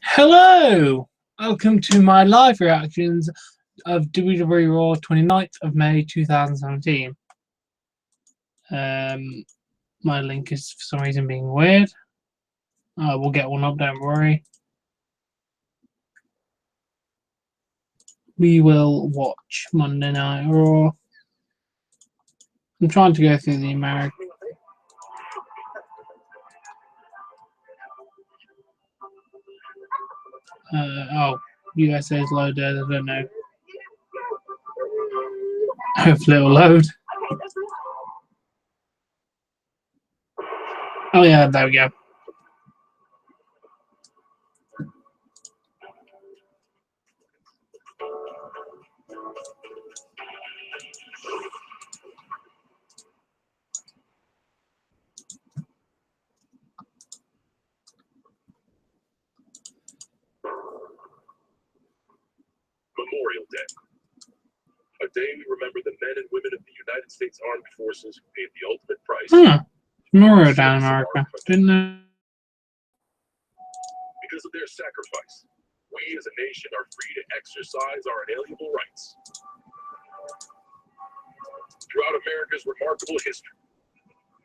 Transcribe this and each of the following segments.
Hello! Welcome to my live reactions of WWE Raw 29th of May 2017. My link is for some reason being weird. We'll get one up, don't worry. We will watch Monday Night Raw. I'm trying to go through the American. USA's loaded, I don't know. Hopefully it'll load. Oh yeah, there we go. Memorial Day. A day we remember the men and women of the United States Armed Forces who paid the ultimate price. Memorial Day in America. Didn't know. Because of their sacrifice, we as a nation are free to exercise our inalienable rights. Throughout America's remarkable history,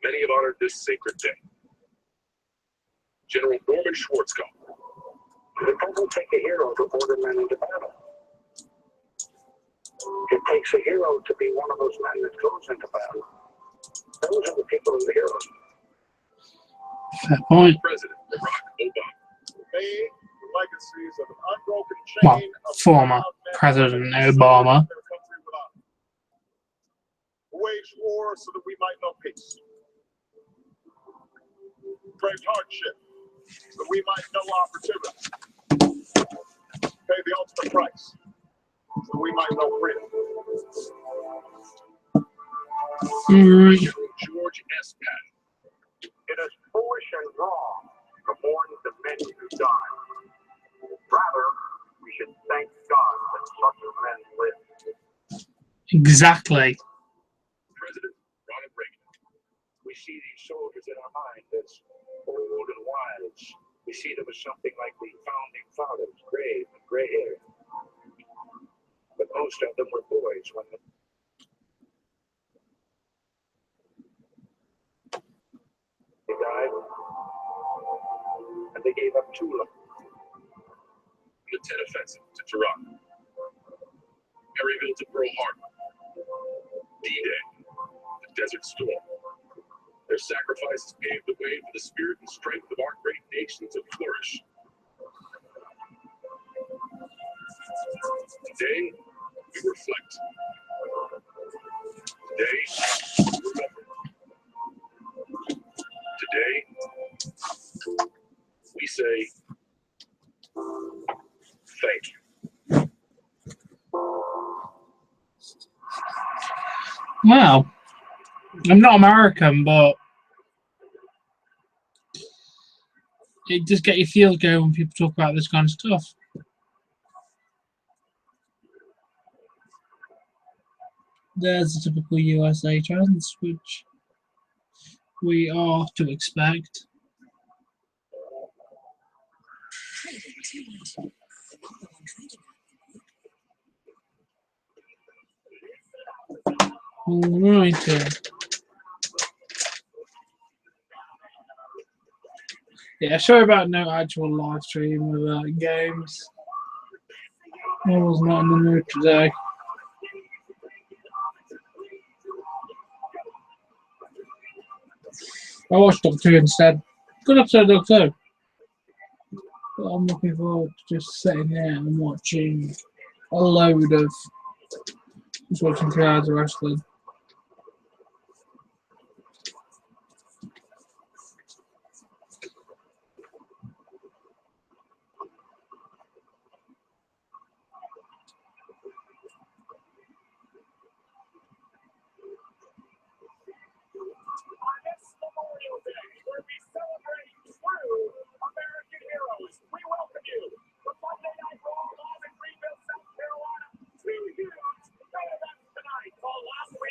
many have honored this sacred day. General Norman Schwarzkopf. It doesn't take a hero to order men into battle. It takes a hero to be one of those men that goes into battle. Those are the people who are the heroes. Fair point. President Barack Obama. May the legacies of an unbroken chain of former President Obama. Waged war so that we might know peace. Braved hardship so that we might know opportunity. Pay the ultimate price so that we might know freedom. George S. Patton. It is foolish and wrong to mourn the men who died. Rather, we should thank God that such men live. Exactly. President Ronald Reagan. We see these soldiers in our mind as old and wise. We see them as something like the founding fathers, grave and gray hair. But most of them were boys when they died, and they gave up Tula. The Tet Offensive to Tehran. Maryville to Pearl Harbor. D-Day. The Desert Storm. Their sacrifices paved the way for the spirit and strength of our great nation to flourish. Today, we reflect. Today, we remember. Today, we say thank you. Wow. I'm not American, but it does get your feels going when people talk about this kind of stuff. There's a typical USA chance, which we are to expect. Alright. Yeah, sorry about no actual live stream of games. I was not in the mood today. I watched Doctor Who instead. Good episode, Doctor Who. But I'm looking forward to just sitting there and watching a load of just watching 3 hours of wrestling. Memorial Day, where we celebrate true American heroes. We welcome you to Monday Night Raw live in Greenville, South Carolina. 2 huge main events tonight. Call last week.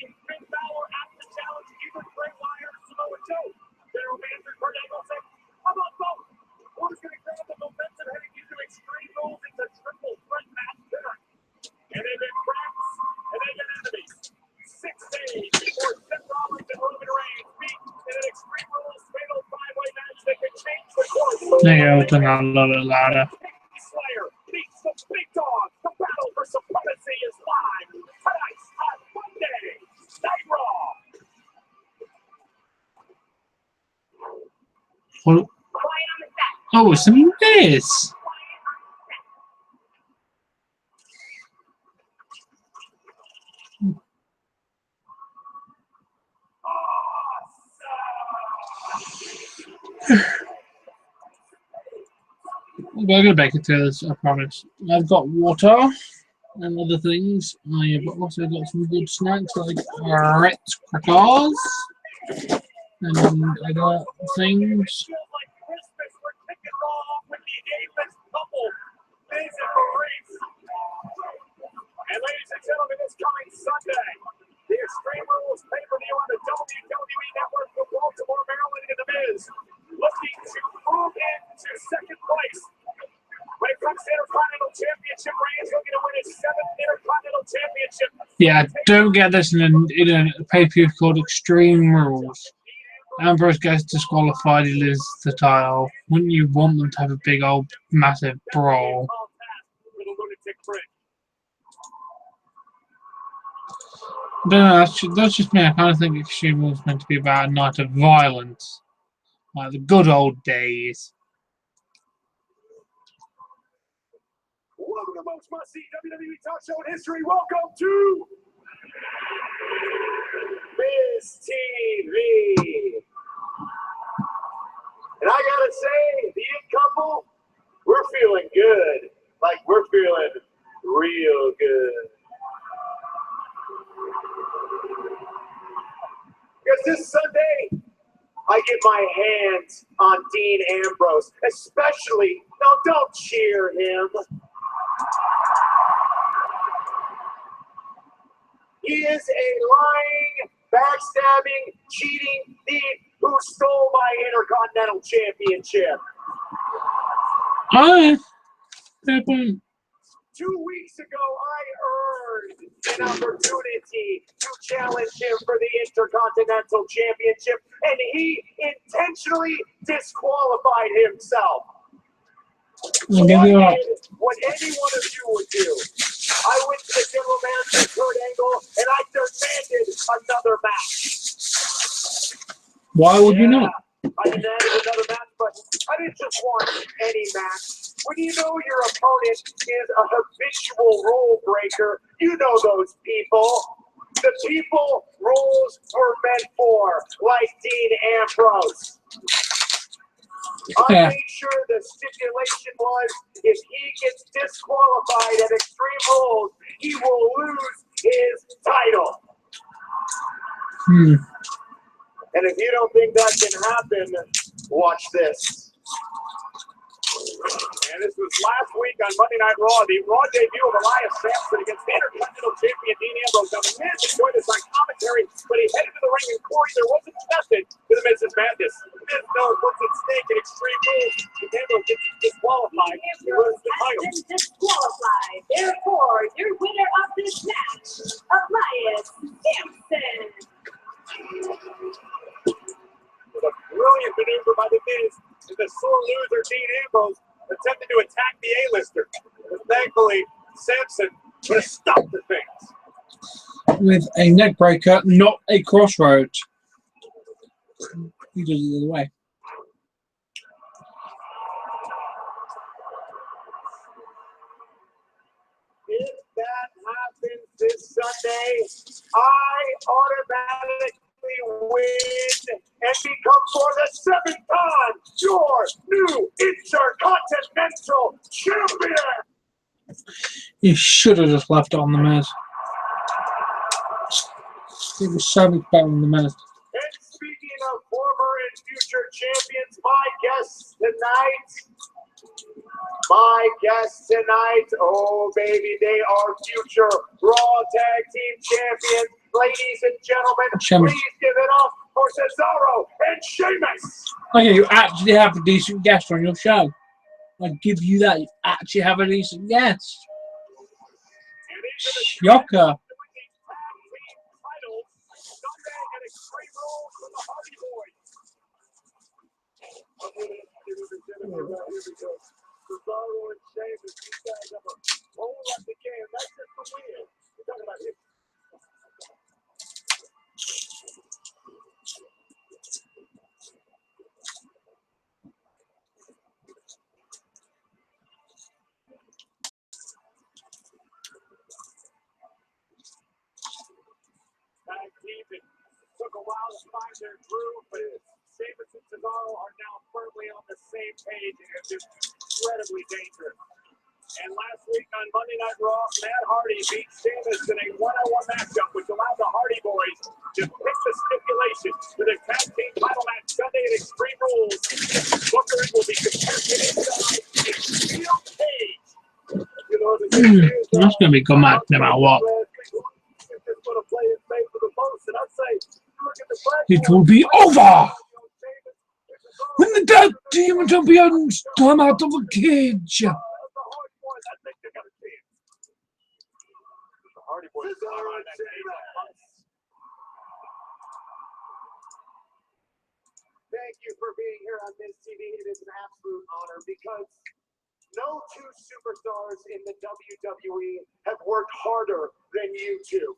Yeah, I'll turn that a little bit louder. Slayer beats the big dog. The battle for supremacy is live tonight on Monday Night Raw. Well, oh, it's a miss. I'm going back into this, I promise. I've got water and other things. I've also got some good snacks like Ritz crackers and other things. And ladies and gentlemen, this coming Sunday, the Extreme Rules pay-per-view on the WWE Network from Baltimore, Maryland, in The Miz, looking to move into second place. When it comes to Intercontinental Championship, Reigns looking to win his 7th Intercontinental Championship. Yeah, don't get this in a pay-per-view called Extreme Rules. Ambrose gets disqualified, he loses the title. Wouldn't you want them to have a big old massive brawl? I don't know, that's just me. I kind of think Extreme Rules meant to be about a night of violence. Like the good old days. Welcome to the most must-see WWE talk show in history. Welcome to Miz TV. And I gotta say, the In Couple, we're feeling good. Like, we're feeling real good. Because this Sunday, I get my hands on Dean Ambrose. Especially, no, don't cheer him. He is a lying, backstabbing, cheating thief who stole my Intercontinental Championship. Oh, fair point. 2 weeks ago, I earned an opportunity to challenge him for the Intercontinental Championship, and he intentionally disqualified himself. So I did what any one of you would do. I went to the general manager, Kurt Angle, and I demanded another match. Why would you not? I demanded another match, but I didn't just want any match. When you know your opponent is a habitual rule breaker, you know those people. The people rules were meant for, like Dean Ambrose. I made sure the stipulation was if he gets disqualified at Extreme Rules, he will lose his title. And if you don't think that can happen, watch this. And this was last week on Monday Night Raw, the Raw debut of Elias Sampson against the Intercontinental Champion Dean Ambrose. Now, the Miz enjoyed this on commentary, but he headed to the ring, and Corey, there wasn't method to the Miz's madness. The Miz knows what's at stake in Extreme Rules. If Ambrose gets disqualified, he loses the title. Disqualified. Therefore, your winner of this match, Elias Sampson. With a brilliant maneuver by the Miz, and the sore loser Dean Ambrose attempted to attack the A-lister. But thankfully, Sampson put a stop to things. With a neck breaker, not a crossroads. He does it the other way. If that happens this Sunday, I automatically win and become for the 7th time your new Intercontinental Champion. You should have just left it on the Miz. It was so much better than the Miz. And speaking of former and future champions, my guests tonight, oh baby, they are future Raw Tag Team Champions. Ladies and gentlemen, please give it up for Cesaro and Sheamus. Okay, you actually have a decent guest on your show. I give you that. You actually have a decent guest. Shocker. Here we go. Cesaro and Sheamus, these guys have a whole lot to gain. That's just the win. We're talking about him. Tag team, it took a while to find their groove, but Sheamus and Cesaro are now firmly on the same page, and it's incredibly dangerous. And last week on Monday Night Raw, Matt Hardy beat Sheamus in a one-on-one matchup, which allowed the Hardy Boys to pick the stipulation for their tag team title match Sunday at Extreme Rules. Booker will be contested inside a steel cage. You know, That's going to be a good match no matter what. It will be over when the dead demon champions come out of the cage. Thank you for being here on Miz TV. It is an absolute honor because no two superstars in the WWE have worked harder than you two.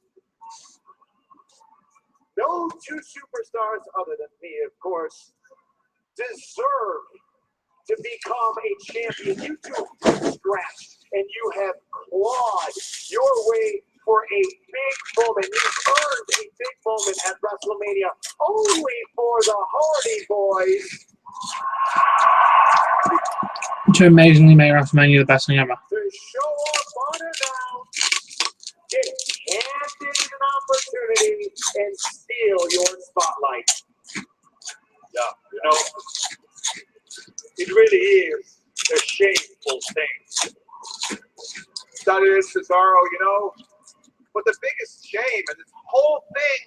No two superstars, other than me, of course, deserve to become a champion. You two have scratched and you have clawed your way for a big moment. You've earned a big moment at WrestleMania only for the Hardy Boys. To amazingly make WrestleMania the best thing ever. To show up unannounced, get handed an opportunity and steal your spotlight. Yeah, you know, it really is a shameful thing. That is Cesaro, you know. But the biggest shame in this whole thing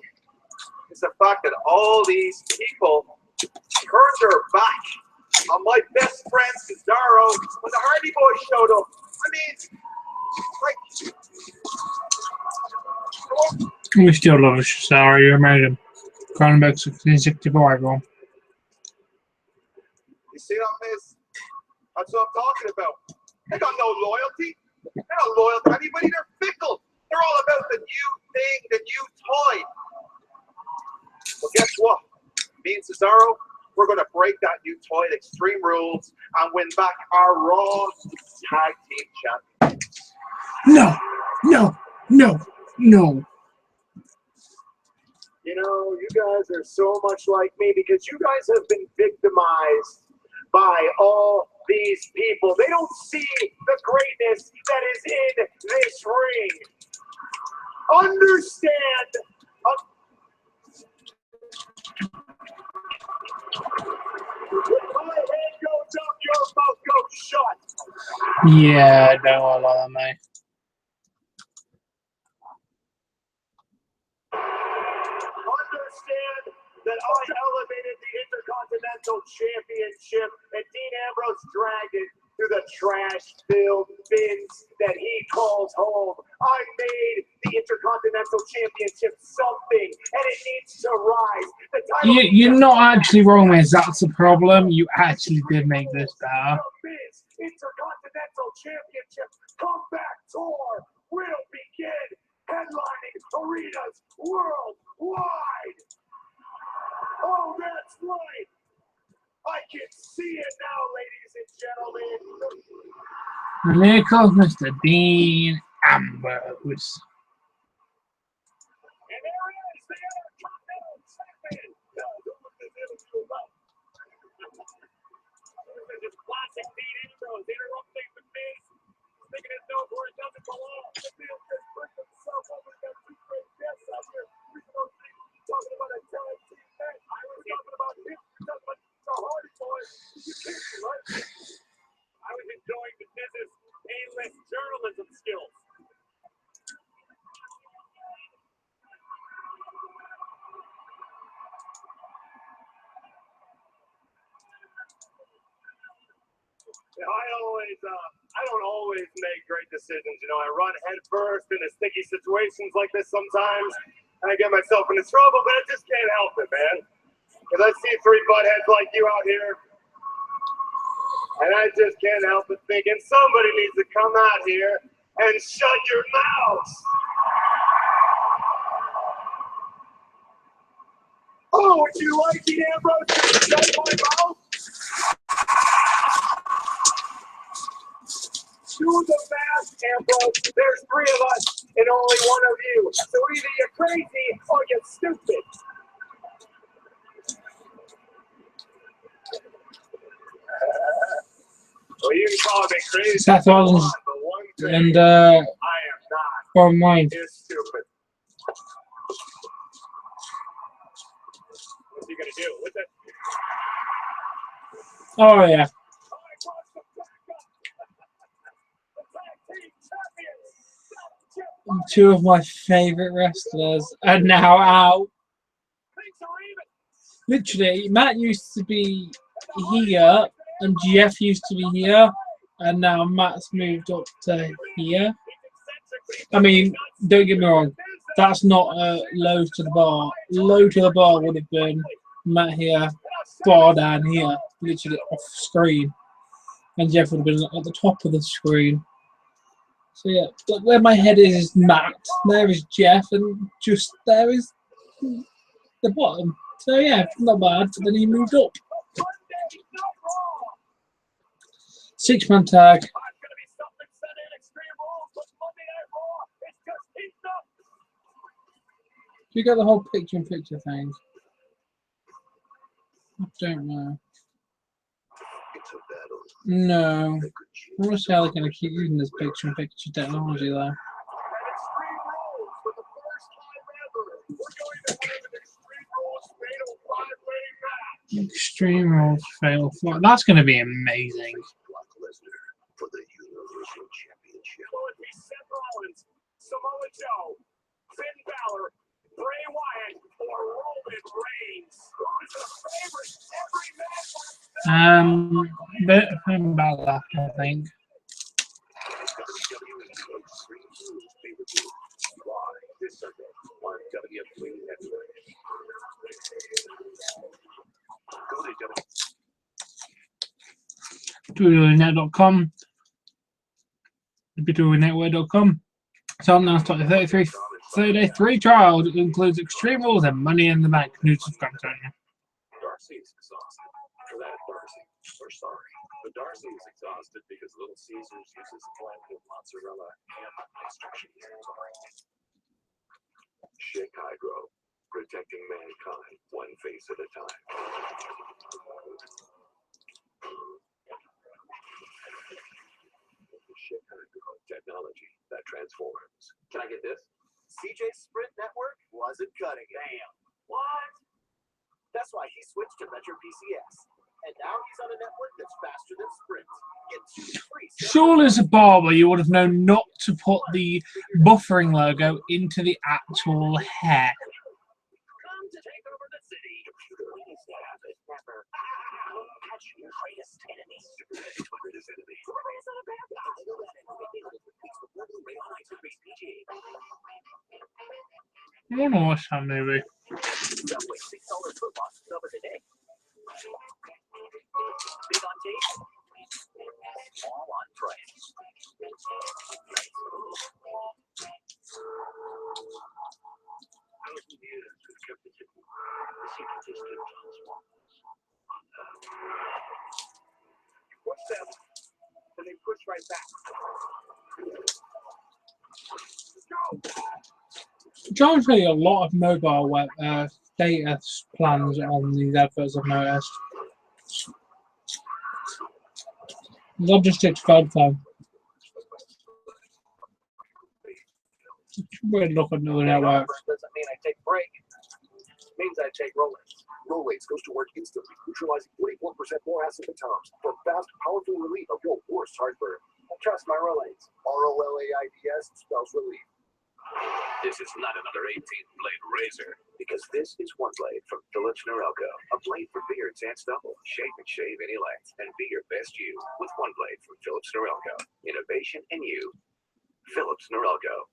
is the fact that all these people turned their back on my best friend Cesaro when the Hardy Boys showed up. I mean, like, We still love Cesaro, you're amazing. Cronenberg 1664, everyone. you see that, Miz? That's what I'm talking about. They got no loyalty. They're not loyal to anybody. They're fickle. They're all about the new thing, the new toy. Well, guess what? Me and Cesaro, we're going to break that new toy at Extreme Rules and win back our Raw Tag Team Champion. No, no, no, no. You know, you guys are so much like me because you guys have been victimized by all these people. They don't see the greatness that is in this ring. Understand. When my head goes up, your mouth goes shut. Yeah, no, I love that, mate. Understand that I elevated the Intercontinental Championship and Dean Ambrose dragged it through the trash-filled bins that he calls home. I made the Intercontinental Championship something, and it needs to rise. The title You're not actually wrong, Miz. That's the problem. You actually did make this better. The Miz Intercontinental Championship comeback tour will begin, headlining arenas worldwide. Oh, that's right. I can see it now, ladies and gentlemen. And here comes Mr. Dean Ambrose. And there he is, the Intercontinental Champion. This is classic Dean Ambrose interrupting the Miz, thinking it's over where it doesn't belong. The Miz just brings himself over. We got two great guests out here. Talking about a tag team match. I was talking about him. Talking about the Hardy Boys. You kidding me, right? I was enjoying the Miz's A-list journalism skills. Yeah, I don't always make great decisions. You know, I run head first into sticky situations like this sometimes. I get myself into trouble, but I just can't help it, man. Because I see three buttheads like you out here. And I just can't help but thinking somebody needs to come out here and shut your mouths. Oh, would you like the Ambrose to shut my mouth? Do the math, Ambrose. There's 3 of us and only 1 of you. So either you're crazy or you're stupid. Well, you can call me crazy. Seth Rollins but one thing and I am not Bottom Line. is stupid. What's he gonna do with it? Oh yeah. Two of my favourite wrestlers are now out. Literally, Matt used to be here and Jeff used to be here, and now Matt's moved up to here. I mean, don't get me wrong, that's not a low to the bar. Low to the bar would have been Matt here, bar down here, literally off screen, and Jeff would have been at the top of the screen. So yeah, look, where my head is Matt, there is Jeff, and just there is the bottom. So yeah, not bad, but then he moved up. 6-man tag. Do you get the whole picture-in-picture thing? I don't know. No. I want to see how they're going to keep using this picture-in-picture technology there. Extreme Rules fatal fly. That's going to be amazing. For the Universal Championship. Will it be Seth Rollins, Samoa Joe, Finn Balor, Bray Wyatt, or Roman Reigns? Who's the favorite? Every man. Bit of Finn Balor, I think. WWE Extreme Rules pay-per-view. Live this Sunday on WWE Network. Go to WWENetwork.com. WWENetwork.com. So now start the 30-day free trial. It includes Extreme Rules and Money in the Bank. New subscriber. Darcy is exhausted. For that, Darcy, we're sorry. But Darcy is exhausted because Little Caesars uses a blend of mozzarella and extraction territory. Chicago, protecting mankind one face at a time. Chicago technology that transforms. Can I get this? CJ's Sprint Network wasn't cutting it. Damn. What? That's why he switched to Metro PCS. And now he's on a network that's faster than Sprint. Get 2 free. Surely as a barber, you would have known not to put the buffering logo into the actual hair. Come to take over the city. Computer needs to have it. Never. Catch your greatest enemy. My greatest enemy. Superman's not a bad guy. I know that. And we can replace the Blu-ray on iTunes PG. I want to watch that movie. Subway $6 foot loss over the day. Big on taste. Small on price. Thousand years we've kept it hidden. The secret is to transform. Push them, and they push right back. John's really a lot of mobile web data plans on these adverts, I've noticed. Logistics phone phone. Weird look at another network. Doesn't mean I take a break. It means I take Rolex. Rolex goes to work instantly, neutralizing 44% more acid than Tom's for fast, powerful relief of your worst heartburn. I trust my Rolex. ROLAIDS spells relief. This is not another 18-blade razor. Because this is one blade from Philips Norelco. A blade for beards and stubble. Shape and shave any length and be your best you with one blade from Philips Norelco. Innovation in you. Philips Norelco.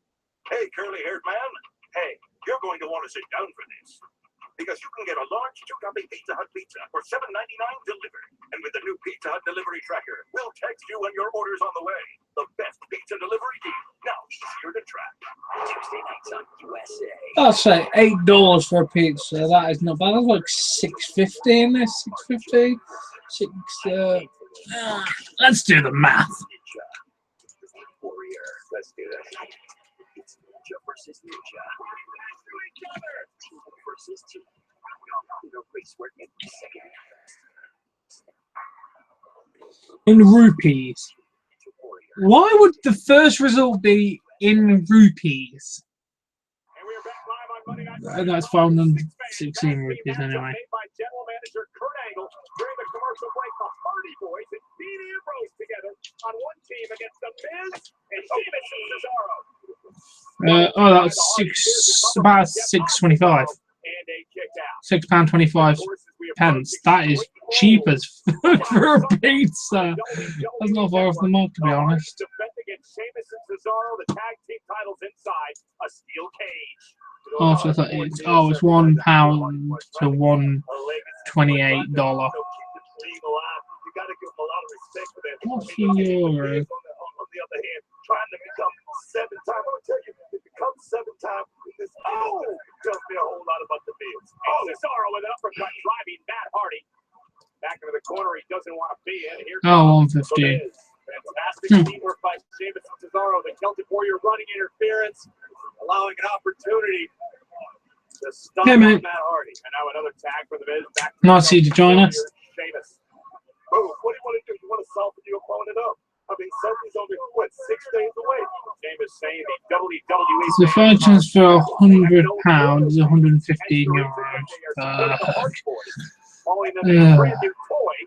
Hey, curly-haired man. Hey, you're going to want to sit down for this. Because you can get a large two-topping Pizza Hut pizza for $7.99 delivered. And with the new Pizza Hut delivery tracker, we'll text you when your order's on the way. The best pizza delivery deal, now easier to track. Tuesday nights on USA. I'll say $8 for a pizza. That is not bad. That's like $6.50 in this. $6.50. Let's do the math. Warrior. Let's do this. It's Ninja versus Ninja. Team versus team. No place where every second. In rupees. Why would the first result be in rupees? That's 516 rupees anyway. General Manager Kurt Angle during the commercial break, the Hardy Boys and Dean Ambrose together on one team against The Miz and Sheamus and Cesaro. Oh, that's about $6.25. £6.25. That is cheap as fuck for a pizza. That's not far off the mark, to be honest. Defending against Sheamus and Cesaro, the tag team titles inside a steel cage. Oh, so it's £1 to $128. What's euro? On the other hand, trying to become 7-time. I'm gonna tell you, to become 7-time, this tells me a whole lot about the Miz. Cesaro with an uppercut driving Matt Hardy back into the corner. He doesn't want to be in. Here comes the Miz. Fantastic teamwork by Sheamus and Cesaro. The Celtic Warrior running interference, allowing an opportunity to stop Matt Hardy. And now another tag for the Miz. Nice to join us. Sheamus. Oh, what do you want to do? You want to soften your opponent up? I mean, something's only, 6 days away? Sheamus saying the WWE. So if I transfer £100, €115. Calling them a brand new toy.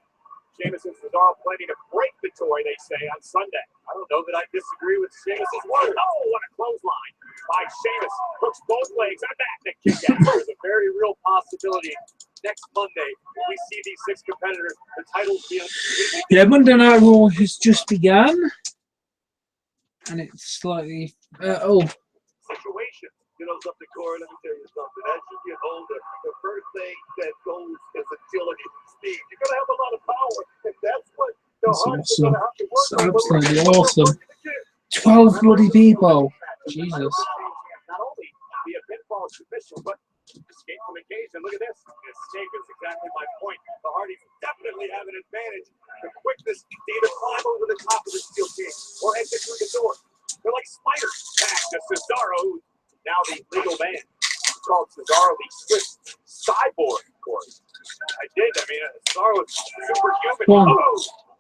Sheamus and Cesaro planning to break the toy, they say, on Sunday. I don't know that I disagree with Sheamus' word. Oh, what a clothesline by Sheamus. Hooks both legs. I'm back to kick out. There's a very real possibility next Monday we see these 6 competitors, the titles being. Yeah, Monday Night Raw has just begun. And it's slightly. Situation. You know something, Corey? Let me tell you something. As you get older, the first thing that goes is agility. Speed. You're going to have a lot of power, and that's what the heart is going to have to work on. Absolutely awesome. 12 bloody people. Jesus. Not only be a pinfall submission, but escape from the cage. And look at this. Escape is exactly my point. The Hardys definitely have an advantage. The quickness to either climb over the top of the steel cage or exit through the door. They're like spiders. Back to Cesaro, now the legal man. It's called Cesaro the Swiss Cyborg, of course. I mean, Cesaro is superhuman.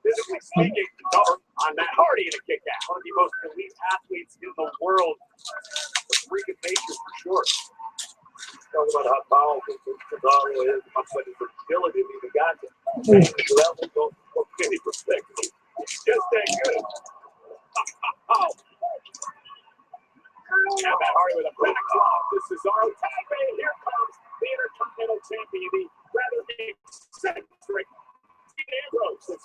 Physically speaking, cover on Matt Hardy in a kick out. One of the most elite athletes in the world. A freak of nature for sure. Talk about how powerful Cesaro is, how much his agility he even got to level from any perspective. It's just that good. Now Matt Hardy with a backdrop. This is Cesaro tag. Here comes the Intercontinental Champion, the rather eccentric Dean Ambrose.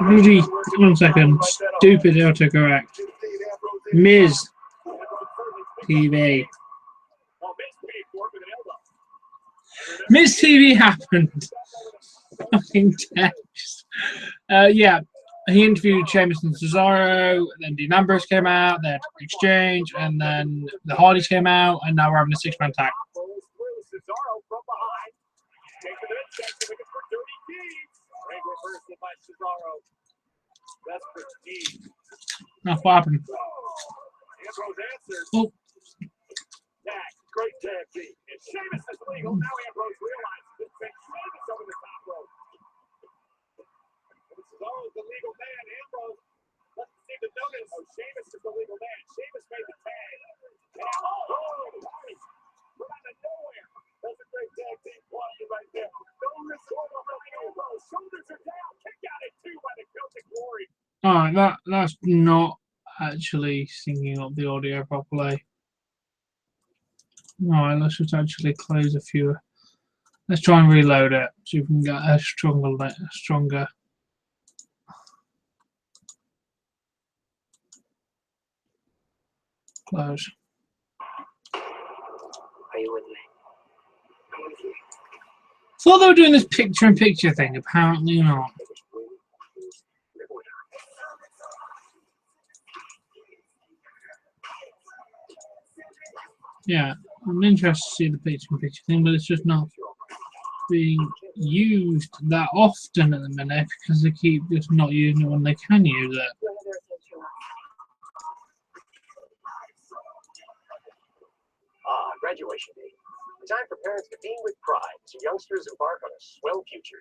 Maybe 1 second. Stupid autocorrect. Miz TV. Miz TV happened. Fucking text. Yeah, he interviewed Sheamus and Cesaro, then Dean Ambrose came out, then Exchange, and then the Hardys came out, and now we're having a 6-man tag. That's what happened. Oh. Great tag team. And Sheamus is legal. Now Ambrose realizes this takes Sheamus over the top rope. Cesaro's the legal man. Ambrose doesn't seem to notice. Oh, Sheamus is the legal man. Sheamus made the tag. And from out of nowhere. That's a great tag team play right there. No risk over from Ambrose. Shoulders are down. Kick out at 2 by the Celtic Glory. Alright, that's not actually syncing up the audio properly. Alright, let's just actually close a few. Let's try and reload it so we can get a stronger. Close. Are you with me? I'm with you. Thought they were doing this picture-in-picture thing. Apparently not. Yeah, I'm interested to see the picture-in-picture thing, but it's just not being used that often at the minute because they keep just not using it when they can use it. Graduation day. A time for parents to beam with pride as youngsters embark on a swell future.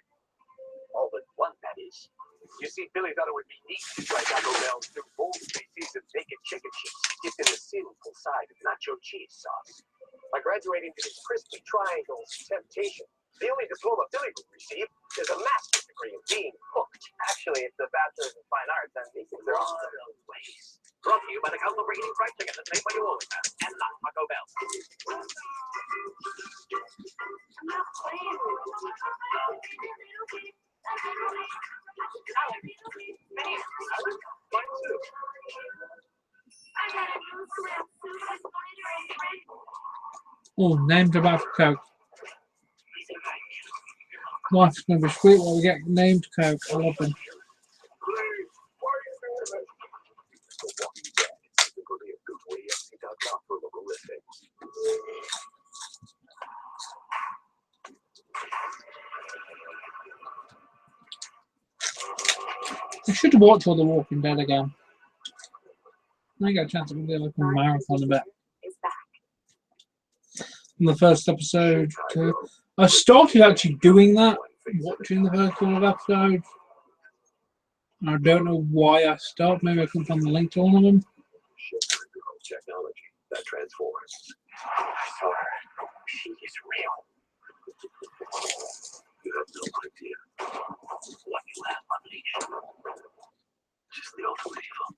All but one, that is. You see, Billy thought it would be neat to try Taco Bell's new bold species of bacon chicken chips dipped in the sinful side of nacho cheese sauce. By graduating to these crispy triangles of temptation, the only diploma Billy would receive is a master's degree in being hooked. Actually, it's a bachelor's in fine arts, and these things are all those ways. Brought to you by the Council for Eating Fried Chicken, the same way you always have, and not Taco Bell. Oh, named tobacco Coke. Life's gonna be sweet while we get named Coke. I love them. I should watch all The Walking Dead again. I got a chance to do like a marathon a bit. In the first episode, I started actually doing that, watching the first couple of episodes. I don't know why I stopped. Maybe I couldn't find the link to one of them. Technology that transforms. I saw her. She is real. You have no idea what you have unleashed. Just the ultimate evil.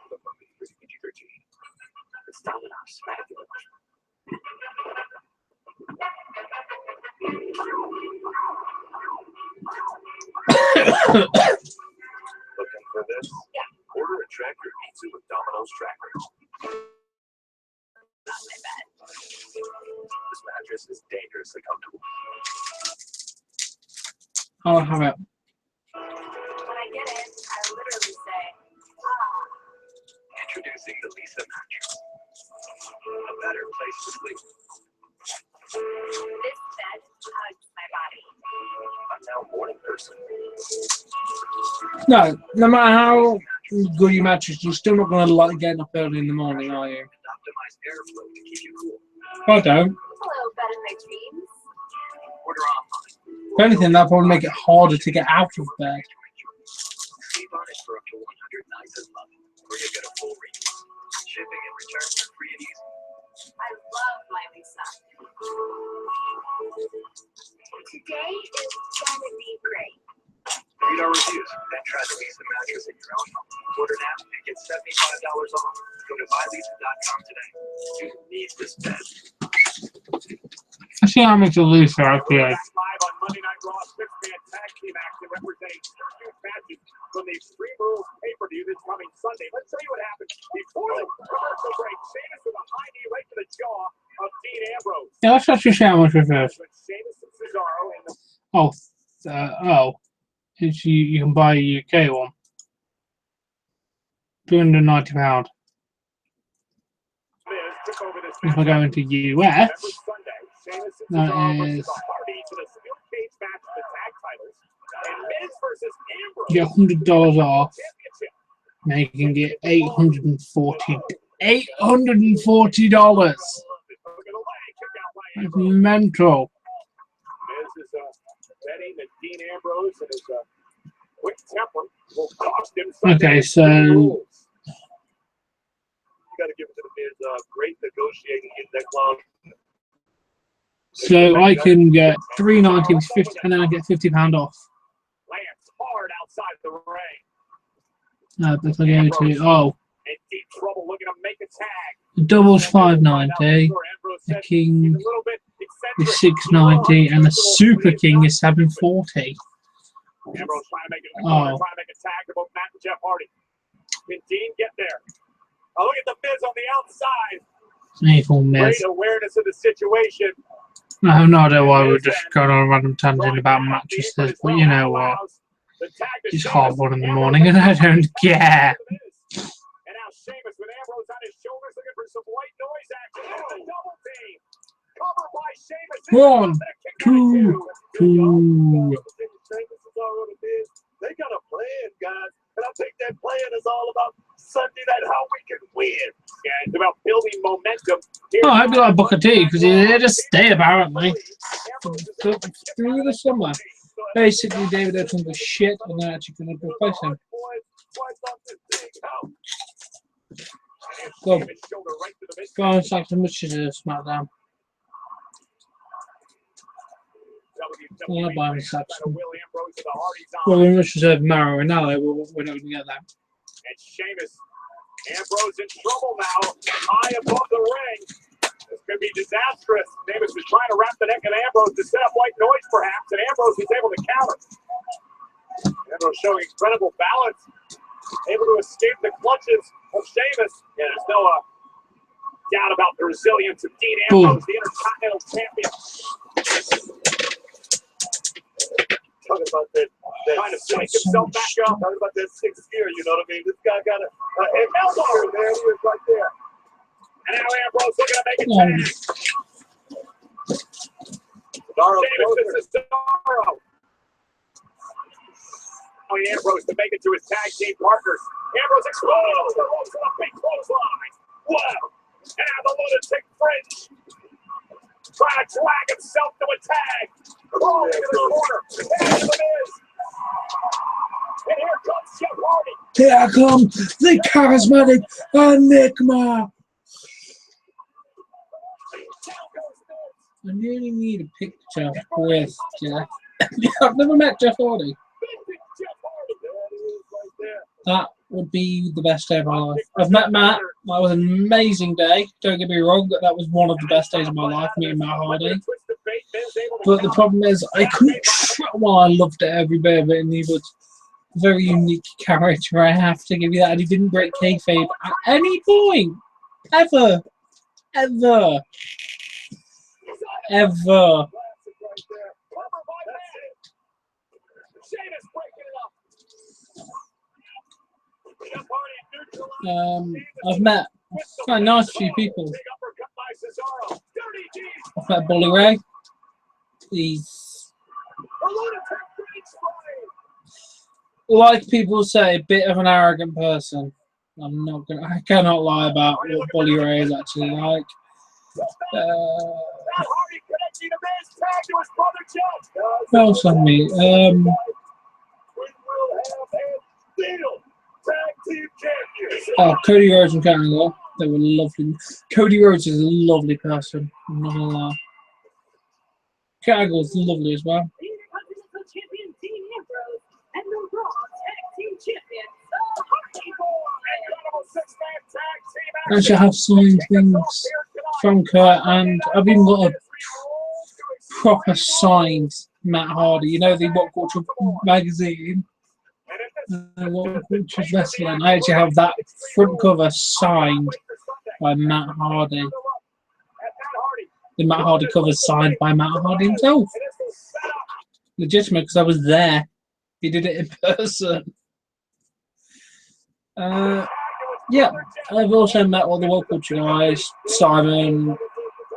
The Mummy is PG-13. It's down in our smack. Looking for this? Yeah. Order a tractor pizza with Domino's trackers. Not my bad. This mattress is dangerously comfortable. I'll have it. When I get it, I literally say, Introducing the Lisa mattress. A better place to sleep. this bed hugs my body. I'm now a morning person. No matter how good your mattress, you're still not going to like getting up early in the morning, are you? Optimize airflow to keep you cool. I don't. It's a little better than my dreams. Order online. If anything, that'll probably make it harder to get out of bed. Save on it for up to 100 nights a month, where you get a full refund. Shipping and returns are free and easy. I love my Lisa. Today is gonna be great. Read our reviews, then try the Lisa mattress in your own home. Order now and get $75 off. Go to buylisa.com today. You need this bed. I see how much a Lisa actually is. Live on Monday Night Raw, six-man tag team action representing two huge matches from the Extreme Rules pay-per-view this coming Sunday. Let's tell you what happened before the commercial break. Sheamus with a high knee right to the jaw of Dean Ambrose. Yeah, let's actually see how much it is. Sheamus and Cesaro in the It's you can buy a UK one. £290. Miz took over this If I match go into every US, Sunday. Sheamus and that Cesaro versus is the Hardys in a steel cage match for the tag titles. And Miz versus Ambrose. you get $100 off, Championship. making it $840. $840. That's mental. Miz is betting that Dean Ambrose and his quick temper will cost him Sunday. Okay, so You got to give it to the Miz. Great negotiating in that club. so I can get $390 with 50, and then I get £50 off. Lands hard outside the ring. If I go to In deep trouble looking to make a tag. the doubles $590, the king is $690, and the super king is $740. Ambrose trying to make it Oh. trying to make a tag to both Matt and Jeff Hardy. Can Dean get there? Oh, look at the Miz on the outside. Evil Miz. Great awareness of the situation. I have no idea why we're just going on a random tangent about mattresses, but you know what? It's half 1 in the morning and I don't care. And now Sheamus with Ambrose on his shoulders looking for some white noise action. It's a double team. Cover by Sheamus. 1, 2, 2. They got a plan, guys. And I think that plan is all about Sunday night, how we can win. Yeah, it's about building momentum. Oh, I hope you like Booker T, because he's here to stay, apparently. Through the summer. Basically, David Oates was shit, and they're actually going to replace him. Go on, Saxon, which is a SmackDown. I'll buy him Saxon. Well, we must reserve Maro and Nalo, but we're not going to get that. And Sheamus, Ambrose in trouble now, high above the ring. This could be disastrous. Sheamus was trying to wrap the neck of Ambrose to set up white noise, perhaps, and Ambrose was able to counter. Ambrose showing incredible balance, able to escape the clutches of Sheamus. Yeah, there's no doubt about the resilience of Dean Ambrose, the Intercontinental Champion. Talking about that Trying to psych himself back up. Talking about that 6th gear, you know what I mean? This guy got an elbow. There he is right there. And now Ambrose looking to make it tag. Sheamus to Cesaro. Allowing Ambrose to make it to his tag team partners. Ambrose explodes the ropes with a big clothesline. Wow. And the lunatic French trying to drag himself to a tag. Crawling into the corner. And the Miz. And here comes Jeff Hardy. Here comes the charismatic Enigma. I really need a picture with Jeff. I've never met Jeff Hardy. That would be the best day of my life. I've met Matt. That was an amazing day. Don't get me wrong, but that was one of the best days of my life, meeting Matt Hardy. But the problem is, I couldn't. Well, I loved it every bit of it, and he was a very unique character. I have to give you that. And he didn't break kayfabe at any point, ever, ever, ever. I've met quite a nice few people. I've met Bully Ray. He's, like people say, a bit of an arrogant person. I cannot lie about what Bully Ray is actually like. What else on me? Cody Rhodes and Canada. They were lovely. Cody Rhodes is a lovely person. I'm not gonna lie. Cannibal is lovely as well. I should have signed things from Kurt, and I've even got a proper signed Matt Hardy. You know the What Culture magazine. What Culture's Wrestling. I actually have that front cover signed by Matt Hardy. The Matt Hardy cover signed by Matt Hardy himself. Legitimate, because I was there. He did it in person. Yeah, I've also met all the World Culture guys. Simon.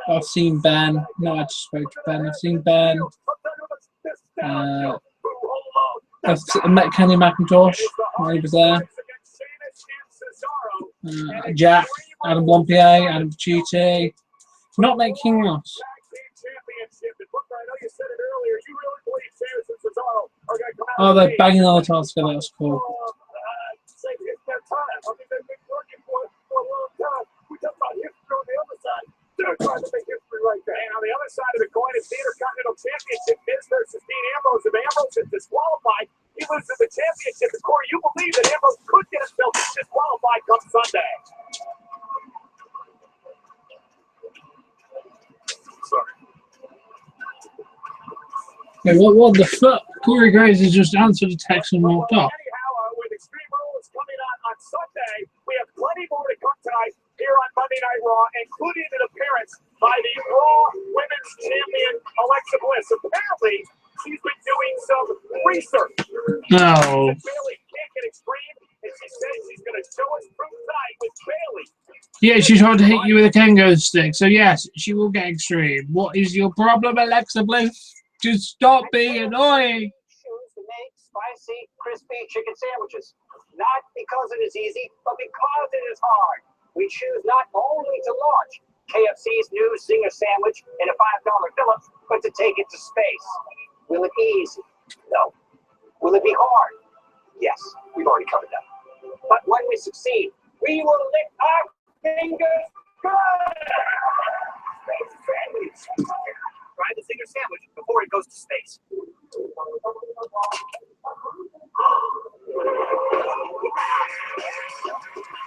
I've seen Ben. No, I just spoke to Ben. I've seen Ben. I've met Kenny McIntosh when he was there. Jack, Adam Blompier, Adam Paciuti. Not met King Ross. Oh, they're banging all the time together. That's cool. They're trying to make history right there. And on the other side of the coin is the Intercontinental Championship, Miz versus Dean Ambrose. If Ambrose is disqualified, he loses the championship. And Corey, you believe that Ambrose could get himself disqualified come Sunday. Sorry. Hey, what the fuck? Corey Graves has just answered a text and walked off. Anyhow, with Extreme Rules coming on Sunday, by the Raw Women's Champion Alexa Bliss. Apparently, she's been doing some research. No. Bailey can't get extreme, and she says she's going to show us proof tonight with Bailey. Yeah, she tried to hit you with a Kango stick, so yes, she will get extreme. What is your problem, Alexa Bliss? Just stop being annoying. Choose to make spicy, crispy chicken sandwiches. Not because it is easy, but because it is hard. We choose not only to launch KFC's new Zinger sandwich in a $5 Phillips, but to take it to space. Will it be easy? No. Will it be hard? Yes, we've already covered that. But when we succeed, we will lick our fingers good. Try the Zinger sandwich before it goes to space.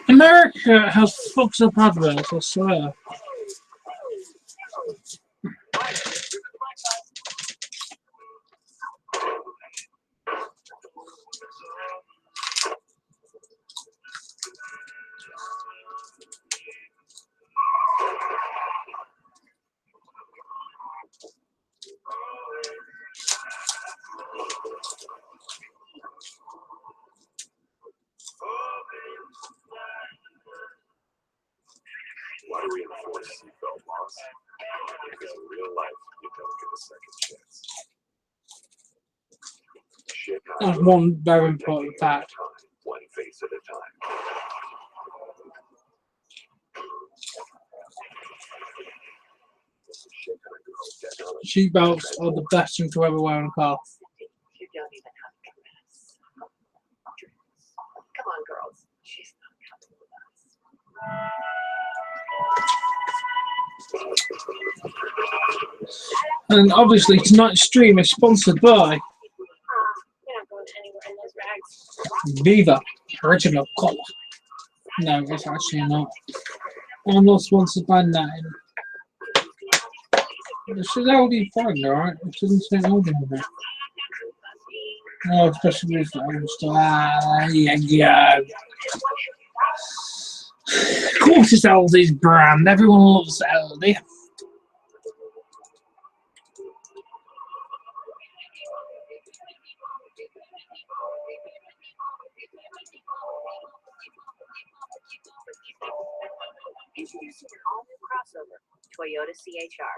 America has fucked up adverts, I swear. Why do we enforce seatbelt laws? Because in real life, you don't get a second chance. That's one very important fact. One face at a time. Seatbelts are the best thing to ever wear in a car. You don't even have to dress. Come on, girls. She's not coming with us. And obviously tonight's stream is sponsored by You're not going anywhere in those rags. Viva Original Cola. No, it's actually not. I'm not sponsored by nothing. This is LD fine, alright? It doesn't say LD on it. Oh, especially with the old stuff. Ah, yeah. Of course it's LD's brand. Everyone loves LD. Introducing an all-new crossover, Toyota CHR.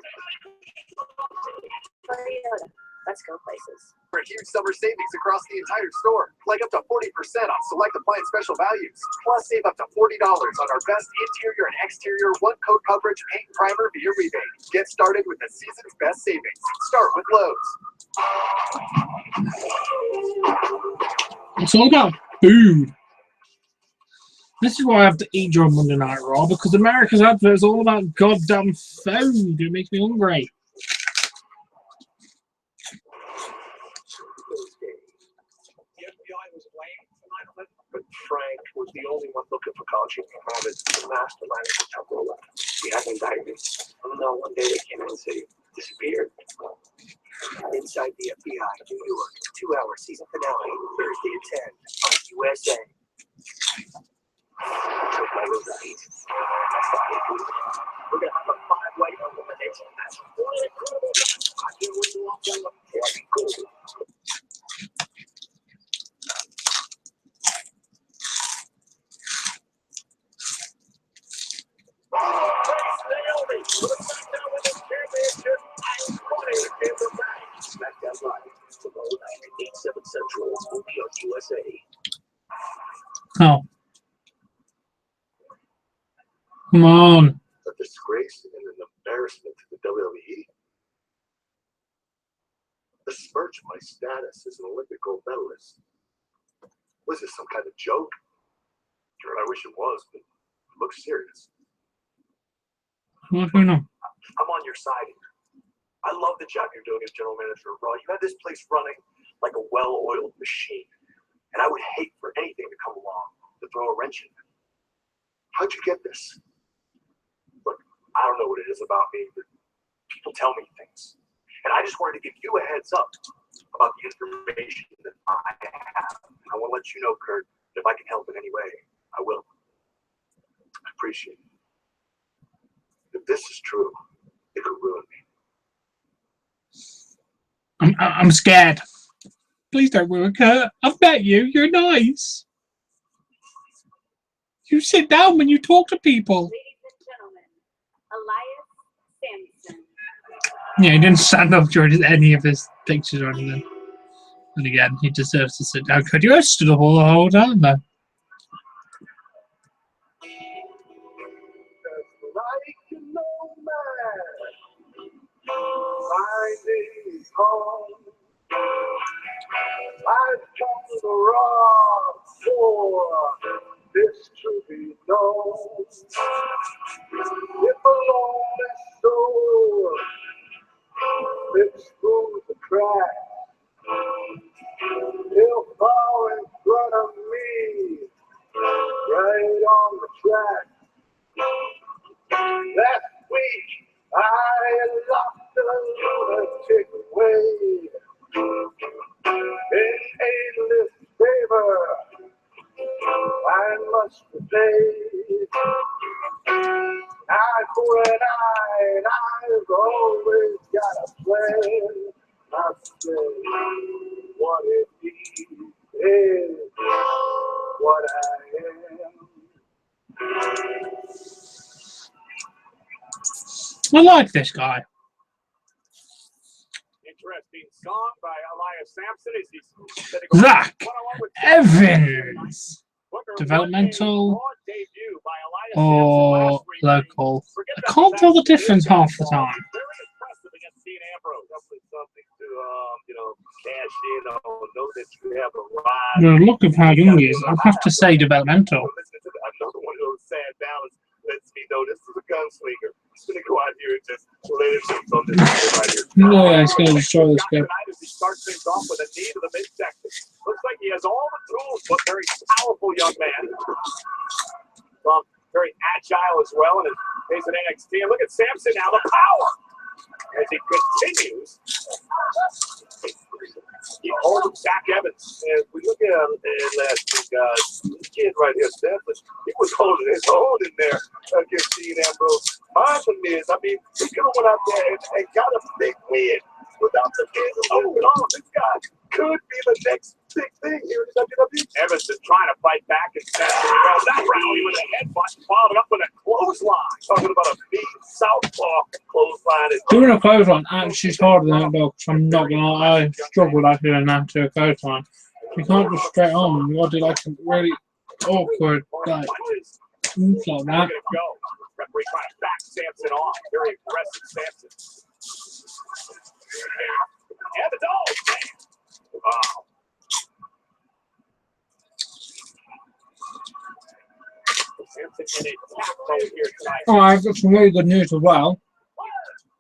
Toyota, let's go places. For huge summer savings across the entire store, like up to 40% on select appliance special values. Plus, save up to $40 on our best interior and exterior one-coat coverage paint primer via rebate. Get started with the season's best savings. Start with Lowe's. It's all about food. This is why I have to eat during Monday Night Raw, because America's advert is all about goddamn food. It makes me hungry. The FBI was blamed for 9/11, but Frank was the only one looking for Khalid Mohammed, the mastermind of the Temple Left. He had indictments. I don't know, one day they came in and said he disappeared. Inside the FBI, New York, 2-hour season finale, Thursday at 10 on USA. Took my right. We're gonna have a 5-way elimination match. What an incredible match! I can't wait to walk down the cool. SmackDown Live, tomorrow night at 8/7 Central, will be on USA. Oh. Come on. A disgrace and an embarrassment to the WWE. Besmirch my status as an Olympic gold medalist. Was this some kind of joke? Sure, I wish it was, but it looks serious. What's going on? I'm on your side here. I love the job you're doing as general manager of Raw. You have this place running like a well-oiled machine. And I would hate for anything to come along to throw a wrench in it. How'd you get this? Look, I don't know what it is about me, but people tell me things. And I just wanted to give you a heads up about the information that I have. And I want to let you know, Kurt, that if I can help in any way, I will. I appreciate it. The If this is true, it could ruin me. I'm scared. Please don't ruin Kurt. I've met you. You're nice. You sit down when you talk to people. Ladies and gentlemen, Elias Sampson. Yeah, he didn't stand up during any of his pictures or anything. And again, he deserves to sit down. Could you have stood up all the whole time, though? Finding home. I've come to Raw for this to be known. If a lonely soul slips through the cracks, he'll fall in front of me, right on the track. Last week, I locked a lunatic away in A-list favor. I must say, eye for an eye, and I've always got a plan. I say, what it is what I am. I like this guy. Interesting song by Elias Sampson. Zach Evans. Developmental or local. I can't tell the difference half the time. The look of how young he is, I'd have to say developmental. Another one of those sad ballads lets me know this is a gunslinger. He's gonna go out here and just let it loose on this right here. No, yeah, he's gonna destroy this guy. He starts things off with a knee to the midsection. Looks like he has all the tools, but very powerful young man. Very agile as well, and he's an NXT. And look at Sampson now, the power as he continues. He holds Zach Evans. And we look at him last week, this kid right here, Stephen, he was holding his own in there against Dean Ambrose. My thing is, I mean, he could have went out there and got a big win without the kids moving on. This guy could be the next big thing here in the WWE. Evans is trying to fight back, and Sampson goes that rally with a headbutt, followed up with a clothesline. Talking about a big southpaw clothesline. Doing a clothesline actually is harder than that, though, because I'm not gonna lie, I struggled out doing that to a clothesline. You can't just straight on, you gotta do like some really awkward, like, moves like that. Referee trying to back Sampson off. Very aggressive Sampson. And the dog. Wow. Sampson in a tap mode here tonight. Oh, I've got some really good news as well.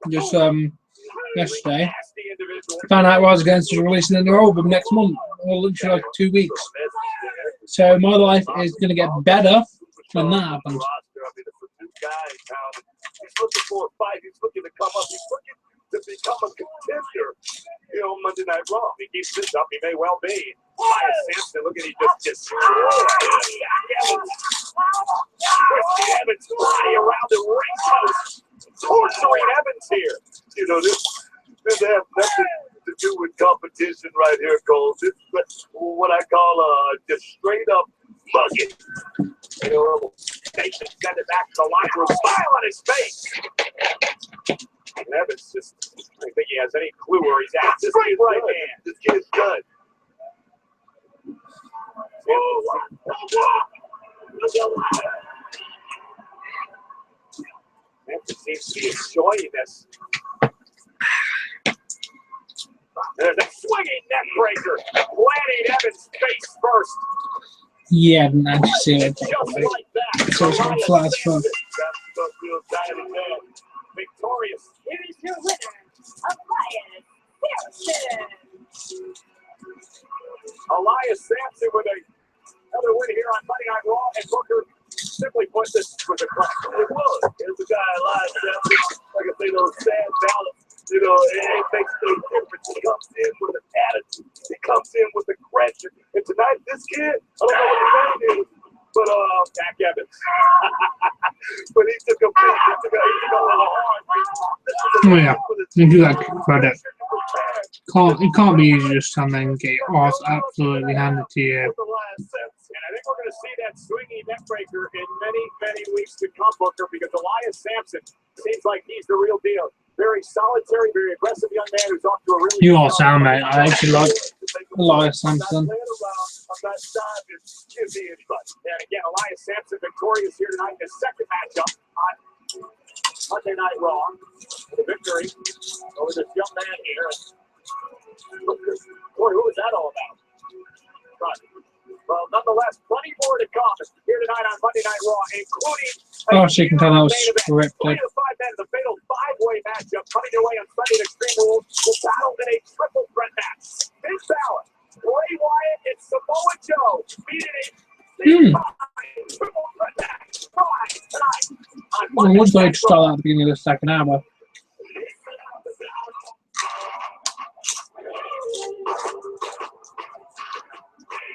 Just yesterday, I found out Rise Against is releasing a new album next month, or literally like 2 weeks. So my life is going to get better when that happens. He's looking for a fight. He's looking to come up. He's looking to become a contender here on Monday Night Raw. If he keeps this up, he may well be. Elias Sampson, look at he just destroyed Evans flying around the ring post, torturing Evans here. You know, this has nothing to do with competition right here, Cole. This is what I call just straight up mugging. Station send it back to the locker room. Smile on his face. And Evans just, I don't think he has any clue where he's at. This kid's right hand. This kid's good. Evans seems to be enjoying this. There's a swinging neck breaker, planting Evans' face first. Yeah, I didn't actually see it. Just like that. So it's going to fly as fun. Victorious. Here is your winner, Elias Sampson. Elias Sampson with another win here on Monday Night Raw, and Booker simply put this was a crack. It was. Here's a guy, Elias Sampson. Like I say, those sad ballads. You know, it makes no difference. He comes in with an attitude. He comes in with aggression. And tonight, this kid, I don't know what his name is, But Jack Evans. But he took a little hard. Oh yeah, you do that credit. It can't be easy to just stand there and get your arse absolutely handed to you. And I think we're going to see that swingy neck breaker in many weeks to come, Booker, because Elias Sampson seems like he's the real deal. Very solitary, very aggressive young man who's off to a really You are sound, mate. I actually like Elias Sampson. And again, Elias Sampson victorious here tonight in his second matchup on Monday Night Raw. The victory over this young man here. Boy, who was that all about? Right. Well, nonetheless, plenty more to come here tonight on Monday Night Raw, including Oh, so you can tell that was scripted. 3 to 5 men, the fatal 5-way matchup coming your way on Sunday at Extreme Rules will battle in a triple threat match. Finn Balor, Bray Wyatt, and Samoa Joe meeting a triple threat match tonight on Well, Monday what's going Night to start Raw. at the beginning of the second hour?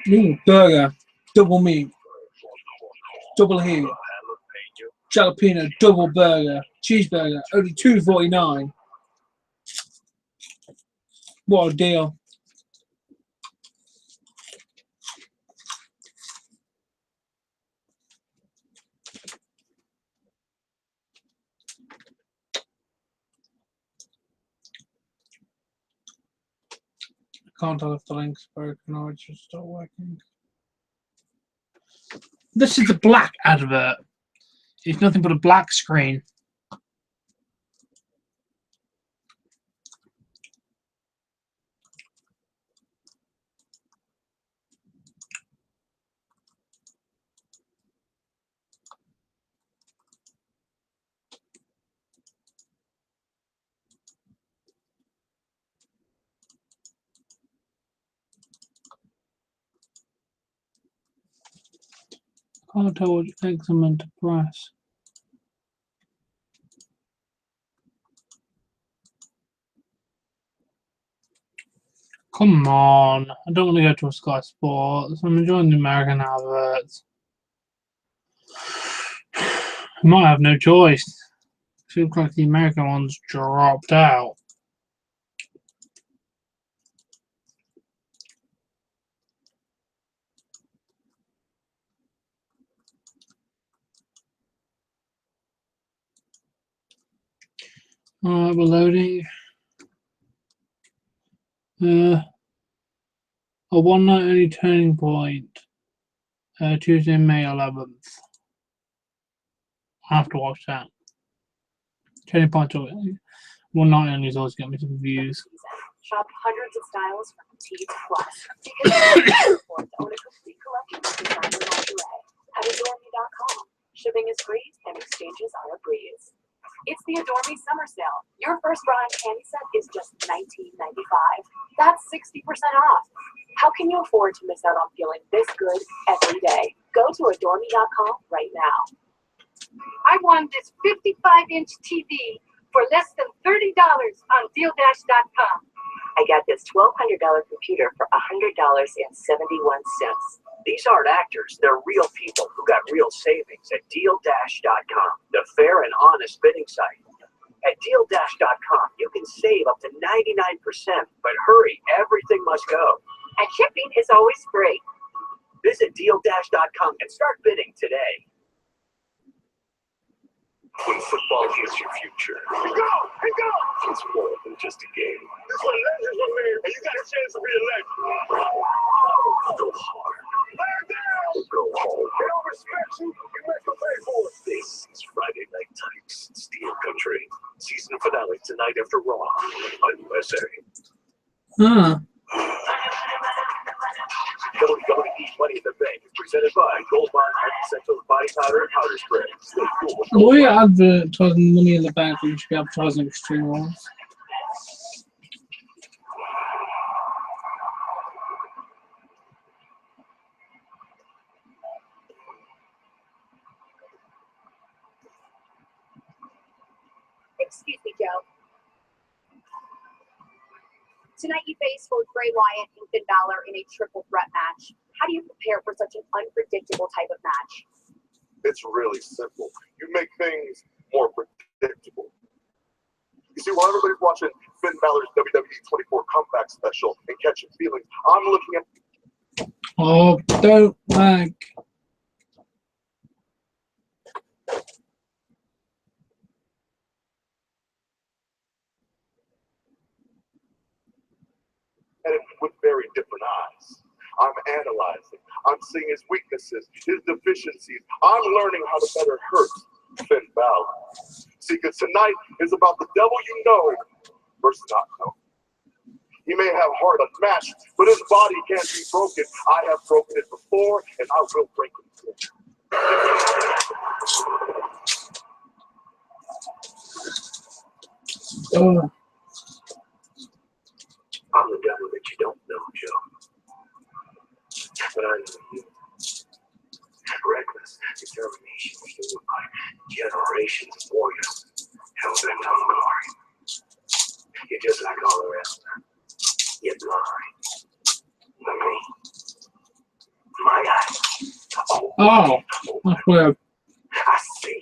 Ooh, burger, double meat, double heat, jalapeno, double burger, cheeseburger, only $2.49. What a deal! I can't tell if the link's broken or it's just not working. This is a black advert. It's nothing but a black screen. Can't tell which X I'm meant to press. Come on. I don't want to go to a Sky Sports. I'm enjoying the American adverts. I might have no choice. Feels like the American one's dropped out. Alright, we're loading. A one night only turning point. Tuesday, May 11th. I have to watch that. Turning point to one night only is always getting me some views. Shop hundreds of styles from T to Plus. Because you can own a complete collection of designer lingerie at adoreme.com. Shipping is free and exchanges are a breeze. It's the Adore Me Summer Sale. Your first bra and panty set is just $19.95. That's 60% off. How can you afford to miss out on feeling this good every day? Go to adoreme.com right now. I won this 55-inch TV for less than $30 on DealDash.com. I got this $1,200 computer for $100.71. These aren't actors, they're real people who got real savings at DealDash.com, the fair and honest bidding site. At DealDash.com, you can save up to 99%, but hurry, everything must go. And shipping is always free. Visit DealDash.com and start bidding today. When football hits your future, it's more than just a game. This one legends were made, and you got a chance to be a legend. Go hard. Lay down. Go home. They don't respect you. You make them pay for it. This is Friday Night Tights, Steel Country. Season finale tonight after Raw on USA. WWE Money in the Bank is presented by Gold Bond Essentials Body Powder and Powder Spray. Stay cool. We're advertising Money in the Bank, we should be advertising Extreme Rules. Excuse me, Joe. Tonight you face both Bray Wyatt and Finn Balor in a triple threat match. How do you prepare for such an unpredictable type of match? It's really simple. You make things more predictable. You see, while everybody's watching Finn Balor's WWE 24 comeback special and catching feelings, I'm looking at. Oh, don't lag. It with very different eyes. I'm analyzing. I'm seeing his weaknesses, his deficiencies. I'm learning how to better hurt Finn Balor. See, because tonight is about the devil you know versus not know. He may have heart unmatched, but his body can't be broken. I have broken it before, and I will break it again. Oh. I'm the devil that you don't know, Joe. But I know you. Reckless determination fueled by generations of warriors hell-bent on glory. You're just like all the rest. You're blind. But me, my eyes. Oh, that's weird. I see.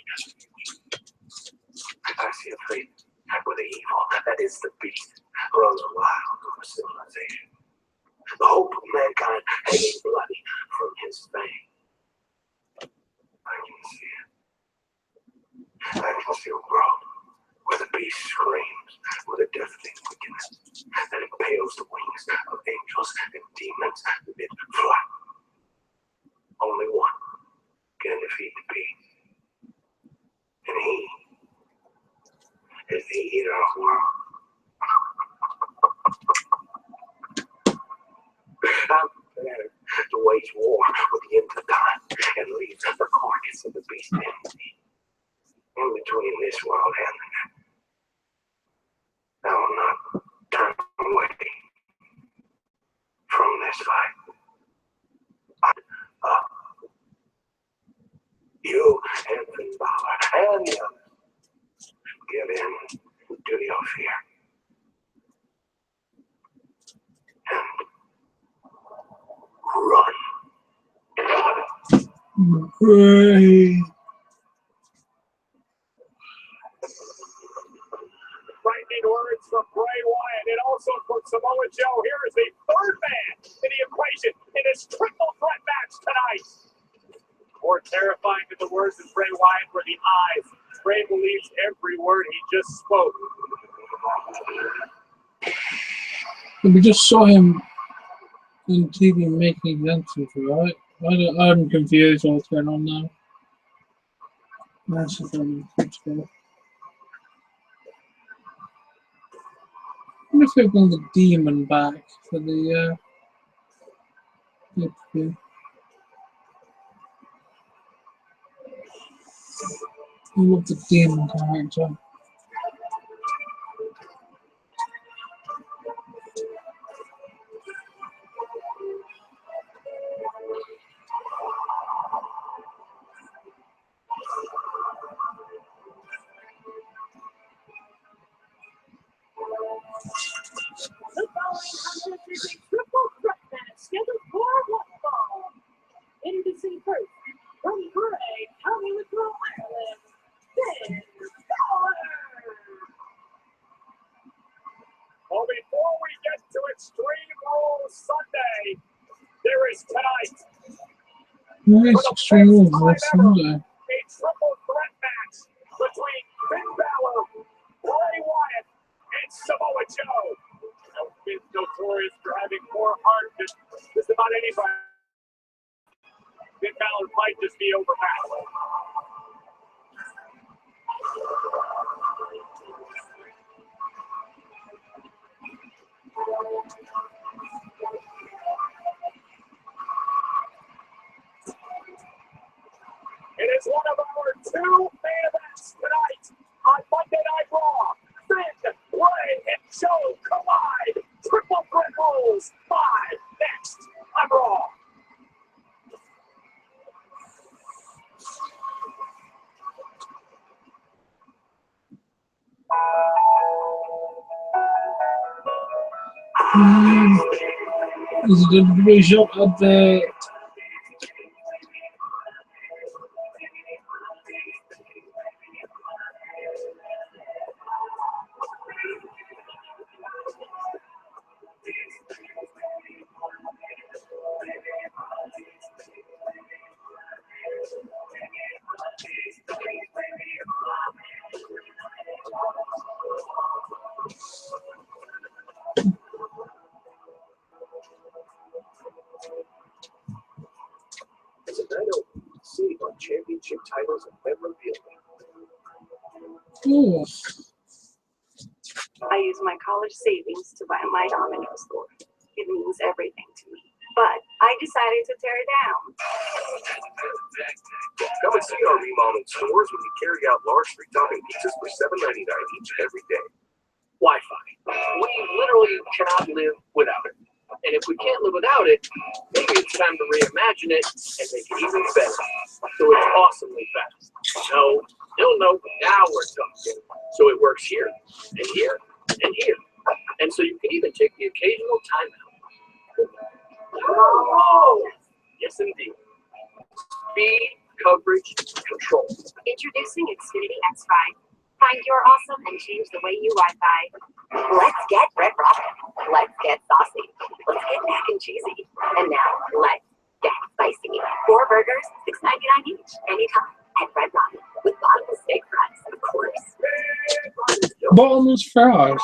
I see a fate where the evil that is the beast runs wild over civilization. The hope of mankind hanging bloody from his fang. I can see it. I can see a world where the beast screams with a deafening wickedness that impales the wings of angels and demons mid-flight. Only one can defeat the beast. And he is the eater of worlds. I'm prepared to wage war with the end of time and leave the carcass of the beast empty in between this world and the next. I will not turn away from this fight. You and Finn Balor and the others give in to your fear. Run. Great. Frightening words from Bray Wyatt and also from Samoa Joe. Here is the third man in the equation in this triple threat match tonight. More terrifying than the words of Bray Wyatt were the eyes. Bray believes every word he just spoke. We just saw him on TV making examples, right? I'm confused what's going on now. That's the thing. Let's go. I wonder if they've got the demon back for the interview. I love the demon character. The following contest is a triple threat match scheduled for one fall. Introducing first, from Bray, County Wicklow, Ireland, Finn Balor. Well, before we get to Extreme Rules Sunday, there is tonight Where is Extreme Rules this Sunday? a triple threat match between Finn Balor, Bray Wyatt, and Samoa Joe. Now, Finn's notorious for having more heart than just about anybody. Finn Balor might just be overmatched. It is one of our two main events tonight on Monday Night Raw. Finn, Bray, and Joe collide. Triple threat rules 5 next on Raw. This is the WWE shop update. As a night open, sitting on championship titles and memorabilia. Ooh. I use my college savings to buy my domino score. It means everything to me. But I decided to tear it down. Come and see our remodeled stores when we carry out large free-topping pizzas for $7.99 each every day. Wi-Fi. We literally cannot live without it. And if we can't live without it, maybe it's time to reimagine it and make it even better. So it's awesomely fast. No, now we're talking. So it works here, and here, and here. And so you can even take the occasional timeout. Oh, yes indeed. Speed, coverage, control. Introducing Xfinity X5. Find your awesome and change the way you Wi-Fi. Let's get Red Robin. Let's get saucy. Let's get mac and cheesy. And now, let's get spicy. 4 burgers, $6.99 each, anytime at Red Robin. With bottomless steak fries, of course. Bottomless fries.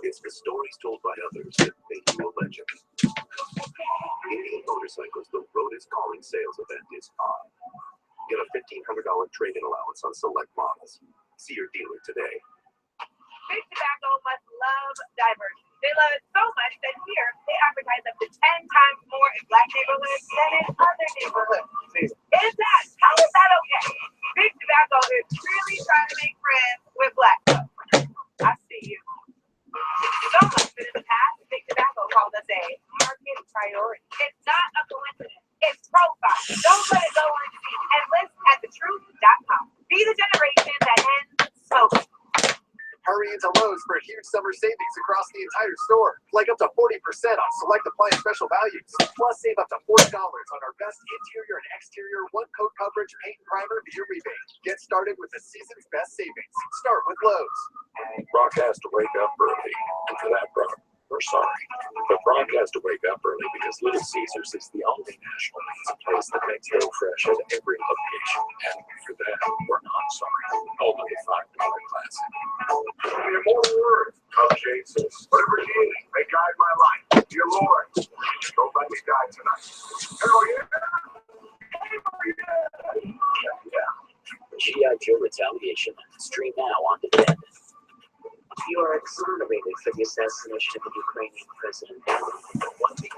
It's the stories told by others that make you a legend. In motorcycles, the road is calling sales event is on. Get a $1,500 trade-in allowance on select models. See your dealer today. Big Tobacco must love diversity. They love it so much that here they advertise up to 10 times more in black neighborhoods than in other neighborhoods. Is that? How is that okay? Big Tobacco is really trying to make friends with black folks. I see you. So much that in the past, Big Tobacco called us a market priority. It's not a coincidence. It's profile. Don't let it go unseen. And list at thetruth.com. Be the generation that ends smoking. Hurry into Lowe's for huge summer savings across the entire store. Like up to 40% on select appliance special values. Plus, save up to $40 on our best interior and exterior one-coat coverage paint and primer via rebate. Get started with the season's best savings. Start with Lowe's. Brock has to wake up early. And for that, Brock, we're sorry. But Brock has to wake up early because Little Caesars is the only national pizza place that makes dough fresh at every location. And for that, we're not sorry. Only a $5 classic. Immortal word of Jesus. Whatever it is, may guide my life. Dear Lord, don't let me die tonight. Hell yeah! Yeah. G.I. Joe Retaliation. Stream now on demand. You are exonerated for the assassination of the Ukrainian president. 1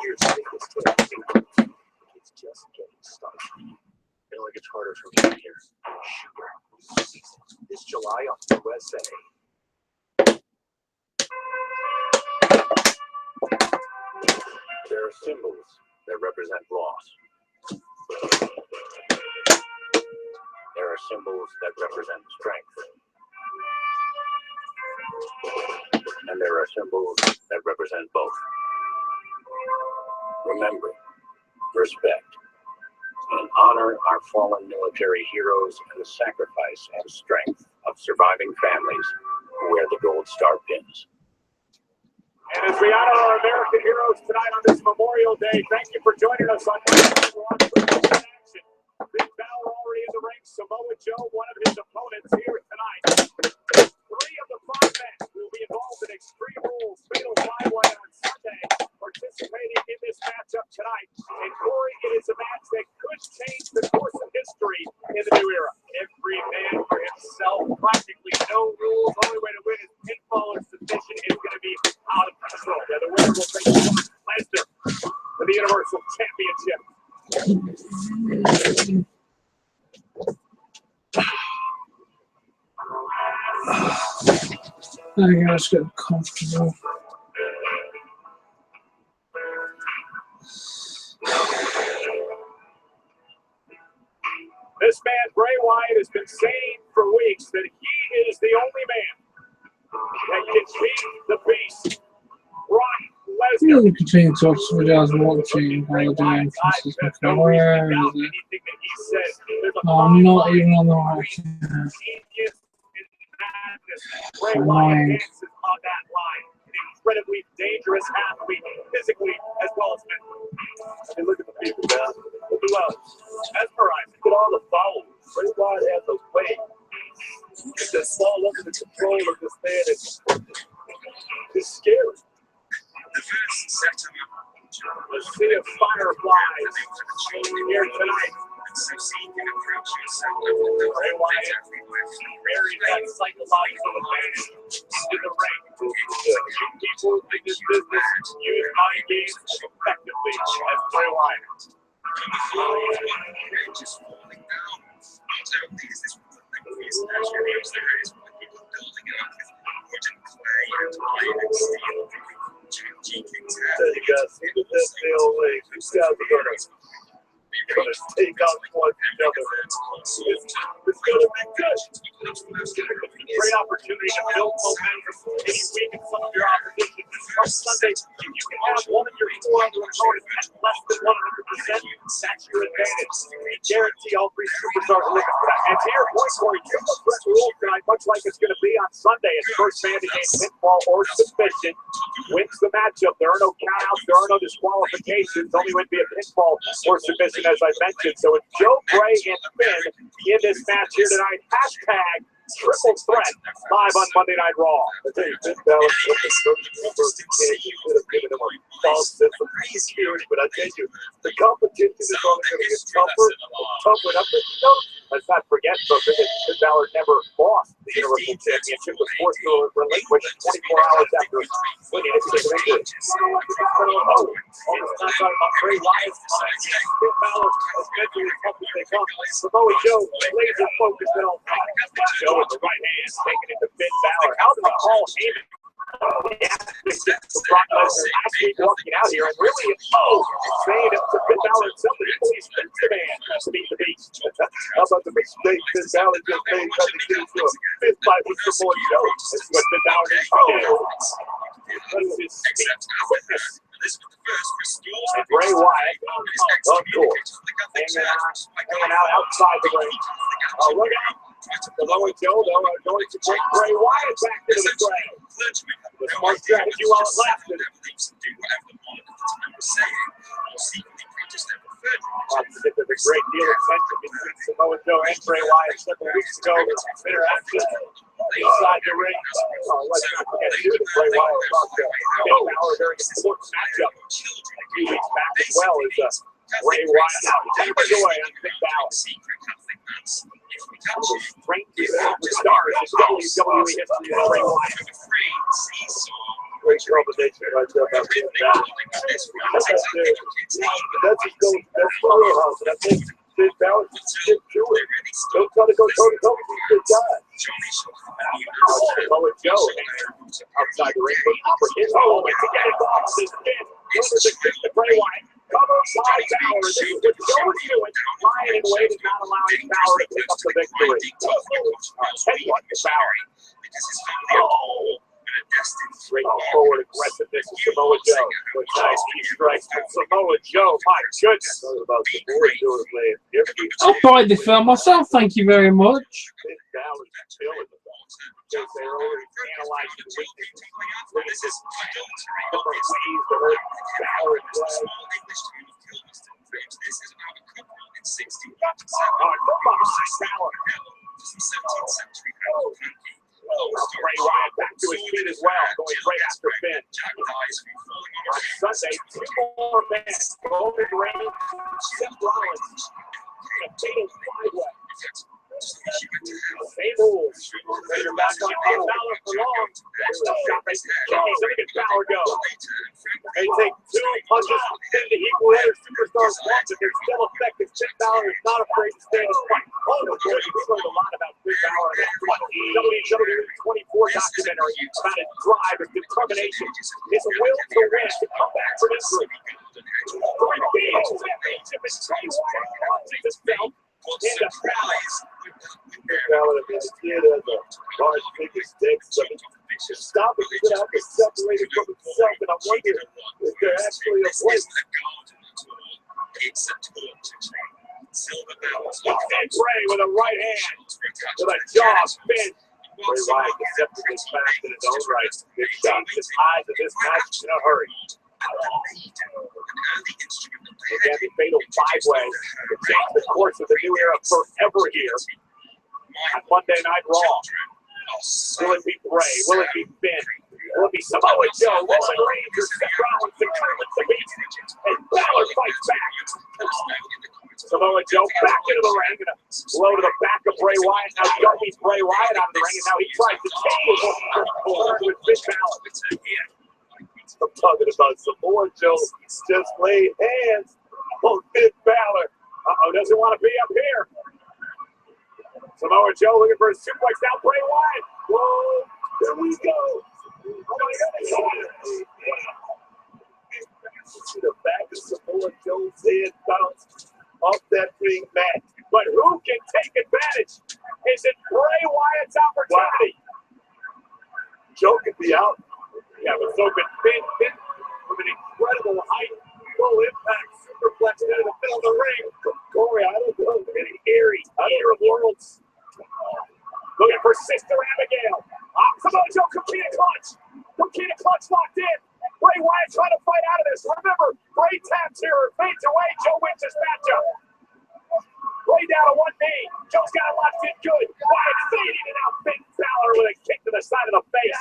year's biggest hit. It's just getting started. It only gets harder from here. Shooter season this July on USA. There are symbols that represent loss. There are symbols that represent strength. And there are symbols that represent both. Remember, respect, and honor our fallen military heroes and the sacrifice and strength of surviving families who wear the Gold Star pins. And as we honor our American heroes tonight on this Memorial Day, thank you for joining us on Action. Big Balor already in the ring. Samoa Joe, one of his opponents here tonight. 3 of the 5 men will be involved in Extreme Rules Fatal 5-Way on Sunday, participating in this matchup tonight. And Corey, it is a match that could change the course of history in the new era. Every man for himself, practically no rules. Only way to win is pinfall or submission. It's going to be out of control. Yeah, the winner will face Lesnar for the Universal Championship. I think let's get comfortable. This man, Bray Wyatt, has been saying for weeks that he is the only man that can beat the beast, Brock Lesnar. We'll continue to watch the videos and watching Holiday and where is it? I'm not even on the right channel. Bray Wyatt dances on that line. An incredibly dangerous athlete, physically as well as mentally. I mean, look at the people, man. Look who else? Mesmerizing. Look at all the followers. Bray Wyatt has a weight. It's just fall under the control of this man. It's scary. The first set of A sea of fireflies here tonight. Bray Wyatt buried that psychological advantage into the ring. People in this business use mind games effectively as Bray Wyatt. just falling down. Not only is this one of the biggest attributes there is, but people building it up with wood and clay and iron and steel. You guys see the best deal way. These guys are gonna take out one another. It's gonna be good. Great opportunity to build momentum. Any weaken some of your opposition. On Sunday, if you can have one of your four other opponents at less than 100%, that's your advantage. We guarantee all three superstars are looking for that. And to your point, Corey, you have a rule tonight, much like it's going to be on Sunday. It's first man to gain pinfall or submission wins the matchup. There are no countouts, there are no disqualifications. Only would be a pinfall or submission, as I mentioned. So it's Joe, Bray, and Finn in this match here tonight. Hashtag Triple Threat live on Monday Night Raw. I tell you, Finn Balor with the first game, you could have given him a false sense of security, but I tell you, the competition is only going to get tougher and tougher. And let's not forget, something that Finn Balor never lost the Universal Championship, was forced to relinquish 24 hours after winning it because of injury. Oh, it's not talking about Bray Wyatt's mind. Finn Balor as mentally as tough as they come. Samoa Joe laser focused at all times. Joe with the right hand, taking it to Finn Balor. How did Paul Heyman Brock Lesnar actually walking out here and really saying it to Finn Balor himself that he believes Finn's the man to beat the beast. How about the mistake Finn Balor just made coming into a fist fight with Samoa Joe? This is what Finn Balor needs to do. What is his speed quickness? And Bray Wyatt, cool, hanging out outside the ring. Look out. Samoa Joe, though, are going to bring Bray Wyatt back into the fray. The smart strategy while it lasted. There's a great deal of tension between Samoa Joe and Bray Wyatt several weeks ago. Interaction inside the ring. Let's not forget, too, that Bray Wyatt talked to Finn Balor during a important matchup a few weeks back as well as Bray Wyatt out hammers away on Finn Balor. Strength of stars in WWE history is Bray Wyatt. Great combination right there by Finn Balor. That's his wheelhouse. I think Finn Balor can stick to it. Don't try to go toe-to-toe with these good guys. Samoa Joe outside the ring, looking for his moment to get it off his pin. Uses the kick to Bray Wyatt. Covered by Balor. This is what Joe is doing. Lying in wait and not allowing Balor to pick up the victory. Headbutt to Balor. Great forward aggressiveness of Samoa Joe. With nice knee strikes from Samoa Joe. My goodness. I'll buy the film myself, thank you very much. Finn Balor's still in the ball. Because they're already analyzing the weaknesses. This is different ways to hurt Balor and Bray. Bray Wyatt back to his feet as well, going right after Finn. On Sunday, 2 more men. Roman Reigns, Seth Rollins, and a fatal 5-way. Same rules. They're back on Finn Balor for long. Look at Balor go. They take 2 punches in the equal other superstars want, but they're still effective. Finn Balor is not afraid to stand and fight. Oh, no, we learned a lot about Finn Balor in that WWE 24 documentary about his drive and determination, his will to win, to come back from injury. Championship is Bray Wyatt launching this belt into Balor. This kid has a large biggest stick, so stop it. He's going to have to separate it from himself, and I'm wondering if they're actually a place. And Bray with a right hand, with a jaw spin. Bray Wyatt deceptively fast in his own right. Big shot. His eyes of this match in a hurry. Again, the fatal five-way to change the course of the new era forever here. On Monday Night Raw. Will it be Bray? Will it be Finn? Will it be Samoa Joe? Roman Reigns or Seth Rollins determines the beat? And Balor fights back. Samoa Joe back into the ring and a blow to the back of Bray Wyatt. Now Joe beats Bray Wyatt out of the ring, and now he tries to change with Finn Balor. I'm talking about Samoa Joe just laid hands on Finn Balor. Doesn't want to be up here. Samoa Joe looking for a suplex. Now Bray Wyatt. Whoa, there we go. See the back of Samoa Joe's head bounce off that ring mat. But who can take advantage? Is it Bray Wyatt's opportunity? Wow. Joe could be out. Yeah, but so could Finn with an incredible height. Full impact superplex into the middle of the ring. Corey, I don't know. An eerie, under worlds. Looking for Sister Abigail. Samoa Joe, Coquina clutch. Coquina clutch locked in. Bray Wyatt trying to fight out of this. Remember, Bray taps here or fades away. Joe wins this matchup. Bray down to one knee. Joe's got it locked in good. Wyatt fading and out. Finn Balor with a kick to the side of the face.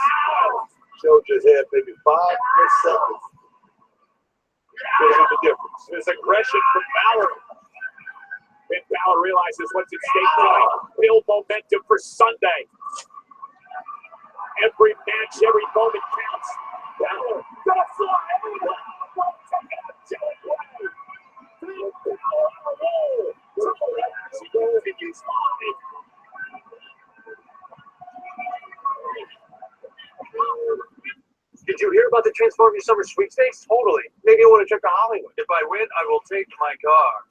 Joe just had maybe 5 more seconds. Feeling the difference. There's aggression from Balor. Finn Balor realizes what's at stake tonight. Build momentum for Sunday. Every match, every moment counts. Balor gonna fly. Everyone take it out. Joe and Bray. Finn Balor on a roll. Continues flying. Did you hear about the Transformers Summer Sweepstakes? Totally. Maybe you want to check to Hollywood. If I win, I will take my car.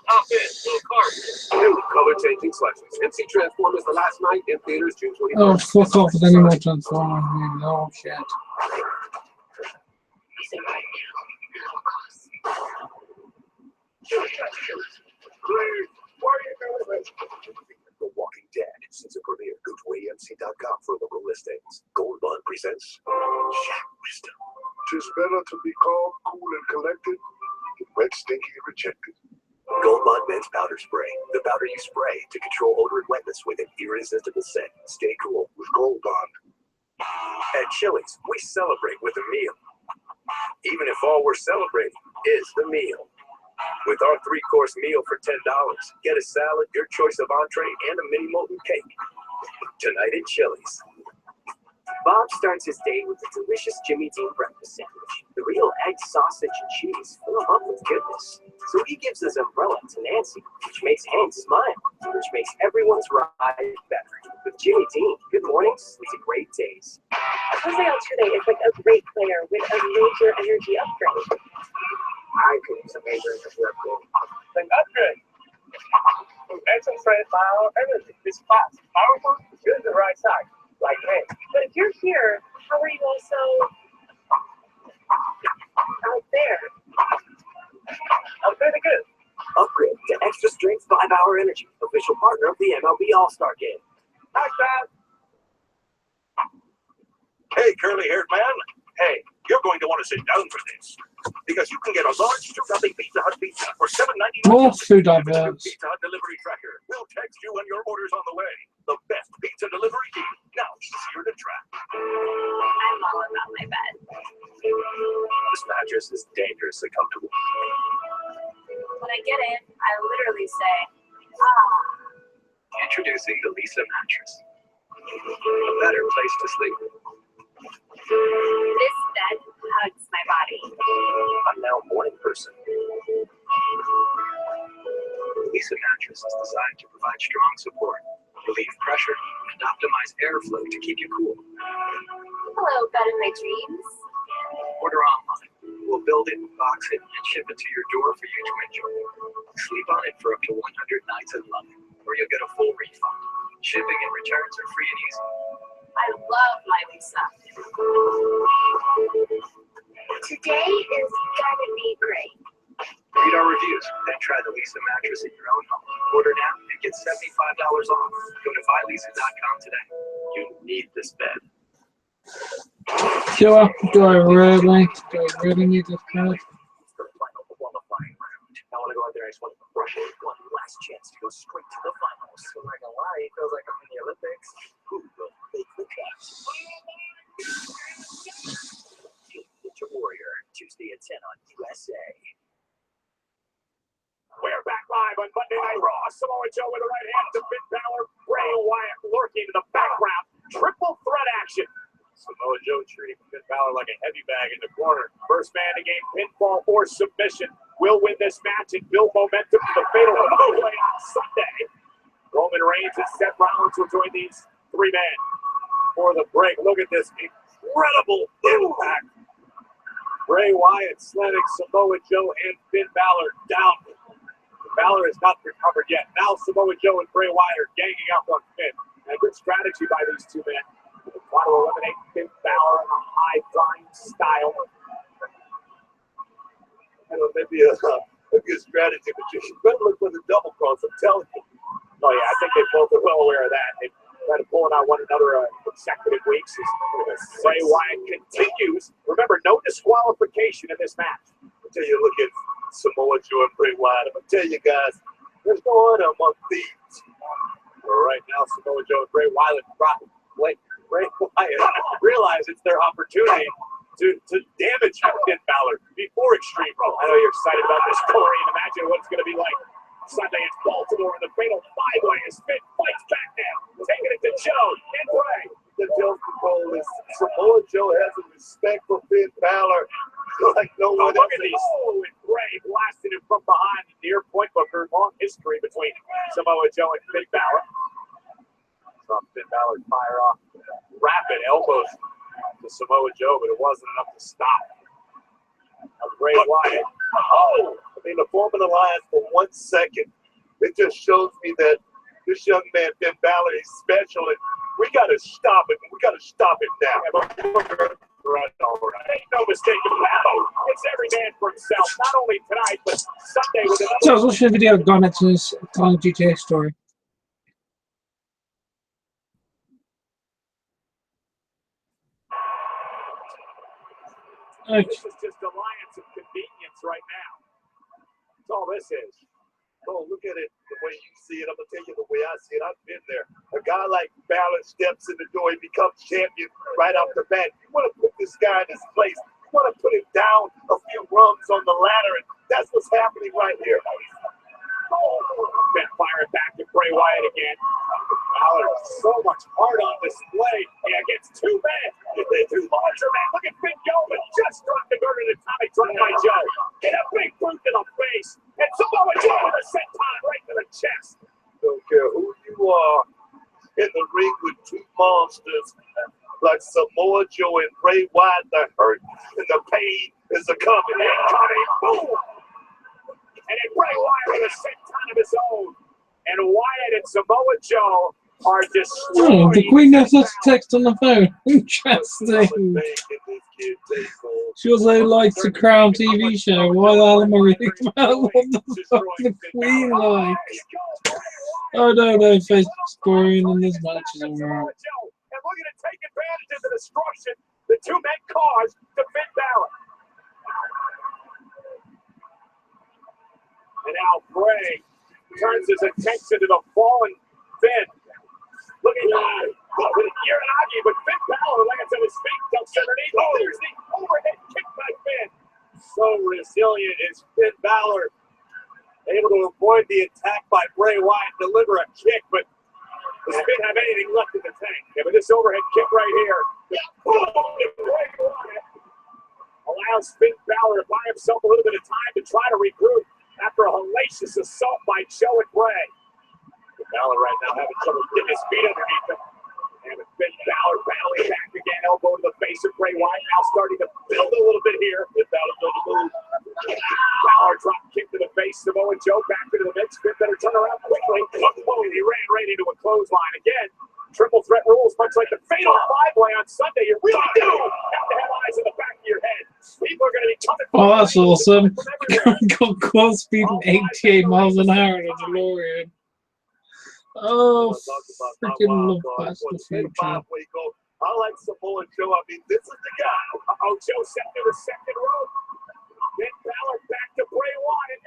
Hop in, little car. New color-changing selections. MC Transformers The Last Night in theaters June 24th. Oh, fuck off with any more Transformers. Oh, shit. Please, why are you doing this? The Walking Dead season premiere. Go to AMC.com for local listings. Gold Bond presents Shack Wisdom. Tis better to be calm, cool, and collected than wet, stinky, and rejected. Gold Bond Men's Powder Spray. The powder you spray to control odor and wetness with an irresistible scent. Stay cool with Gold Bond. At Chili's, we celebrate with a meal. Even if all we're celebrating is the meal. With our 3-course meal for $10, get a salad, your choice of entree, and a mini molten cake. Tonight at Chili's. Bob starts his day with a delicious Jimmy Dean breakfast sandwich. The real egg, sausage, and cheese fill him up with goodness. So he gives his umbrella to Nancy, which makes Hank smile, which makes everyone's ride better. With Jimmy Dean, good mornings into great days. Jose Altuve is like a great player with a major energy upgrade. I could use a major energy upgrade. An upgrade. Concentrate power energy. It's fast, powerful, good the right side. Like me. But if you're here, how are you also out there? I'm pretty good. Upgrade to extra strength 5-hour energy, official partner of the MLB All-Star Game. Hi, Dad. Hey, curly-haired man. Hey, you're going to want to sit down for this. Because you can get a large 2-topping Pizza Hut pizza for $7.99. More food adverts. Pizza Hut delivery tracker. We'll text you when your order's on the way. The best pizza delivery deal. Now easier to track. I'm all about my bed. This mattress is dangerously comfortable. When I get in, I literally say, ah. Introducing the Lisa mattress. A better place to sleep. This bed hugs my body. I'm now a morning person. The Lisa mattress is designed to provide strong support, relieve pressure, and optimize airflow to keep you cool. Hello, bed of my dreams. Order online. We'll build it, box it, and ship it to your door for you to enjoy. Sleep on it for up to 100 nights and love it, or you'll get a full refund. Shipping and returns are free and easy. I love my Lisa. Today is gonna be great. Read our reviews, then try the Lisa mattress in your own home. Order now and get $75 off. Go to buylisa.com today. You need this bed. Do I really need this bed? It's the final qualifying round. I want to go out there and I just want to crush it. One last chance to go straight to the finals. I'm not gonna lie, it feels like I'm in the Olympics. Who will make the cut? Ninja Warrior, Tuesday at 10 on USA. We're back live on Monday Night Raw. Samoa Joe with the right hand to Finn Balor. Bray Wyatt lurking in the background. Triple threat action. Samoa Joe treating Finn Balor like a heavy bag in the corner. First man to gain pinfall or submission will win this match and build momentum to the fatal four-way on Sunday. Roman Reigns and Seth Rollins will join these three men for the break. Look at this incredible impact. Bray Wyatt slamming Samoa Joe and Finn Balor down. Balor has not recovered yet. Now Samoa Joe and Bray Wyatt are ganging up on Finn. And a good strategy by these two men. They try to eliminate Finn Balor in a high-flying style. You know, maybe a good strategy, but you better look for the double cross, I'm telling you. Oh, yeah, I think they both are well aware of that. They've tried to pull it on one another consecutive weeks as Bray Wyatt continues. Remember, no disqualification in this match. Until you look at Samoa Joe and Bray Wyatt, I'm going to tell you guys, there's no honor among thieves. Right now, Samoa Joe and Bray Wyatt realize it's their opportunity to damage Finn Balor before Extreme Raw. I know you're excited about this story and imagine what it's going to be like Sunday in Baltimore in the fatal five-way as Finn fights back now, taking it to Joe and Bray. The joke is Samoa Joe has a respect for Finn Balor like no one else. Look at these. Oh, and Bray blasted him from behind. Near point booker. Long history between Samoa Joe and Finn Balor. Saw Finn Balor fire off rapid elbows to Samoa Joe, but it wasn't enough to stop. Bray Wyatt. Oh! I mean, the forming alliance for 1 second. It just shows me that this young man, Finn Balor, is special, and we got to stop it. We got to stop it now. Make no mistake about it. It's every man for himself, not only tonight, but Sunday with another. So I was watching a video of Garnett's telling GTA story. Okay. This is just alliance of convenience right now. That's all this is. Oh, look at it the way you see it. I'm going to tell you the way I see it. I've been there. A guy like Balor steps in the door. He becomes champion right off the bat. You want to put this guy in his place. You want to put him down a few rungs on the ladder. And that's what's happening right here. Oh, Finn firing back to Bray Wyatt again. Balor, so much heart on display against two men. The two larger men. Look at Finn Yeoman just dropped the bird in the atomic drop by Joe. Get a big boot to the face. And Samoa Joe with a senton right to the chest. Don't care who you are in the ring with two monsters like Samoa Joe and Bray Wyatt. The hurt and the pain is a coming. Boom. And then Bray Wyatt with a senton of his own. And Wyatt and Samoa Joe are destroying. Oh, the Queen has us text on the phone. Interesting. She also likes the Crown TV show. Why the hell am I reading about what the fuck the Queen likes? Oh no, Facebook's boring and this match is alright. And we're going to take advantage of the destruction the two men caused to Finn Balor. And now Bray turns his attention to the fallen Finn. Look at that. With Uranagi, but Finn Balor lands on his feet, dumps underneath. Oh, there's the overhead kick by Finn. So resilient is Finn Balor. Able to avoid the attack by Bray Wyatt, deliver a kick, but does Finn have anything left in the tank? Yeah, but this overhead kick right here. Boom! Bray Wyatt allows Finn Balor to buy himself a little bit of time to try to regroup after a hellacious assault by Joe and Bray. Balor right now having trouble getting his feet underneath him. And with Finn Balor battling back again, elbow to the face of Bray Wyatt, now starting to build a little bit here. Finn Balor on the move. Balor drop kick to the face. Samoa Joe back into the mix. Finn better turn around quickly. Oh, he ran right into a clothesline again. Triple threat rules, much like the fatal five-way on Sunday. You really do have to have eyes in the back of your head. People are going to be coming. Oh, that's awesome. Got caught speeding 88 miles an hour in a DeLorean. Oh, freaking love Back to the Future. I like Samoa Joe. I mean, this is the guy. Oh, Joe set to the second rope. Then Balor back to Bray Wyatt.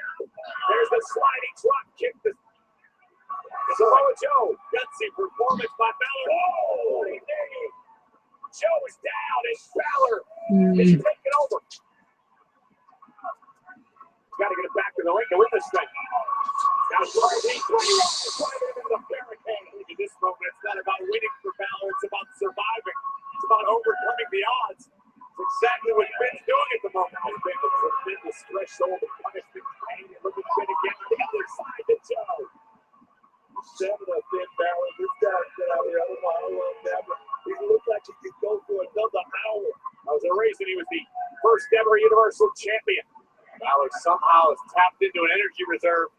There's the sliding drop kick. Samoa Joe. Gutsy performance by Balor. Oh, Joe is down and Balor is taking over. Got to get it back to the ring to win this thing. Now, Bray Wyatt into the barricade. In this moment, it's not about winning for Balor. It's about surviving. It's about overcoming the odds. It's exactly what Finn's doing at the moment. It's been a tremendous threshold of punishment. And look at Finn again on the other side to Joe. Stamina, Finn Balor. This guy's been out here. I don't know how long now, but he looked like he could go for another hour. That was a reason he was the first ever Universal Champion. Balor somehow has tapped into an energy reserve.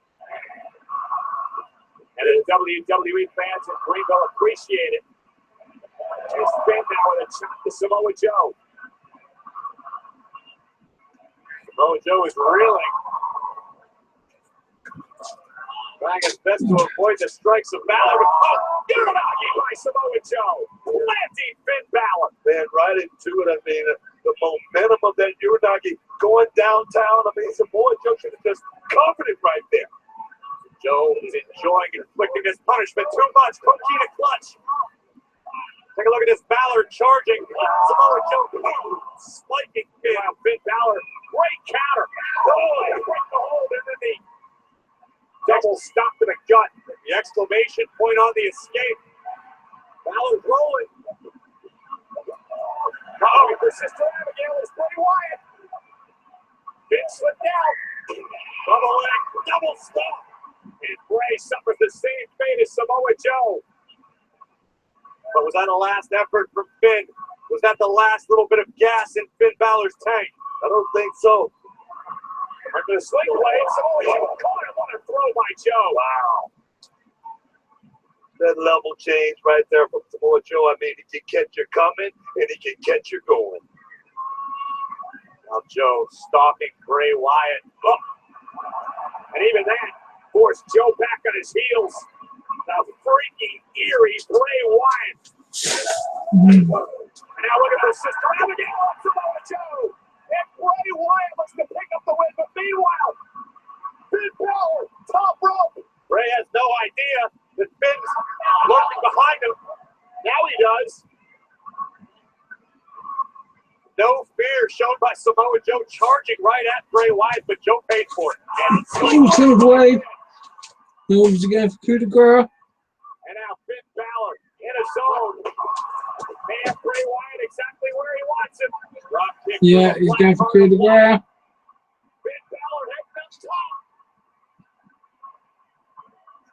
And the WWE fans in Greenville appreciate it. Here's Finn now with a chop to Samoa Joe. Samoa Joe is reeling. Trying his best to avoid the strikes of Balor. Oh, Uranagi by Samoa Joe. Planting Finn Balor. Man, right into it. I mean, the momentum of that Uranagi going downtown. I mean, Samoa Joe should have just covered it right there. Joe is enjoying inflicting this punishment too much. Coquina clutch. Take a look at this Balor charging. Samoa Joe spiking Finn. Finn Balor. Great counter. Oh, break the hold into the double stop to the gut. The exclamation point on the escape. Balor's rolling. Oh, he persists to Abigail. It's Bray Wyatt. Finn slipped down. Double leg. Double stop. And Bray suffers the same fate as Samoa Joe. But was that a last effort from Finn? Was that the last little bit of gas in Finn Balor's tank? I don't think so. Under the sling blade, Samoa Joe caught him on a throw by Joe. Wow. That level change right there from Samoa Joe. I mean, he can catch you coming and he can catch you going. Now Joe stalking Bray Wyatt. Oh. And even that forced Joe back on his heels. Now freaky, eerie Bray Wyatt. And now looking for Sister Abigail on Samoa Joe. And Bray Wyatt looks to pick up the win. But meanwhile, Finn Balor, top rope. Bray has no idea that Finn's lurking behind him. Now he does. No fear shown by Samoa Joe charging right at Bray Wyatt, but Joe paid for it. Fucking Blade. Moves again for coup de grace. And now Finn Balor in a zone. They have Bray Wyatt exactly where he wants him. Drop kick. Yeah, he's going for coup de grace. Finn Balor heading up top.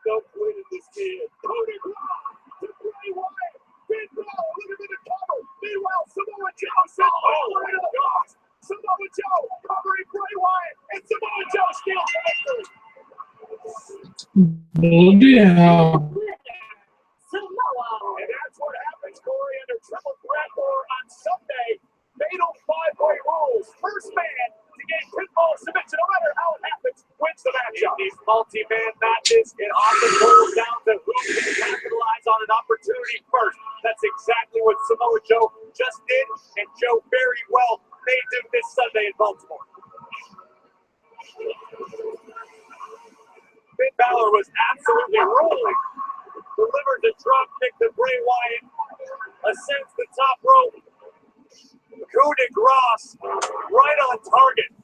Don't win in this game. Coup de grace to Bray Wyatt. Finn Balor looking for the cover. Meanwhile, Samoa Joe sends Balor into the box. Samoa Joe covering Bray Wyatt. And Samoa Joe steals the victory. Bloody hell. And that's what happens, Corey, under triple threat or on Sunday. Fatal five-way rules. First man to gain pinfall submission, no matter how it happens, wins the matchup. In these multi-man matches, it often boils down to who can capitalize on an opportunity first. That's exactly what Samoa Joe just did, and Joe very well may do this Sunday in Baltimore. Finn Balor was absolutely rolling. Delivered the drop kick to Bray Wyatt. Ascends the top rope. Coup de grace. Right on target.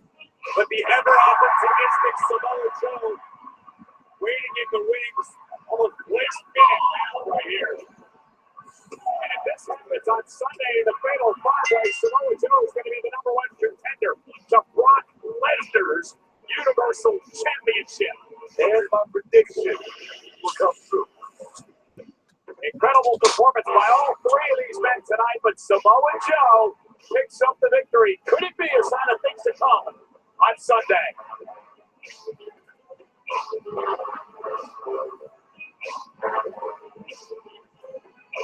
But the ever-opportunistic Samoa Joe waiting in the wings. Almost placed Finn Balor right here. And if this happens on Sunday in the fatal five-way, Samoa Joe is going to be the #1 contender to Brock Lesnar's Universal Championship. And my prediction will come true. Incredible performance by all three of these men tonight, but Samoa Joe picks up the victory. Could it be a sign of things to come on Sunday?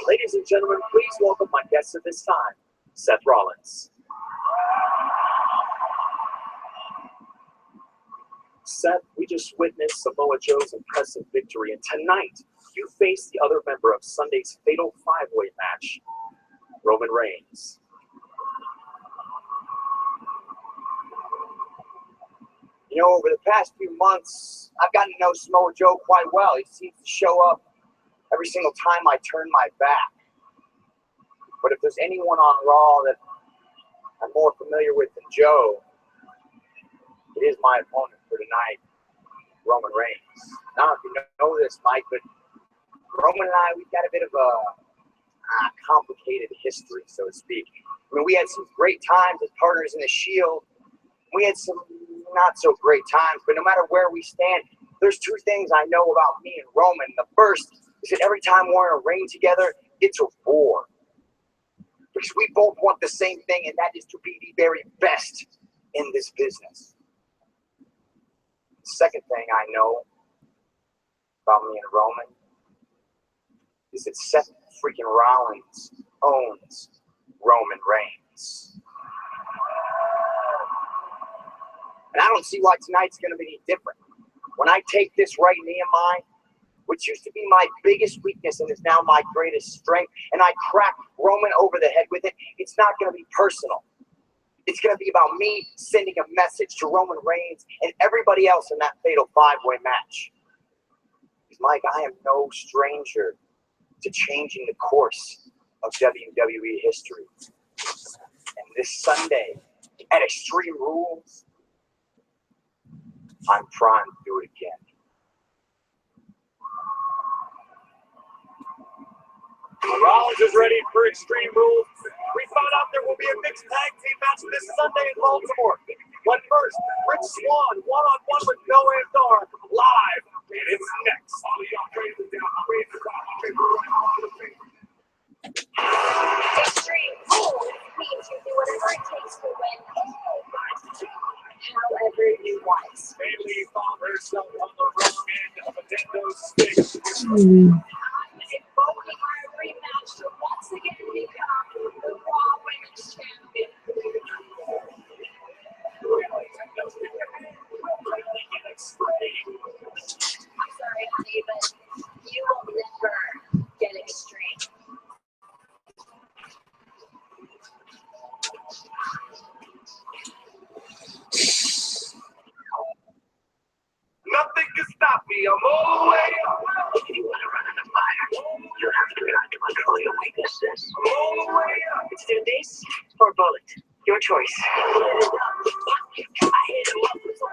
Ladies and gentlemen, please welcome my guests at this time, Seth Rollins. Seth, we just witnessed Samoa Joe's impressive victory, and tonight you face the other member of Sunday's fatal five-way match, Roman Reigns. You know, over the past few months, I've gotten to know Samoa Joe quite well. He seems to show up every single time I turn my back. But if there's anyone on Raw that I'm more familiar with than Joe, it is my opponent for tonight, Roman Reigns. Now, if you know this, Mike, but Roman and I, we've got a bit of a complicated history, so to speak. I mean, we had some great times as partners in the Shield. We had some not so great times, but no matter where we stand, there's two things I know about me and Roman. The first is that every time we're in a ring together, it's a war. Because we both want the same thing, and that is to be the very best in this business. The second thing I know about me and Roman is that Seth freaking Rollins owns Roman Reigns. And I don't see why tonight's going to be any different. When I take this right knee of mine, which used to be my biggest weakness and is now my greatest strength, and I crack Roman over the head with it, it's not going to be personal. It's going to be about me sending a message to Roman Reigns and everybody else in that fatal five-way match. Because, Mike, I am no stranger to changing the course of WWE history. And this Sunday, at Extreme Rules, I'm primed to do it again. Rollins is ready for Extreme Rules. We found out there will be a mixed tag team match this Sunday in Baltimore. But first, Rich Swann one-on-one with Noah Andar live, and it's next. Extreme rules means you do whatever it takes to win. However you want. Bailey found herself on the wrong end of a Nintendo stick. Invoking my rematch to once again become the Raw Women's Champion. I'm sorry, honey, but you will never get extreme. Nothing can stop me. I'm all the way up. If you want to run in the fire, you have to learn to control your weaknesses. I'm all the way up. It's do this or bullet. Your choice. I hit him up with some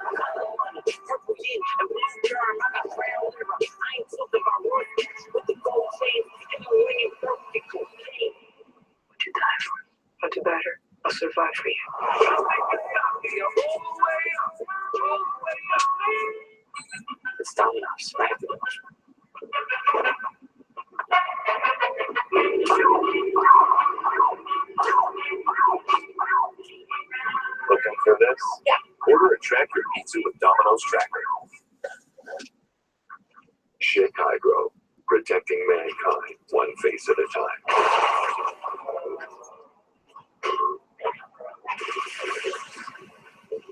purple yin and blue germ. I got brown liver. I ain't talking about work with the gold chain and the ringing perfect cocaine. What you die for? Not to better. I'll survive for you. Nothing can stop me. I'm all the way up. All the way up. It's Domino's, right? Looking for this? Yeah. Order a tracker pizza with Domino's Tracker. Chicago, protecting mankind, one face at a time.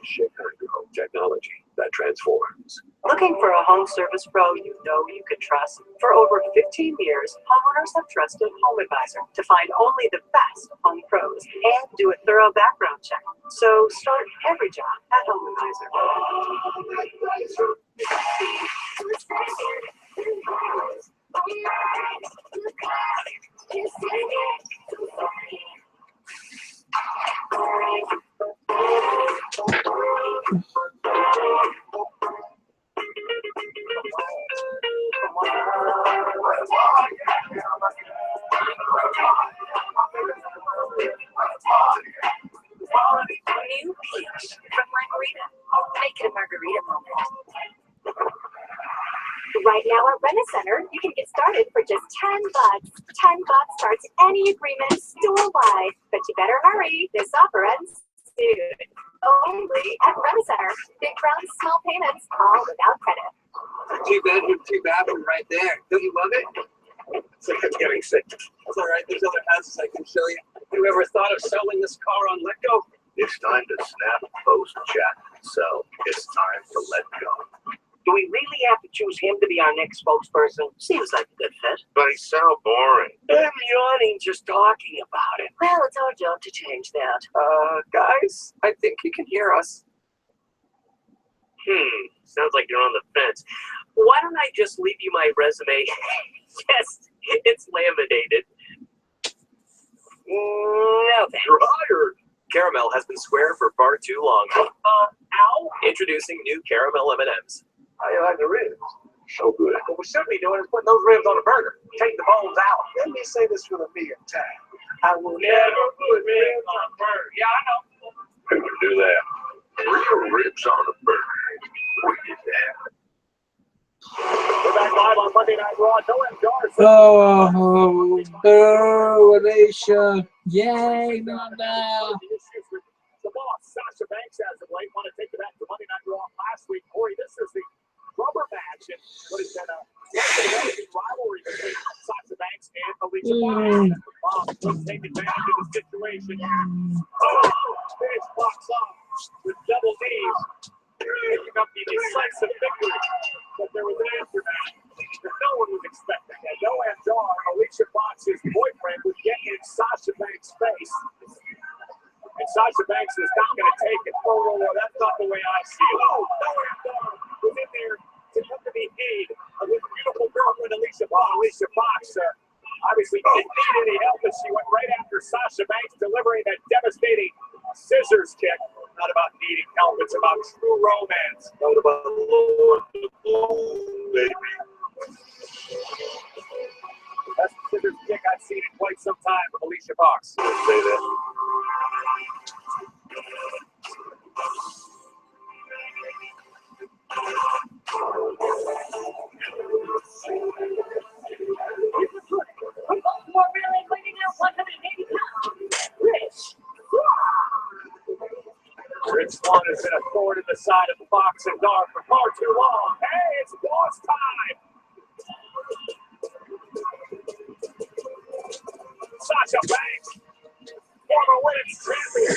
Chicago technology that transforms. Looking for a home service pro you know you can trust? For over 15 years, homeowners have trusted Home Advisor to find only the best home pros and do a thorough background check. So start every job at Home Advisor. New peach from Margarita. Make it a margarita moment. Right now at Rent-A-Center, you can get started for just $10. $10 starts any agreement store-wide. But you better hurry. This offer ends soon. Only at Rent-A-Center. Big round, small payments, all without credit. Two-bedroom, two-bathroom right there. Don't you love it? It's like I'm getting sick. That's all right. There's other houses I can show you. You ever thought of selling this car on Letgo? It's time to snap, post, chat, and sell. It's time to let go. Do we really have to choose him to be our next spokesperson? Seems like a good fit. But he's so boring. I'm yawning just talking about it. Well, it's our job to change that. Guys, I think you can hear us. Sounds like you're on the fence. Why don't I just leave you my resume? Yes, it's laminated. No thanks. You're hired. Caramel has been square for far too long. Ow. Introducing new caramel M&Ms. How you like the ribs? So good. What we should be doing is putting those ribs on a burger. Take the bones out. Let me say this for the millionth time. I will Never put ribs on a burger. Yeah, I know. Who would do that? Real ribs on a burger. We did that. We're back live on Monday Night Raw. No MJR. Oh, boo, Alicia. Yay, no. The boss, Sasha Banks, as of late, want to take it back to Monday Night Raw last week. Corey, this is the rubber match in what has been a rivalry between Sasha Banks and Alicia Fox. Boss will take advantage of the situation. Finish Fox off with double knees, picking up the decisive victory. But there was an aftermath that no one was expecting. And no MJR, Alicia Fox's boyfriend, would get in Sasha Banks' face. And Sasha Banks was not going to take it. Oh, that's not the way I see it. No MJR was in there to come to the aid of this beautiful girlfriend, Alicia Fox. Alicia Fox obviously didn't need any help, but she went right after Sasha Banks, delivering that devastating scissors kick. Not about needing help, it's about true romance. Not about Lord, baby. Best scissors kick I've seen in quite some time from Alicia Fox. Say that. Baltimore really weighing out 180 pounds. Rich Swann has been a thorn in the side of Fox and Dar for far too long. Hey, it's boss time! Sasha Banks, former women's champion.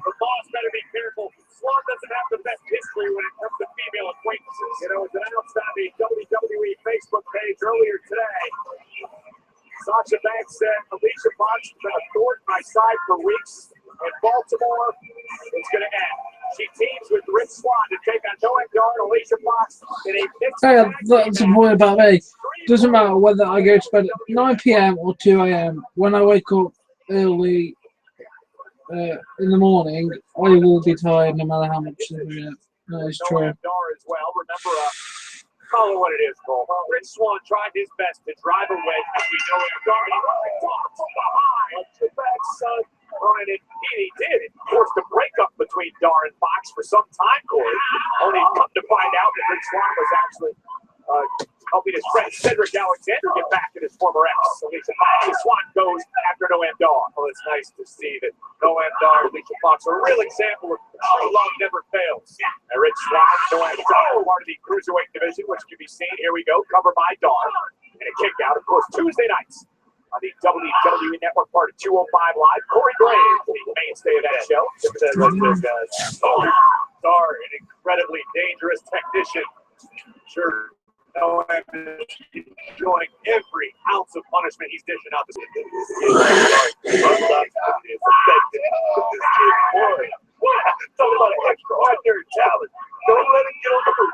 The boss better be careful. Swann doesn't have the best history when it comes to female acquaintances. You know, it's announced on the WWE Facebook page earlier today. Sasha Banks said Alicia Fox has been a thorn in my side for weeks. In Baltimore, it's going to end. She teams with Rich Swann to take on Noam Dar and Alicia Fox in a mixed Hey, that's the point about me. Doesn't matter whether I go to bed at 9 p.m. or 2 a.m. When I wake up early in the morning, I will be tired no matter how much I'm doing it. That is true. Noam Dar as well. Remember, call it what it is, Cole. Rich Swann tried his best to drive a wedge between Noam Dar and from behind. The back son. And he did. It forced a breakup between Dar and Fox for some time, Corey. Only come to find out that Rich Swann was actually helping his friend Cedric Alexander get back at his former ex. Alicia Fox. Swann goes after Noam Dar. Well, it's nice to see that Noam Dar and Alicia Fox are a real example of true love never fails. And Rich Swann, Noam Dar, part of the cruiserweight division, which can be seen. Here we go, covered by Dar. And a kick out, of course, Tuesday nights on the WWE Network, part of 205 Live. Corey Graves, the mainstay of that show. Dar, an incredibly dangerous technician. Sure, Noam is enjoying every ounce of punishment he's dishing out. Talk about an extraordinary talent. Don't let it get on the boot.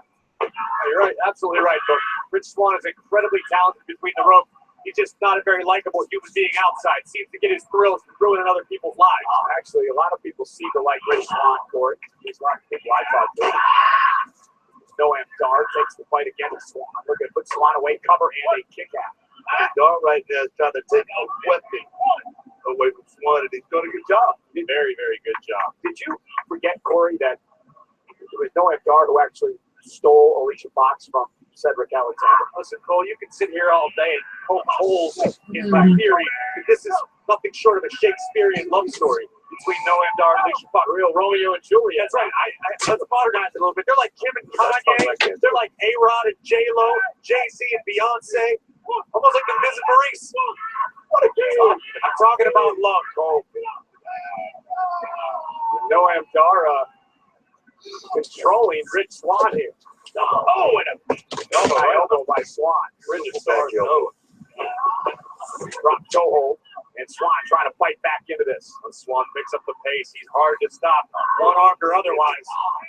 You're right, absolutely right, but Rich Swann is incredibly talented between the ropes. He's just not a very likable human being outside. Seems to get his thrills from ruining other people's lives. Actually, a lot of people seem to like Rich Swann, Corey. There's a lot of people I talk to. Noam Dar takes the fight against Swann. Looking to put Swann away, cover, and a kick out. Dar right now is trying to take a weapon away from Swann, and he's doing a good job. Very, very good job. Did you forget, Corey, that it was Noam Dar who actually stole Alicia Fox from Cedric Alexander? Listen, Cole, you can sit here all day and poke holes in my theory. This is nothing short of a Shakespearean love story between Noam Dar and Alicia Fox, real Romeo and Juliet. That's right. Let's modernize it a little bit. They're like Kim and Kanye. They're like A-Rod and J-Lo, Jay-Z and Beyonce. Almost like the Miz and Maurice. What a game! I'm talking about love, Cole. Noam Dara controlling Rich Swann here. Oh, and a elbow by Swann. Rich Star's nose. Drop toe hold. And Swann trying to fight back into this. When Swann picks up the pace, he's hard to stop. One-armed or otherwise.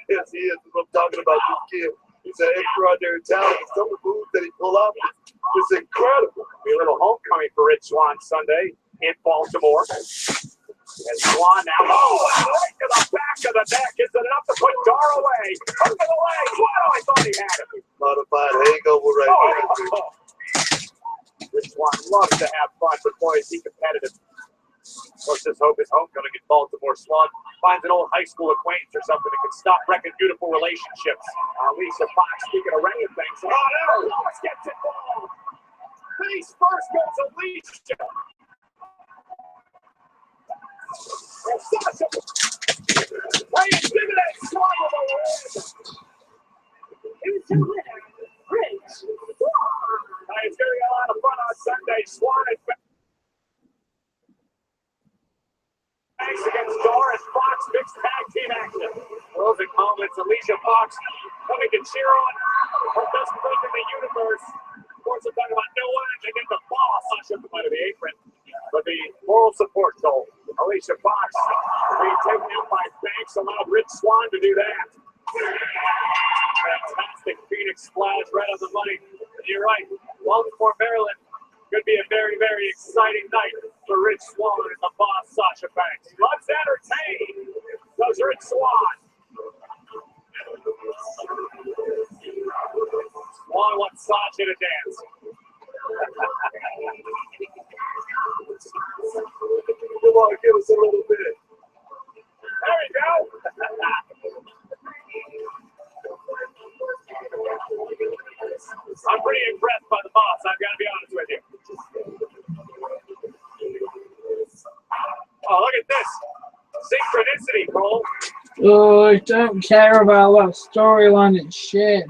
Yes, he is. I'm talking about this kid. He's an extraordinary talent. Some of the moves that he pulled off is incredible. Be a little homecoming for Rich Swann Sunday in Baltimore. And Swann now, right to the back of the neck. Is it enough to put Dar away? Hook of the leg. Wow, I thought he had it. Modified hangover right there. Rich Swann loves to have fun, but boy, is he competitive. Let's just hope his homecoming in Baltimore. Swann finds an old high school acquaintance or something that can stop wrecking beautiful relationships. Alicia Fox, speaking of wrecking things. Oh, no, Lois gets it wrong. Face first goes Alicia. And Sasha. Hey, intimidate Swann with a win. Here's the winner, Rich Swann. It's going to be a lot of fun on Sunday. Swann and Banks against Doris Fox, mixed tag team action. Closing moments, Alicia Fox coming to cheer on her best friend in the universe. Of course, I'm talking about no one to get the boss. Sasha come out of the apron, but the moral support goal. Alicia Fox being taken out by Banks allowed Rich Swann to do that. Fantastic Phoenix splash right on the money. And you're right, Baltimore, Maryland could be a very, very exciting night for Rich Swann and the boss, Sasha Banks. Let's entertain. Does Rich Swann. Swann wants Sasha to dance. Come on, give us a little bit. There we go. I'm pretty impressed by the boss, I've got to be honest with you. Oh, look at this. Synchronicity, Cole. Oh, I don't care about that storyline. It's shit.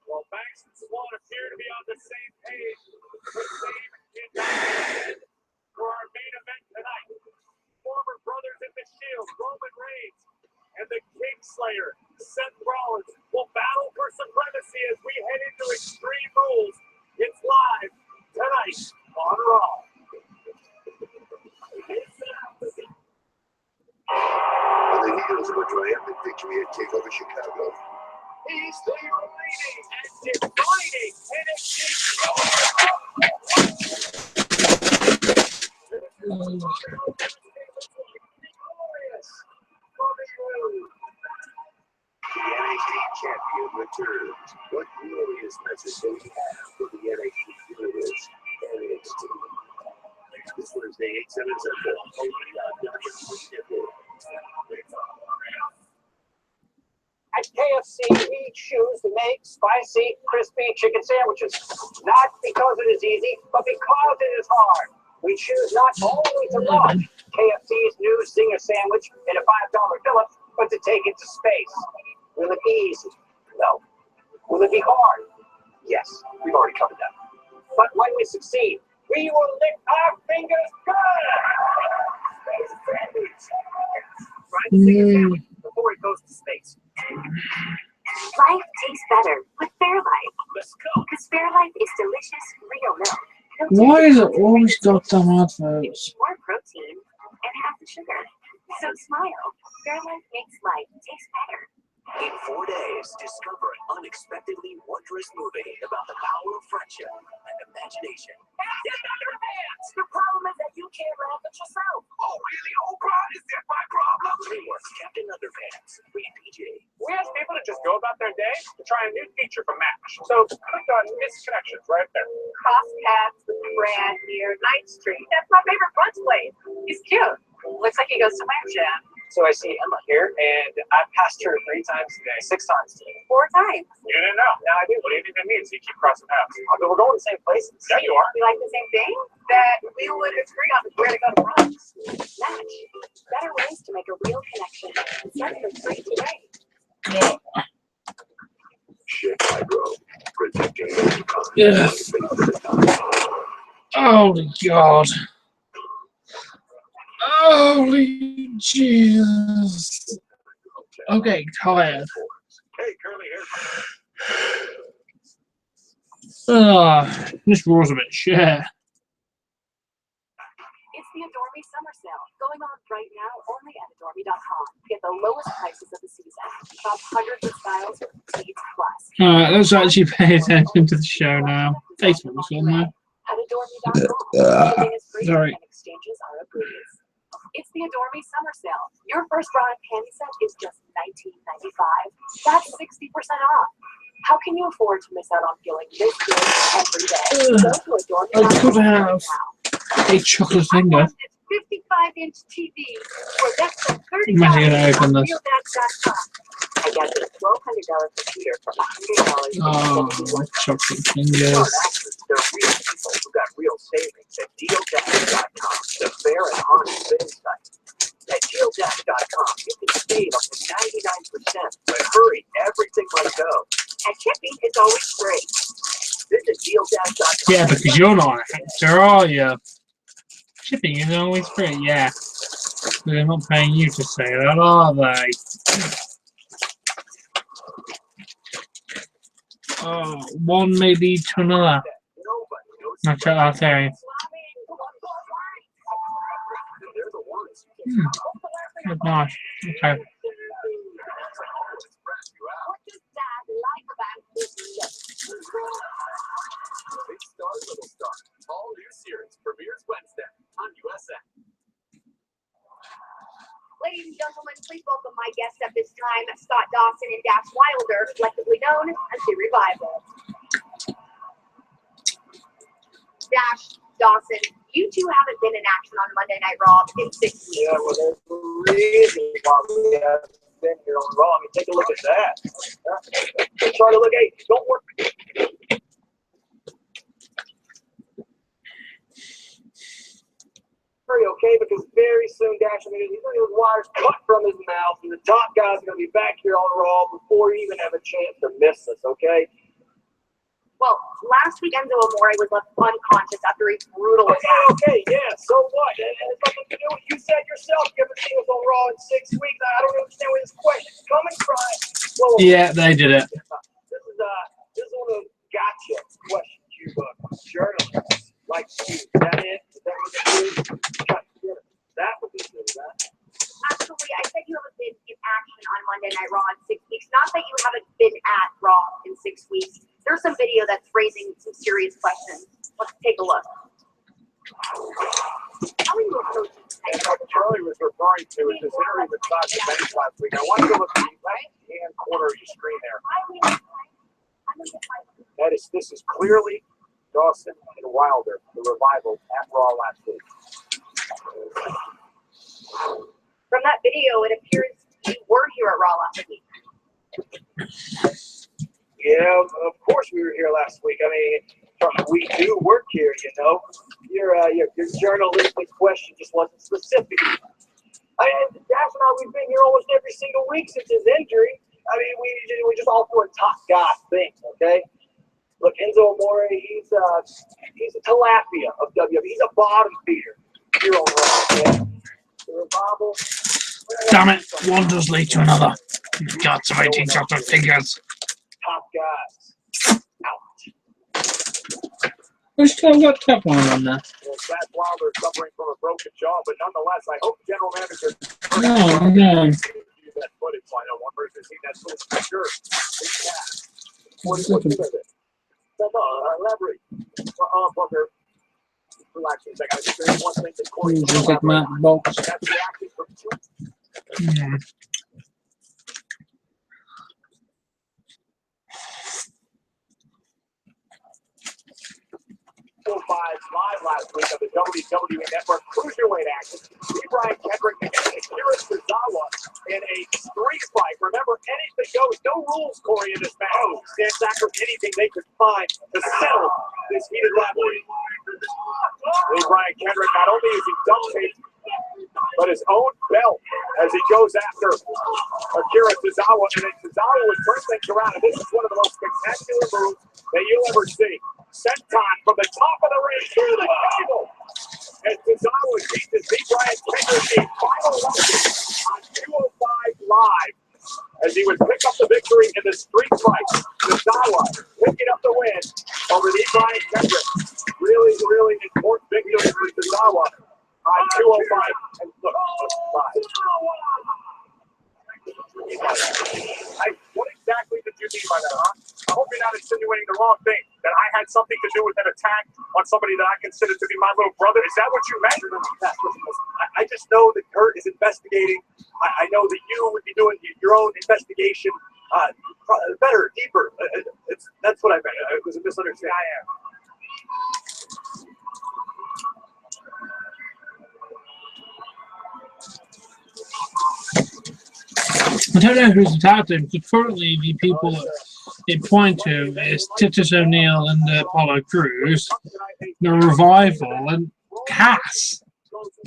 Well, Banks and Swann appear to be on the same page. Same for our main event tonight. Former brothers in the Shield, Roman Reigns and the Kingslayer, Seth Rollins, will battle for supremacy as we head into Extreme Rules. It's live tonight on Raw. On the heels of a triumphant victory at TakeOver Chicago. He's the leading and defining The NXT champion returns. What glorious message do we have for the NXT universe? NXT. This Wednesday, 8/7 Central. Only on WWE Network. At KFC, we choose to make spicy, crispy chicken sandwiches. Not because it is easy, but because it is hard. We choose not only to launch KFC's new Zinger sandwich in a $5 fillet, but to take it to space. Will it be easy? No. Will it be hard? Yes, we've already covered that. But when we succeed, we will lick our fingers good! Try the Zinger sandwich before it goes to space. Life tastes better with Fairlife. Let's go. Because Fairlife is delicious, real milk. Why is it always goddamn adverts? More protein and half the sugar. So smile. Fairlife makes life taste better. In 4 days, discover an unexpectedly wondrous movie about the power of friendship and imagination. The problem is that you can't laugh at yourself. Oh, really? Oh, God, is that my problem? DreamWorks Captain Underpants, free PG. We ask people to just go about their day to try a new feature from MASH. So click on Misconnections right there. Cross paths with Brad near 9th Street. That's my favorite brunch place. He's cute. Looks like he goes to my gym. So I see Emma here, and I've passed her 3 times today, 6 times today. 4 times. You didn't know. Now I do. What do you think that means? You keep crossing paths. But we're going to the same places. Yeah, you are. We like the same thing? That we would agree on where to go to brunch. Match. Better ways to make a real connection. Start for free today. Shit, Hydro. Protecting Yeah. Holy God. Holy Jesus. I'm getting tired. This Raw's a bit shit. It's the Adore Me Summer Sale, going on right now only at adoreme.com. Get the lowest prices of the season. Shop hundreds of styles for Petite Plus. Alright, let's actually pay attention to the show now. Facebook's on there. At adoreme.com. Shipping is free Sorry. and exchanges are a breeze. It's the Adore Me Summer Sale. Your first bra and panty set is just $19.95. That's 60% off. How can you afford to miss out on feeling this good every day? Go to adoreme.com I could have a chocolate finger. 55-inch TV for less than $30 Imagine I open on this. I realdads.com. got this $1,200 computer for $100. Oh, chocolate fingers. There are real people who got real savings at DealDash.com, the fair and honest biz site. At DealDash.com, you can save up to 99%. But hurry, everything might go. And shipping is always free. Visit DealDash.com. Yeah, because you're not an actor, are you? Shipping is always free, yeah. They're not paying you to say that, are they? Oh, one may lead to another. Not I'll tell you. That's nice. Okay. Big Star, Little Star. All new series premieres Wednesday on USN. Ladies and gentlemen, please welcome my guests at this time, Scott Dawson and Dash Wilder, collectively known as the Revival. Dash, Dawson, you two haven't been in action on Monday Night Raw in 6 weeks. Yeah, well, there's a reason why we haven't been here on Raw. I mean, take a look at that. Try to look, hey, don't work. Okay, because very soon Dash, I mean, he's going to get his wires cut from his mouth, and the top guy's going to be back here on Raw before he even have a chance to miss us, okay? Well, last week Enzo Amore was left unconscious after a brutal attack. Okay, yeah, so what? It has nothing to do with you said yourself. You haven't seen us on Raw in 6 weeks. I don't understand where this question's coming from. Well, Yeah, they did it. This is one of those gotcha questions you journalists like to use. Is that it? Is that what it is? That would be good, right? Actually, I said you haven't been in action on Monday Night Raw in 6 weeks. Not that you haven't been at Raw in 6 weeks. There's some video that's raising some serious questions. Let's take a look. How are you approaching tonight? What Charlie was referring to is this interview with Sasha Banks last week. I want you to look at the left-hand corner of your screen there. This is clearly Dawson and Wilder, the Revival, at Raw last week. From that video, it appears you were here at Raw last week. Yeah, of course we were here last week. I mean, we do work here, you know. Your journalistic question just wasn't specific. I mean, Dash and I, we've been here almost every single week since his injury. I mean, we just all doing top guy things, okay? Look, Enzo Amore, he's a tilapia of WWE. He's a bottom feeder here on Raw, okay? The Revival. Damn it, one does lead to another. You've got some 18 chocolate fingers. Top guys. Out. We still got top one on there. Well, Zach Wilder is suffering from a broken jaw, but nonetheless, I hope General Manager No. use that footage. I know one person has seen that footage for sure. What do you think of it? Elaborate. Booker. Relax a second. I think there's one thing that Corey Just like Matt Box. that's reacting from two. Yeah. 4-5 live last week of the WWE Network Cruiserweight action. Brian Kendrick against Akira Tozawa in a street fight. Remember, anything goes. No rules, Corey, in this match. Stand back from anything they could find to settle this heated rivalry. Brian Kendrick not only is he duct taped but his own belt as he goes after Akira Tozawa. And then Tozawa would turn things around. And this is one of the most spectacular moves that you'll ever see. Senton from the top of the ring through the table. And Tozawa beats B. Brian Kendrick a final on 205 Live as he would pick up the victory in the street fight. Tozawa picking up the win over the Brian Kendrick. Really, really important victory for Tozawa on 205. And look, what exactly did you mean by that, huh? I hope you're not insinuating the wrong thing, that I had something to do with an attack on somebody that I consider to be my little brother. Is that what you meant? I just know that Kurt is investigating. I know that you would be doing your own investigation better, deeper. That's what I meant. It was a misunderstanding. I am. I don't know who's attacked him, because currently the people that it point to is Titus O'Neil and Apollo Crews, the Revival, and Cass.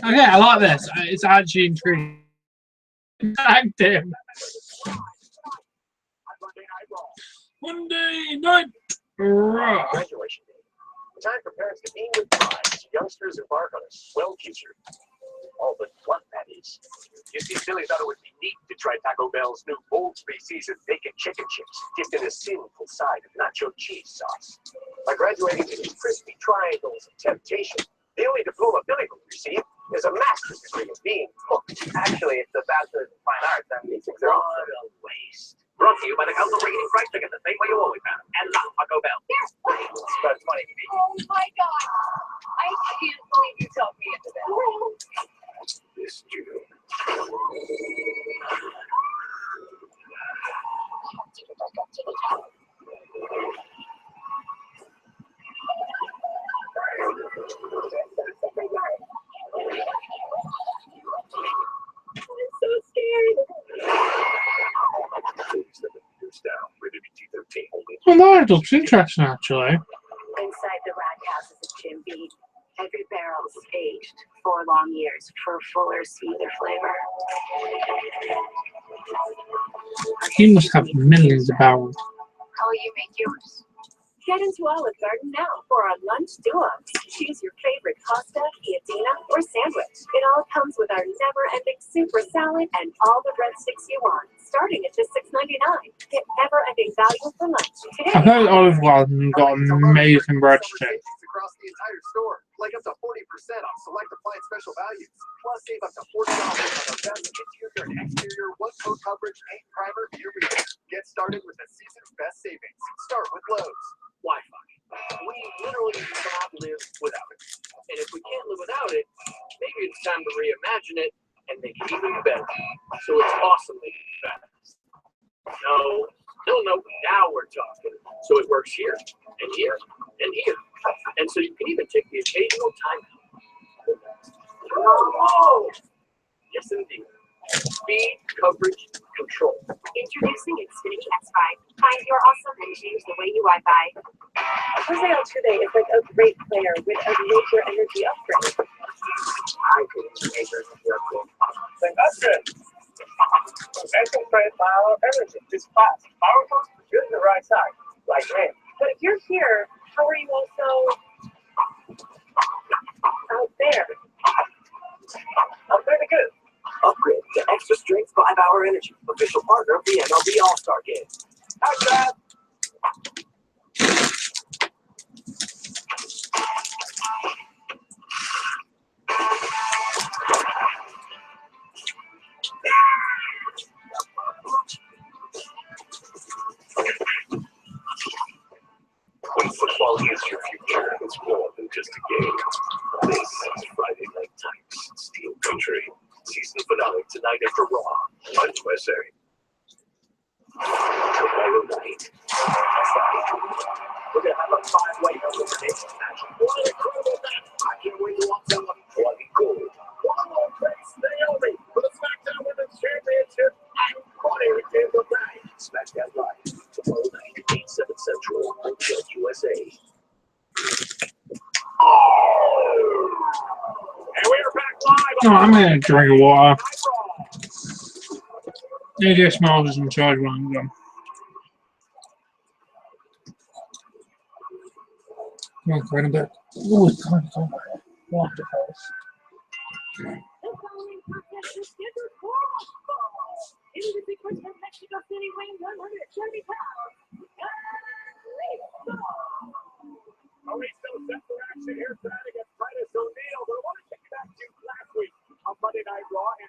Okay, I like this. It's actually intriguing. Attacked him. Monday Night Raw. Graduation day. Time for parents to beam with pride as youngsters embark on a swell future. All but one, that is. You see, Billy thought it would be neat to try Taco Bell's new bold species of bacon chicken chips, dipped in a sinful side of nacho cheese sauce. By graduating into crispy triangles of temptation, the only diploma Billy will receive is a master's degree in being hooked. Actually, it's a bachelor's in fine arts. That means it's what a waste. Brought to you by the Council Rating Fried Chicken, the same way you always have, and not Taco Bell. There's Frank. It's about 20 feet. Oh my God. I can't believe you talked me into that. This June. I'm so scared. Well, no, it looks interesting, actually. Inside the rack house is a Jim Beam. Every barrel's aged 4 long years for fuller, smoother flavor. He must have millions of barrels. How will you make yours? Get into Olive Garden now for our lunch duo. Choose your favorite pasta, chiatina, or sandwich. It all comes with our never-ending super salad and all the breadsticks you want, starting at just $6.99. Get never-ending value for lunch today. I heard Olive Garden got amazing breadsticks. Across the entire store, like up to 40% off select appliance special values. Plus, save up to $40 on our best interior and exterior one-coat coverage paint primer here we go. Get started with the season's best savings. Start with Lowe's. Wi-Fi. We literally cannot live without it. And if we can't live without it, maybe it's time to reimagine it and make it even better. So it's awesomely fast. No. Now we're talking. So it works here, and here, and here. And so you can even take the occasional time out. Oh! Yes, indeed. Speed, coverage, control. Introducing Xfinity X5. Find your awesome and change the way you Wi-Fi. Jose Altuve is like a great player with a major energy upgrade. I could major energy upgrade. Then that's good. Concentrate power energy. It's fast, powerful, good to the right side. Like me. But if you're here, how are you also out there? I'm pretty good. Upgrade to extra strength 5-hour energy. Official partner of the MLB All-Star Game. How's that? When football is your future, it's more than just a game. This is Friday Night Tights, Steel Country. Season finale tonight after Raw on USA. Tomorrow night. We're going to have a 5-way elimination match. What an incredible match. I can't wait to watch that one. Bloody cool. One more place, Naomi, for the SmackDown Women's Championship and Money in the Bank. SmackDown Live tomorrow night, 8/7 Central on USA. And we are back live Oh, I'm gonna drink water. AJ Smiles is in charge when I'm done. Come on, Craig, I'm back. Oh, it's time. What the hell? Mauricio set for action here tonight against Titus O'Neil. But I want to take you back to last week on Monday Night Raw. And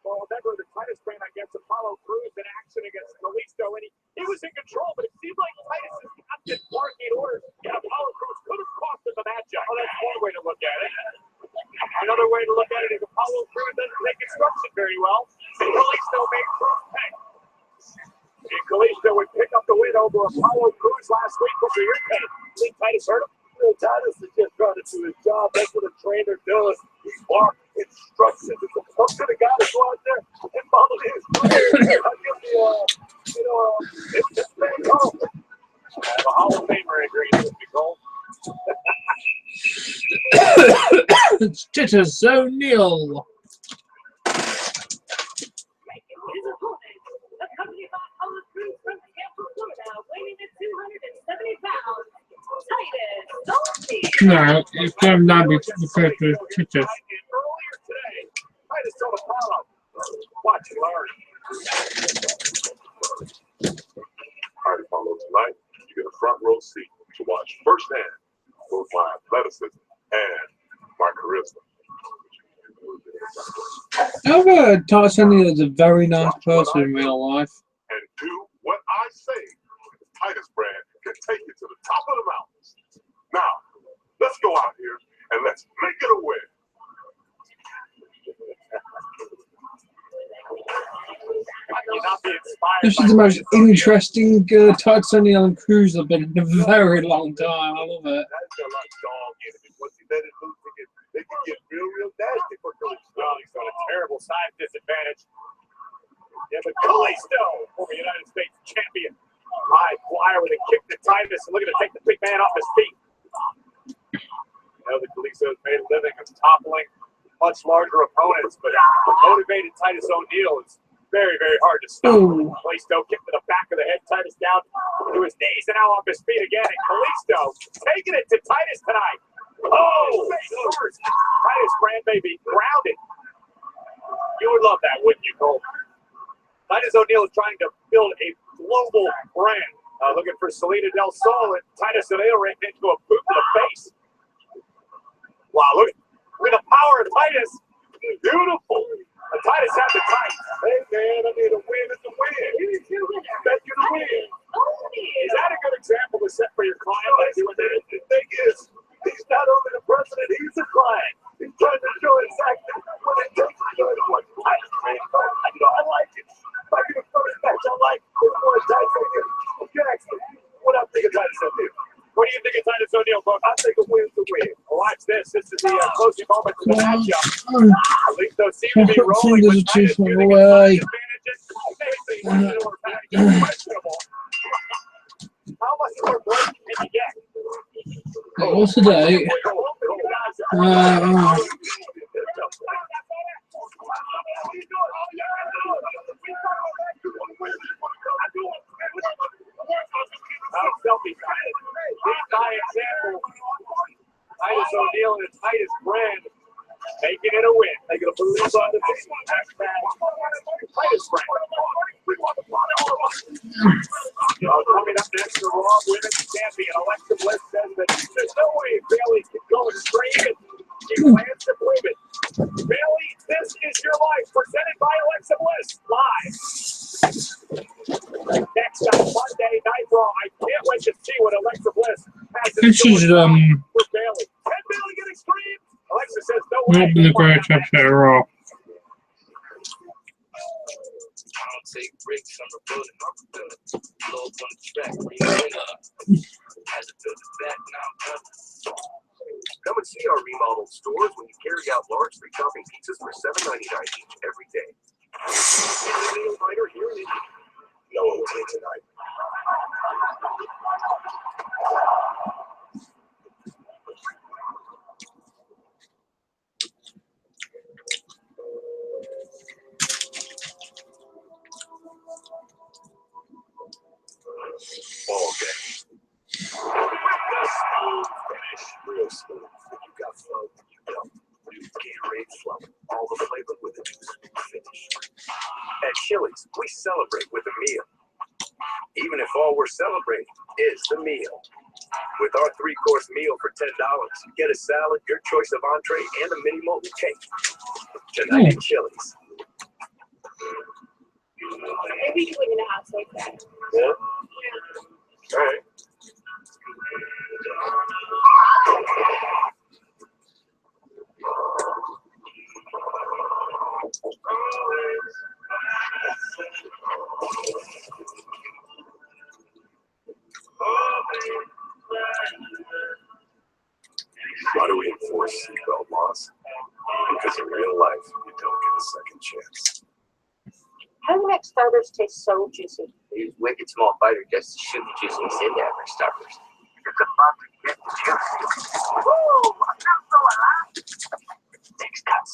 well, remember the Titus ran against Apollo Crews in action against Kalisto. And he was in control, but it seemed like Titus's captain barking orders. And Apollo Crews could have cost him the matchup. Oh, that's one way to look at it. Another way to look at it is Apollo Crews doesn't take instruction very well. And Kalisto made Crews pay. And Kalisto would pick up the win over Apollo Crews last week. What were your take? Think Titus hurt him? Titus is just trying to do his job. That's what a trainer does. He barks instructions. It's up to the guy to go out there and follow his career. I'll give you, it's just man Cole. I have a Hall of Famer agreeing with me, Cole. It's Titus O'Neil. No, it can not be referred to as Titus. Earlier today, Titus told Apollo, watch and learn. All right, Apollo, tonight you get a front row seat to watch firsthand both my athleticism and my charisma. I've heard Titus O'Neil is a very nice person in real life. And do what I say. Titus brand can take you to the top of the mountains. Now, let's go out here and let's make it a win. This is the most interesting Titus O'Neil and Crews I've been in a very long time. I love it. That's a lot dog in it. Once you let it loose, they can get real nasty for Kalisto. Well, he's got a terrible size disadvantage. Yeah, but Kalisto, former United States champion, high flyer with a kick to Titus, and looking to take the big man off his feet. You know that Kalisto has made a living of toppling much larger opponents, but motivated Titus O'Neil is very, very hard to stop. Kalisto kick to the back of the head, Titus down to his knees, and now off his feet again. And Kalisto taking it to Titus tonight. Oh, face first. Titus brand baby grounded. You would love that, wouldn't you, Cole? Titus O'Neil is trying to build a global brand. Looking for Salida Del Sol, and Titus O'Neil ran into a boot to the face. Wow, look at the power of Titus. Beautiful. Titus had the time. Hey, man, I need a win. It's a win. He's making a win. Is that a good example to set for your client by doing that? The thing is, he's not only the president, he's a client. He's trying to show exactly what it takes to do it. What Titus, man. I like it. Back in the first match, I like it more Titus O'Neil. Jackson, what I think of Titus O'Neil? What do you think of Titus O'Neil, folks? I think a win's a win. Watch this. This is the closing moment to the matchup. Kalisto seems to be rolling with Titus using his size advantages. Amazing. Questionable. How much more break can you get? What's today? Selfie time. By example, Titus O'Neil and Titus brand making it a win. Taking a blue side of this one. Titus brand. Coming up next, the Raw Women's Champion Alexa Bliss says that there's no way Bayley can go and stream it. She plans to prove it. Bayley, this is your life. Presented by Alexa Bliss. Live. Next on Monday Night Raw. I can't wait to see what Alexa Bliss has in store for Bayley. Can Bayley get extreme? Alexa says no way. Not been a great episode of Raw. I don't take breaks on the building. Low on the track. As it builds back, now I'm coming. Come and see our remodeled stores when you carry out large free topping pizzas for $7.99 each every day. Here in no opening tonight. finish real smooth. You got flow, you don't. New Gatorade Flow. All the flavor with a new smooth finish. At Chili's, we celebrate with a meal. Even if all we're celebrating is the meal. With our 3-course meal for $10, get a salad, your choice of entree, and a mini molten cake. Tonight at Chili's. Maybe you live in a house like that. Yeah? All right. Why do we enforce seatbelt laws? Because in real life, you don't get a second chance. How do McStarters taste so juicy? They use wicked small fighter just to shoot the juiciness into every starters. It's about to get juicy. Woo! I feel so alive. Next cuts.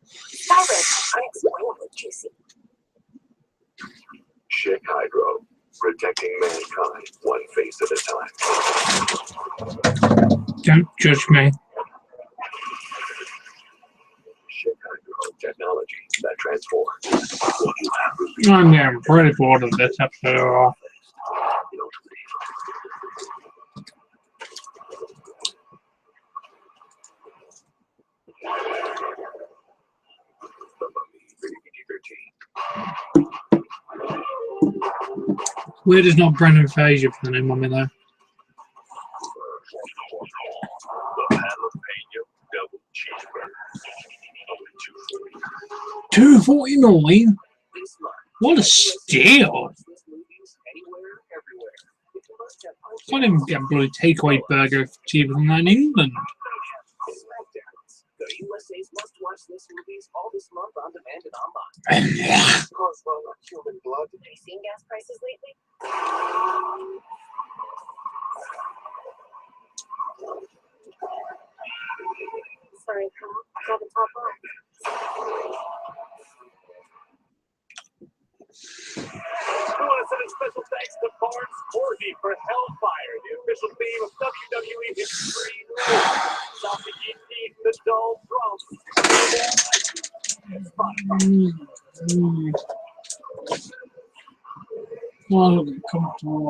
Starters, unexplainably juicy. Chick Hydro, protecting mankind one face at a time. Don't judge me. Chick Hydro technology that transforms. I'm getting pretty bored of this episode of Raw. Weird is not Brendan Fraser for the name on me though. $2.49. What a steal! Can't even get a bloody takeaway burger cheaper than that in England. The USA's must-watch list movies all this month on demand and online. Human blood. Have you seen gas prices lately? Sorry, Carl. I have a top on. We want to send a special thanks to Barnes Corby for Hellfire, the official theme of WWE Extreme Rules. South the Teeth, the dull drums. It's fun. Well, I'll get comfortable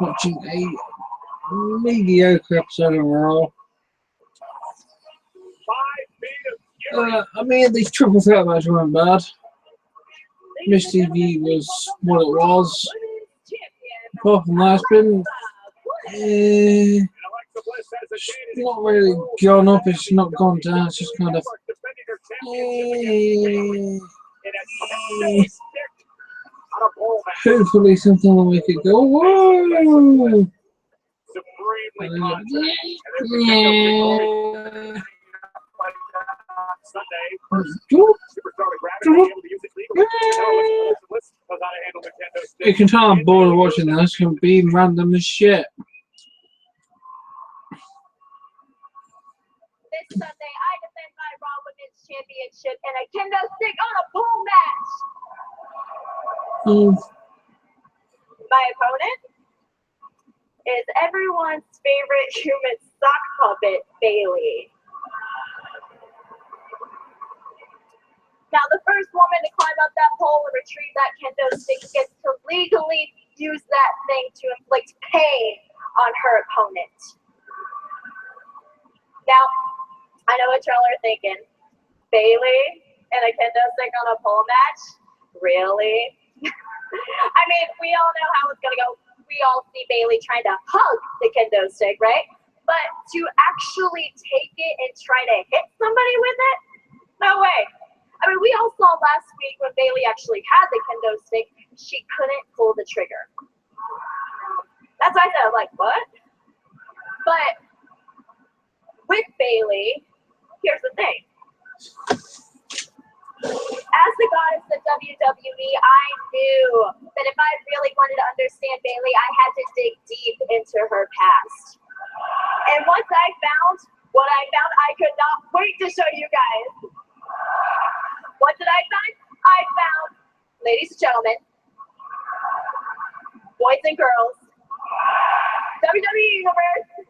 watching a mediocre episode of Raw. 5 feet of fury. I mean, these triple threat matches weren't bad. Miss TV was what it was. Apart from that, it's not really gone up, it's not gone down, it's just kind of. Hopefully, something will make it go. Whoa! Yeah. You can tell I'm bored of watching this and being random as shit. This Sunday, I defend my Raw Women's Championship in a kendo stick on a pole match. My opponent is everyone's favorite human sock puppet, Bailey. Now, the first woman to climb up that pole and retrieve that kendo stick gets to legally use that thing to inflict pain on her opponent. Now, I know what y'all are thinking. Bailey and a kendo stick on a pole match? Really? I mean, we all know how it's going to go. We all see Bailey trying to hug the kendo stick, right? But to actually take it and try to hit somebody with it? No way. I mean, we all saw last week when Bailey actually had the kendo stick, she couldn't pull the trigger. That's why I said, like, what? But with Bailey, here's the thing. As the goddess of WWE, I knew that if I really wanted to understand Bailey, I had to dig deep into her past. And once I found what I found, I could not wait to show you guys. What did I find? I found, ladies and gentlemen, boys and girls, WWE Universe,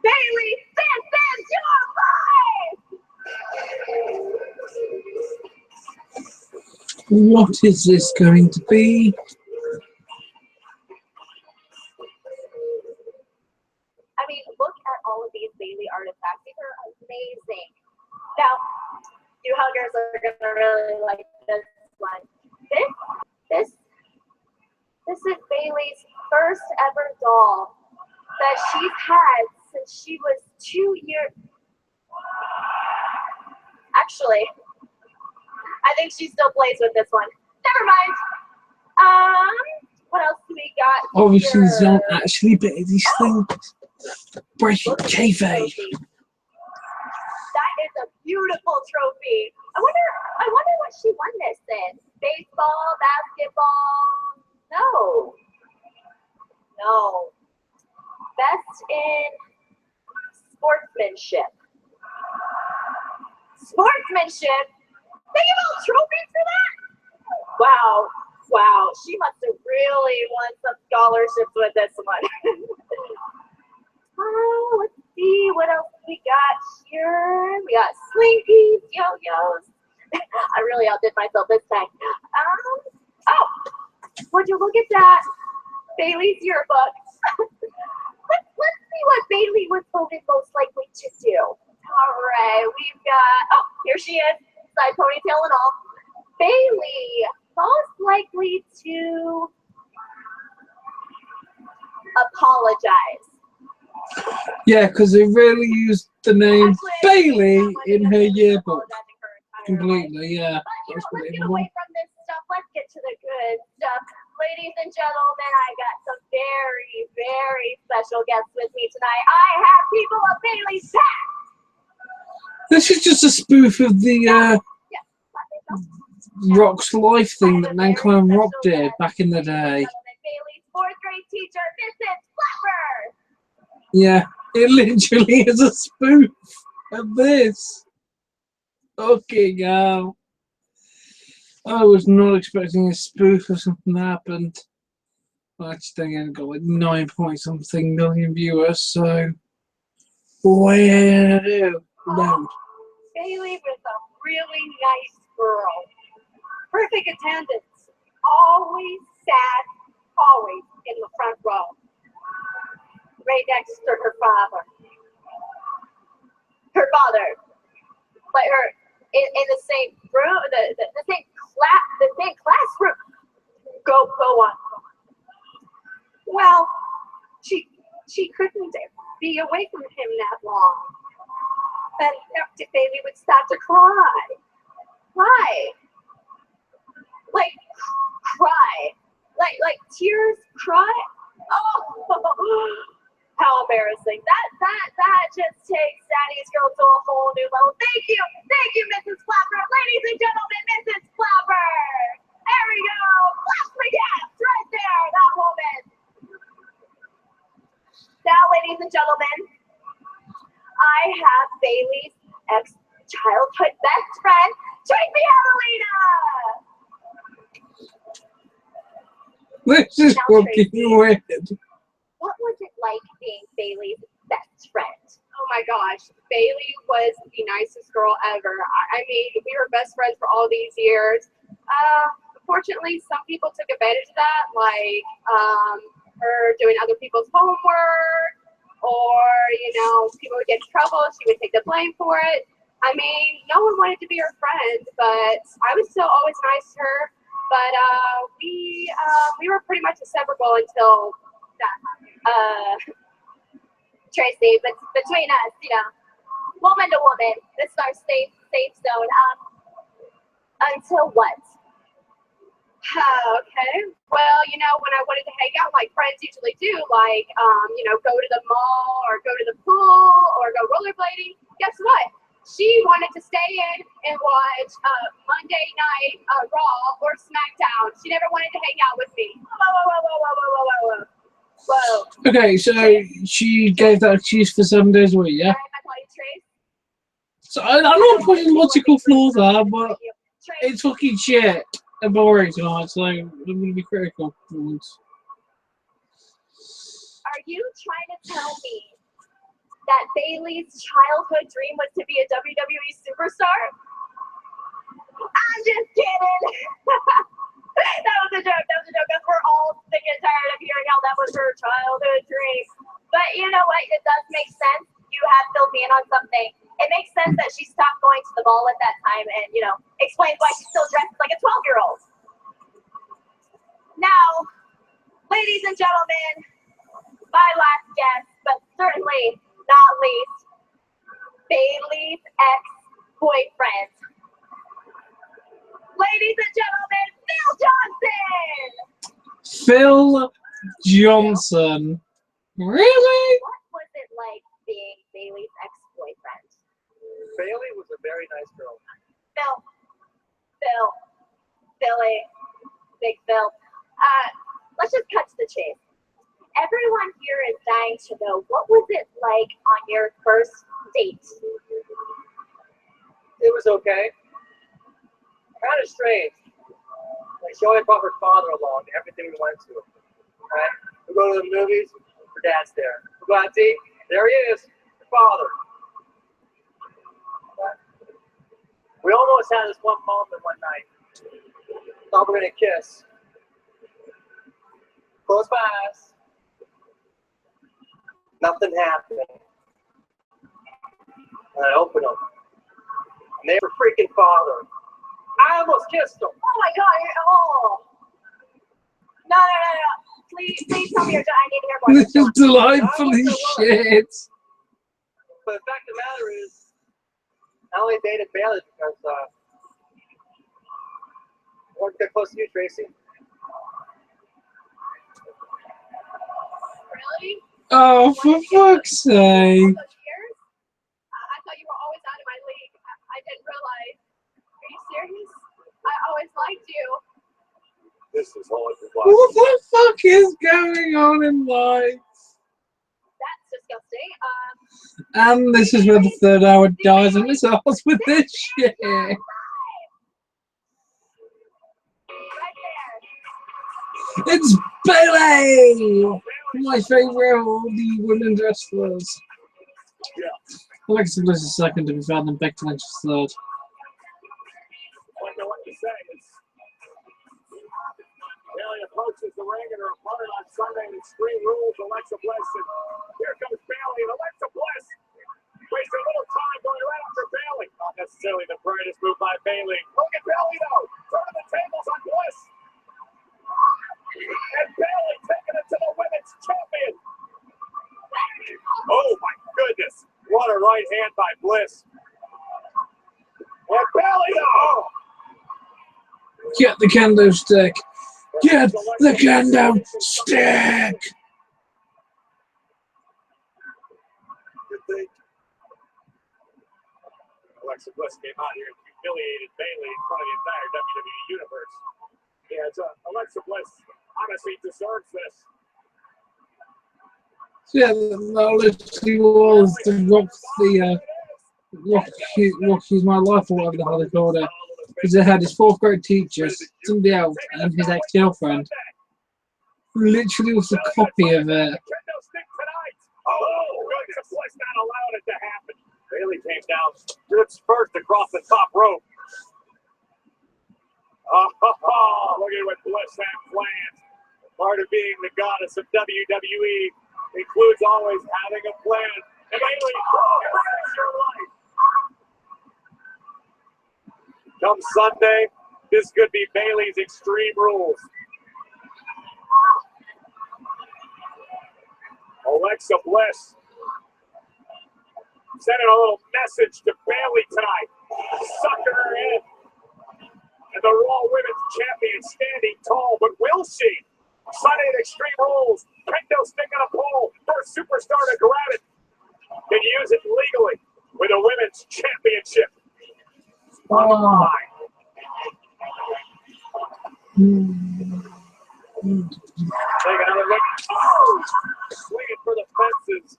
Bailey, this is your life! What is this going to be? I mean, look at all of these Bailey artifacts. These are amazing. Now, you huggers are gonna really like this one. This is Bailey's first ever doll that she's had since she was 2 years. Actually, I think she still plays with this one. Never mind. What else do we got? Obviously, these here? aren't actually Bailey's things. Breaking kayfabe. That is a beautiful trophy. I wonder what she won this in. Baseball, basketball? No. Best in sportsmanship. Sportsmanship? They give out trophies for that? Wow. She must have really won some scholarships with this one. Let's see what else we got here. We got slinkies, yo-yos. I really outdid myself this time. Would you look at that? Bailey's yearbook. Let's see what Bailey was voted most likely to do. All right, we've got, here she is, side ponytail and all. Bailey, most likely to apologize. Yeah, because they really used the name Bailey in her yearbook. Completely, yeah. But let's get away from this stuff. Let's get to the good stuff. Ladies and gentlemen, I got some very, very special guests with me tonight. I have people of Bailey's past. This is just a spoof of the Rock's Life thing that Mankind Rock did back in the day. Bailey's fourth grade teacher, Mrs. Flapper. Yeah, it literally is a spoof of this. Okay, now. I was not expecting a spoof or something happened. I just again got like 9 point something million viewers, so what are you gonna do? No. Bailey was a really nice girl. Perfect attendance. Always sat, always in the front row. Right next to her father. Her father, like her in the same room, the same classroom. Go on. Well, she couldn't be away from him that long. But Bailey would start to cry. Cry. Like tears cry. Oh, how embarrassing. That just takes Daddy's Girl to a whole new level. Thank you, Mrs. Flapper. Ladies and gentlemen, Mrs. Flapper. There we go. Clap for yes, right there, that woman. Now, ladies and gentlemen, I have Bailey's ex-childhood best friend, Tracy Evelina. This is fucking weird. What was it like being Bailey's best friend? Oh my gosh, Bailey was the nicest girl ever. I mean, we were best friends for all these years. Unfortunately, some people took advantage of that, like her doing other people's homework, or, people would get in trouble. She would take the blame for it. I mean, no one wanted to be her friend, but I was still always nice to her. But we were pretty much inseparable until that. Tracy, but between us, woman to woman, this is our safe zone. Until what? Okay. Well, when I wanted to hang out like friends usually do, like, go to the mall or go to the pool or go rollerblading, guess what? She wanted to stay in and watch Monday Night Raw or SmackDown. She never wanted to hang out with me. Whoa. Okay, so she gave that excuse for 7 days a week, yeah? So I'm not putting logical flaws there, but it's fucking shit and boring tonight, so I'm going to be critical for once. Are you trying to tell me that Bailey's childhood dream was to be a WWE superstar? I'm just kidding. That was a joke. That was a joke. Because we're all sick and tired of hearing how that was her childhood dream. But you know what? It does make sense. You have filled me in on something. It makes sense that she stopped going to the ball at that time and, you know, explains why she still dresses like a 12-year-old. Now, ladies and gentlemen, my last guest, but certainly not least, Bailey's ex-boyfriend. Ladies and gentlemen, Phil Johnson! Phil Johnson. Really? What was it like being Bailey's ex-boyfriend? Bailey was a very nice girl. Billy, Big Phil. Let's just cut to the chase. Everyone here is dying to know, what was it like on your first date? It was okay. Kind of strange. Like, she always brought her father along to everything we went to. Right? We go to the movies, her dad's there. We go out to eat, there he is, her father. We almost had this one moment one night. Thought we were gonna kiss. Close my eyes. Nothing happened. And I opened them. And they were freaking father. I almost kissed them. Oh my God! Oh. No. Please tell me you're done. I need to hear more. This is delightfully shit. But the fact of the matter is, I only dated Bailey because I wanted to get close to you, Tracy. Really? Oh, for fuck's sake. All those years? I thought you were always out of my league. I didn't realize. Are you serious? I always liked you. This is all it was. What the fuck is going on in life? That's disgusting. And this is where the third hour dies on its arse with this shit. Right there. It's Bailey! My favourite of all the women's wrestlers. Alexa Bliss is second to be found, and Becky Lynch is third. Wonder what you say. Bailey approaches the ring and her opponent on Sunday in Extreme Rules, Alexa Bliss. And here comes Bailey, and Alexa Bliss wastes a little time going right after Bailey. Not necessarily the brightest move by Bailey. Look at Bailey, though. Turning the tables on Bliss. And Bailey taking it to the women's champion. Oh, my goodness. What a right hand by Bliss. And Bailey, oh! Get the kendo stick. Get the kendo stick. Alexa Bliss came out here and humiliated Bailey in front of the entire WWE universe. Yeah, Alexa Bliss honestly deserves this. Yeah, that literally was the Rocky's My Life, or whatever the hell they called it. Because it had his fourth grade teacher, somebody else, and his ex-girlfriend. Literally was a copy of it. Oh, goodness, Bliss not allowed it to happen. Bailey came down, strips first across the top rope. Oh, look at what Bliss had planned. Part of being the goddess of WWE includes always having a plan. And Bailey, saves your life. Come Sunday, this could be Bailey's Extreme Rules. Alexa Bliss sending a little message to Bailey tonight, sucking her in. And the Raw Women's Champion standing tall, but will she? Sunday at Extreme Rules, kendo stick on a pole, first superstar to grab it, can use it legally with a Women's Championship. On the line. Take another look. Oh! Swinging for the fences.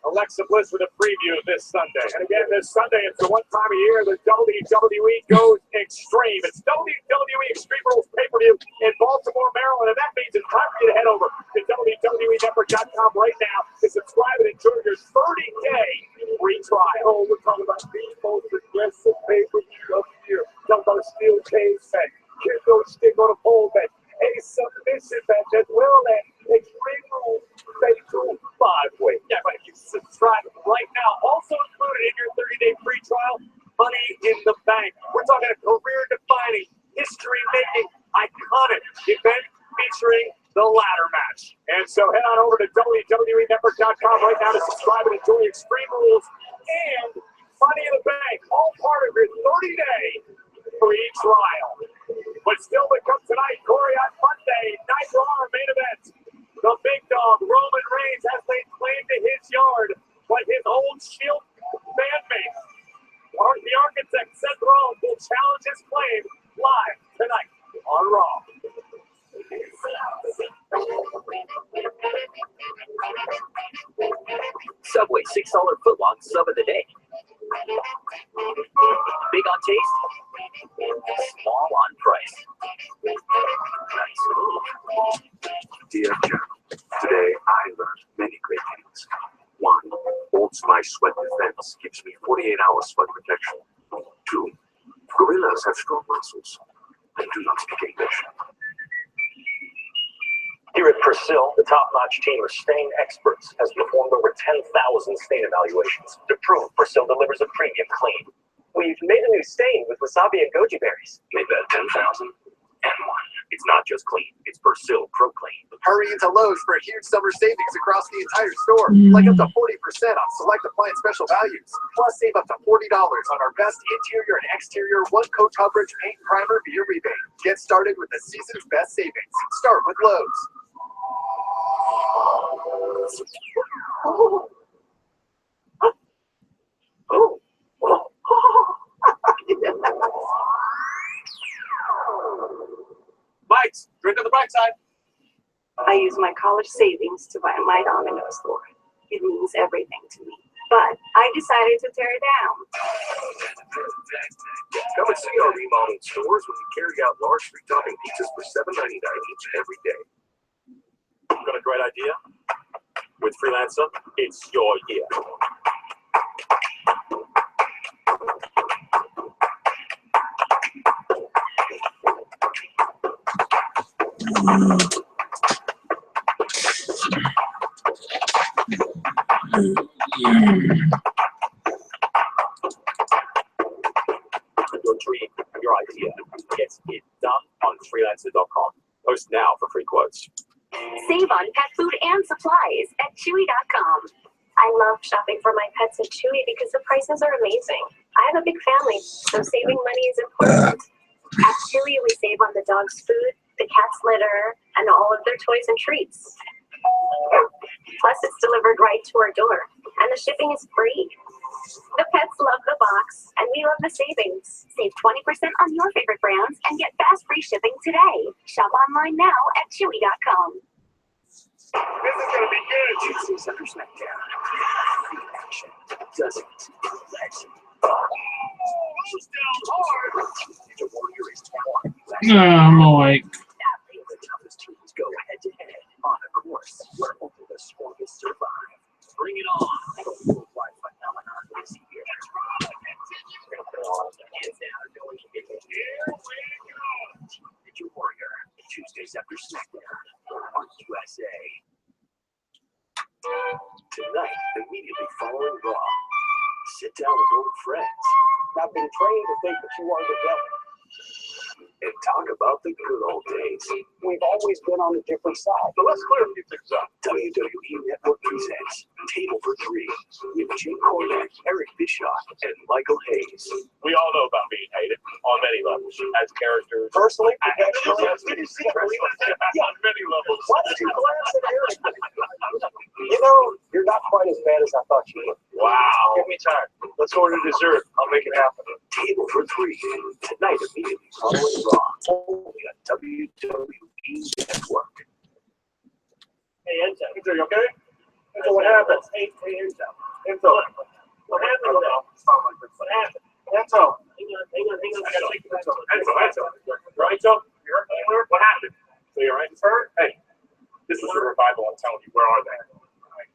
Alexa Bliss with a preview of this Sunday. And again, this Sunday, it's the one time a year the WWE goes extreme. It's WWE Extreme Rules pay-per-view in Baltimore, Maryland, and that means it's time for you to head over to WWENetwork.com right now to subscribe and during your 30-day free trial. Oh, we're talking about the most aggressive pay-per-view of the year. Talking about a steel cage match, kendo stick on a pole match, a submission match, as well as Extreme Rules Fatal 5-way. Yeah, but if you subscribe right now, also included in your 30-day free trial, Money in the Bank. We're talking a career-defining, history-making, iconic event featuring the ladder match. And so head on over to WWENetwork.com right now to subscribe and enjoy Extreme Rules and Money in the Bank, all part of your 30-day free trial. But still to come tonight, Corey, on Monday, Night Raw main event. The big dog, Roman Reigns, has laid claim to his yard, but his old Shield bandmate, the architect Seth Rollins, will challenge his claim live tonight on Raw. Subway $6 footlong sub of the day. Big on taste, small on price. Nice move. Dear General, today I learned many great things. 1. Old Spice Sweat Defense gives me 48-hour sweat protection. 2. Gorillas have strong muscles. I do not speak English. Here at Persil, the top-notch team of stain experts has performed over 10,000 stain evaluations to prove Persil delivers a premium clean. We've made a new stain with wasabi and goji berries. Made that 10,000 and 1. It's not just clean, it's Persil Pro Clean. Hurry into Lowe's for huge summer savings across the entire store, like up to 40% off select appliance special values. Plus, save up to $40 on our best interior and exterior one-coat coverage paint primer via rebate. Get started with the season's best savings. Start with Lowe's. Bites, drink on the bright side. I use my college savings to buy my Domino's store. It means everything to me. But I decided to tear it down. Come and see our remodeled stores when we carry out large free topping pizzas for $7.99 each and every day. Got a great idea? With Freelancer, it's your year. Your dream, your idea. Get it done on freelancer.com. Post now for free quotes. Save on pet food and supplies at Chewy.com. I love shopping for my pets at Chewy because the prices are amazing. I have a big family, so saving money is important. At Chewy, we save on the dog's food, the cat's litter, and all of their toys and treats. Plus, it's delivered right to our door, and the shipping is free. The pets love the box, and we love the savings. Save 20% on your favorite brands and get fast free shipping today. Shop online now at Chewy.com. This is gonna be good. Tuesdays after SmackDown. Action doesn't let Goes down hard. the Warrior is one. I'm awake. The toughest teams go head to head on a course where only the strongest survive. Bring it on. The worldwide phenomenon is here. We're gonna put it all hands down. No one can get it. Here we go. The Warrior. Tuesdays after SmackDown on USA. Tonight, immediately following Raw, sit down with old friends. I've been trained to think that you are the devil. And talk about the good old days. We've always been on a different side. So let's clear a few things up. WWE Network presents Table for Three with Jim Cornette, Eric Bischoff, and Michael Hayes. We all know about being hated on many levels. As characters. Personally, Did you see that? On many levels. why did you glance at Eric? You know, you're not quite as bad as I thought you were. Wow. Give me time. Let's order dessert. I'll make it happen. Table for Three tonight immediately following Raw. Only on WWE Network. Hey, Enzo, you okay? Enzo, what happened? Hey, Enzo. Enzo. What happened? What happened? Enzo. Hang on. I gotta take Enzo. Enzo. You all right, Enzo? You hurt anywhere? What happened? So you're right? Hurt? Hey, this was a revival. I'm telling you. Where are they?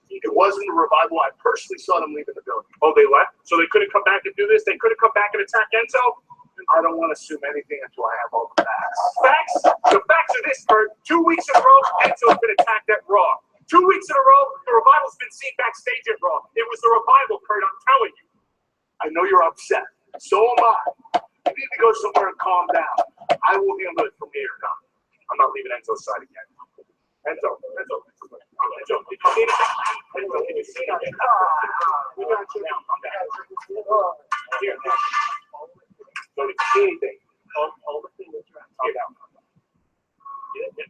It was wasn't the revival. I personally saw them leaving the building. Oh, they left? So they couldn't come back and do this? They couldn't come back and attack Enzo? I don't want to assume anything until I have all the facts. Facts? The facts are this, Bert. 2 weeks in a row, Enzo's been attacked at Raw. 2 weeks in a row, the Revival's been seen backstage at Raw. It was the Revival, Kurt, I'm telling you. I know you're upset. So am I. You need to go somewhere and calm down. I will handle it from here. No, I'm not leaving Enzo's side again. Enzo, did you see anything? Enzo, did you see anything? We got you now. I'm down. Here, now. So did you see anything? All the things that you're at. Calm down. Yeah.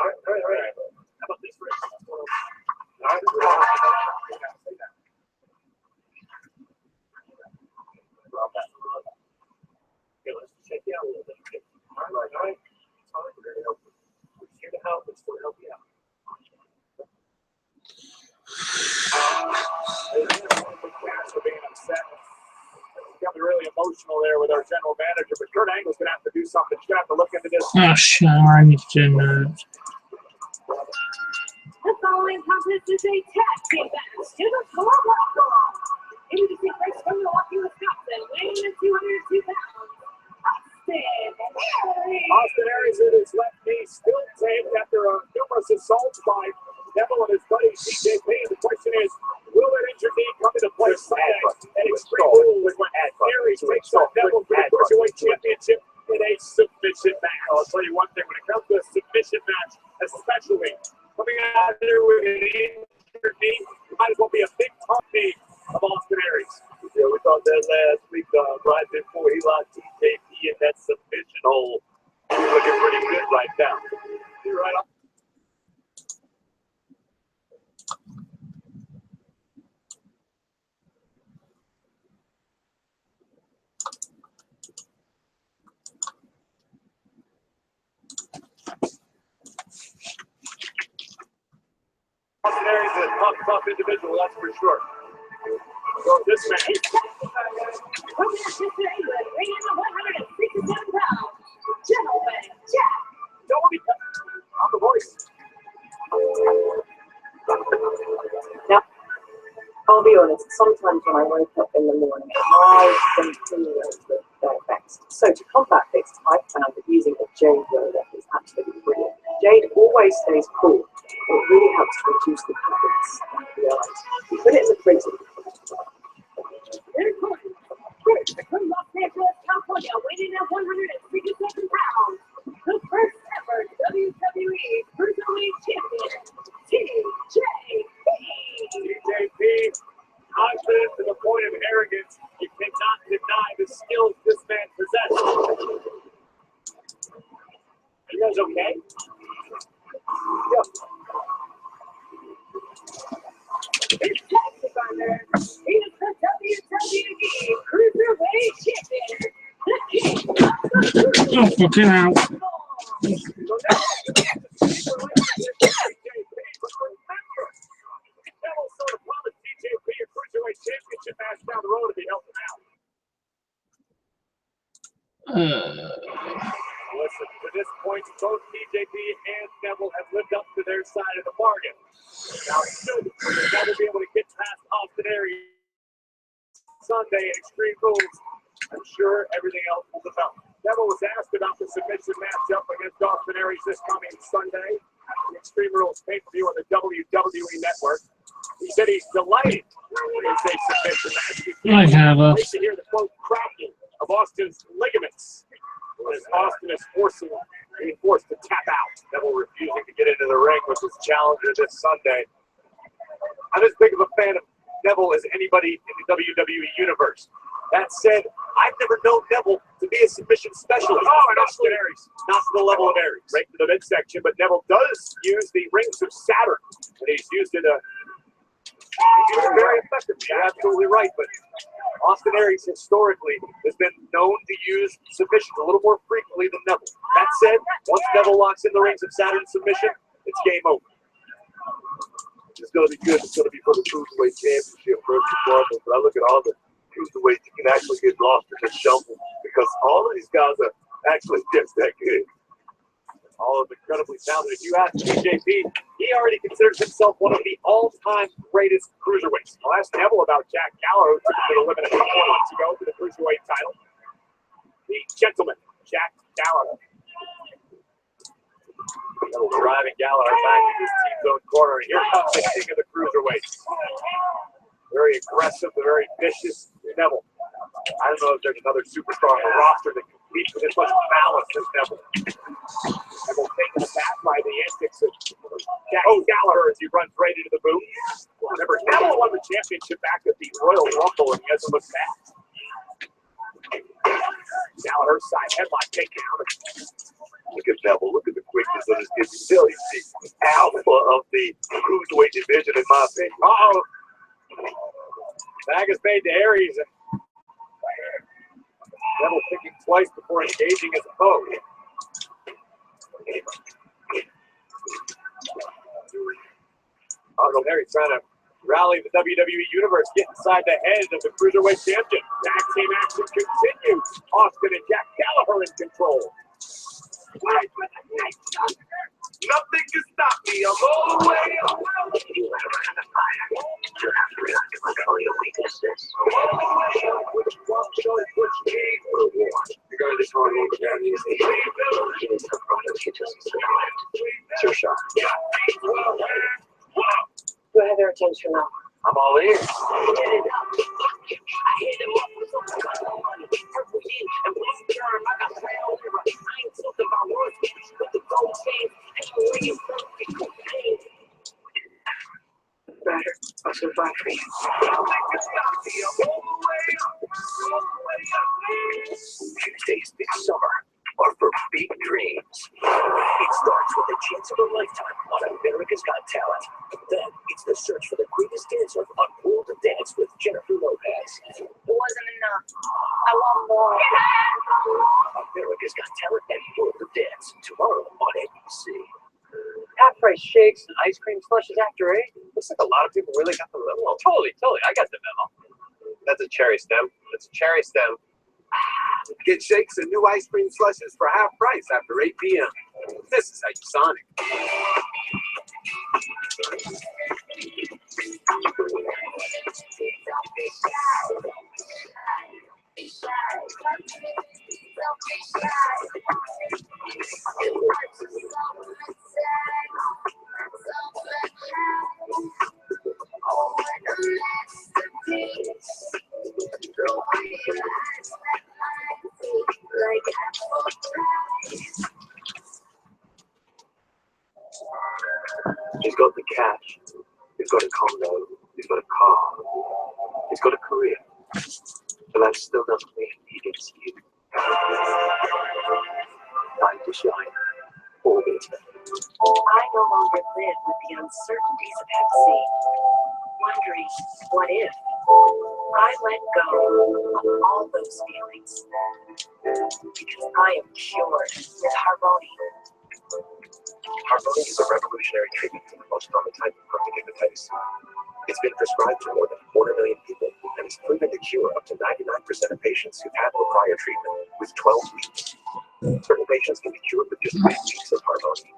All right. How about this race? All right. Say that. Okay, let's check you out a little bit. All right. It's all right. We're here to help you. We're here to help. It's to help you out. For being upset. Got me really emotional there with our general manager, but Kurt Angle's going to have to do something. He's going to have to look into this. Oh, shit, I need to know. The following contest is a tag team match to the floor walk-on. Introducing first from Milwaukee, Wisconsin, weighing in 202 pounds, Austin Aries with his left knee still taped after numerous assaults by Neville and his buddy TJP. The question is, will that injured knee come into play Sunday at Extreme Rules when Aries takes on Neville for the Cruiserweight Championship in a submission match? I'll tell you one thing, when it comes to a submission match, especially coming out there with an injured knee, it might as well be a big pump knee of Austin Aries. Yeah, we thought that last week, right before he locked TJP in that submission hole. He's looking pretty good right now. You're right on. Austin Aries is a tough individual, that's for sure. So this man. From Manchester, England, weighing in 167 pounds, gentleman Jack. On the voice. Now, I'll be honest, sometimes when I wake up in the morning, I think that they're best. So to combat this, I found that using a jade roller is absolutely brilliant. Jade always stays cool. It really helps to reduce the pimples and the eyes. You put it in the fridge. From Los Angeles, California, weighing in 167 pounds, the first ever WWE Cruiserweight Champion, TJP. TJP, confident to the point of arrogance. You cannot deny the skills this man possesses. Are you guys okay? Yep. His tag defender, he is the WWE Cruiserweight Champion, the King of the Oh, fucking hell. Neville sort of promised TJP a Cruiserweight Championship match down the road if he helped him out. Listen, to this point, both TJP and Neville have lived up to their side of the bargain. Now, should Neville be able to get past Austin Aries Sunday at Extreme Rules, I'm sure everything else will develop. Neville was asked about the submission matchup against Austin Aries this coming Sunday, the Extreme Rules pay-per-view on the WWE Network. He said he's delighted it's a submission match. I have a. Great to hear the quote cracking of Austin's ligaments as Austin is being forced to tap out. Neville refusing to get into the ring with his challenger this Sunday. I'm as big of a fan of Neville as anybody in the WWE universe. That said, I've never known Neville to be a submission specialist. Oh, and Austin Aries, not to the level of Aries, right to the midsection. But Neville does use the rings of Saturn, and he's used it very effectively. You're absolutely right. But Austin Aries historically has been known to use submissions a little more frequently than Neville. That said, once Neville locks in the rings of Saturn submission, it's game over. It's going to be good. It's going to be for the Cruiserweight Championship first and foremost. But I look at all the Cruiserweights you can actually get lost in the shuffle because all of these guys are actually just that good. All of incredibly talented. If you ask TJP, he already considers himself one of the all-time greatest cruiserweights. I'll ask Neville about Jack Gallagher, who took him to the limit a couple of months ago for the cruiserweight title. The gentleman, Jack Gallagher. Neville driving Gallagher back in his team's own corner. And here comes the king of the cruiserweights. Very aggressive, very vicious Neville. I don't know if there's another superstar on the roster that competes with as much malice as Neville. Neville taken aback by the antics of Jack Gallagher as he runs right into the boot. Remember, Neville won the championship back at the Royal Rumble, and he hasn't looked back. Gallagher's side headlock takedown. Look at Neville. Look at the quickness of this kid. Still, he's the alpha of the cruiserweight division, in my opinion. Uh-oh. Bag is made to Aries. Neville thinking twice before engaging his opponent. Uncle Harry trying to rally the WWE Universe, get inside the head of the Cruiserweight Champion. Tag team action continues. Austin and Jack Gallagher in control. Nothing can stop me. I'm all the way up. You let him out of the fire. You have to react to control your weaknesses. Regardless of how long the down is, he needs to product he just survived. It's your shot. You have their attention now. I'm all in. Better. I'll survive for you. Tuesdays this summer are for big dreams. It starts with the chance of a lifetime on America's Got Talent. Then it's the search for the greatest dancer on World of Dance with Jennifer Lopez. It wasn't enough. I want more. America's Got Talent and World of Dance tomorrow on NBC. Half-price shakes and ice cream slushes after 8. Looks like a lot of people really got the memo. Totally. I got the memo. That's a cherry stem. It's a cherry stem. Get shakes and new ice cream slushes for half price after 8 p.m. This is how you Sonic. He's got the cash. He's got a condo. He's got a car. He's got a career. But that still doesn't mean he gets you. Time to shine. All the time. I no longer live with the uncertainties of Hep C, wondering, what if? I let go of all those feelings because I am cured with Harmony. Harmony is a revolutionary treatment for the most common type of chronic hepatitis C. It's been prescribed to more than 250,000 people and is proven to cure up to 99% of patients who've had no prior treatment with 12 weeks. Certain patients can be cured with just 3 weeks of Harmony.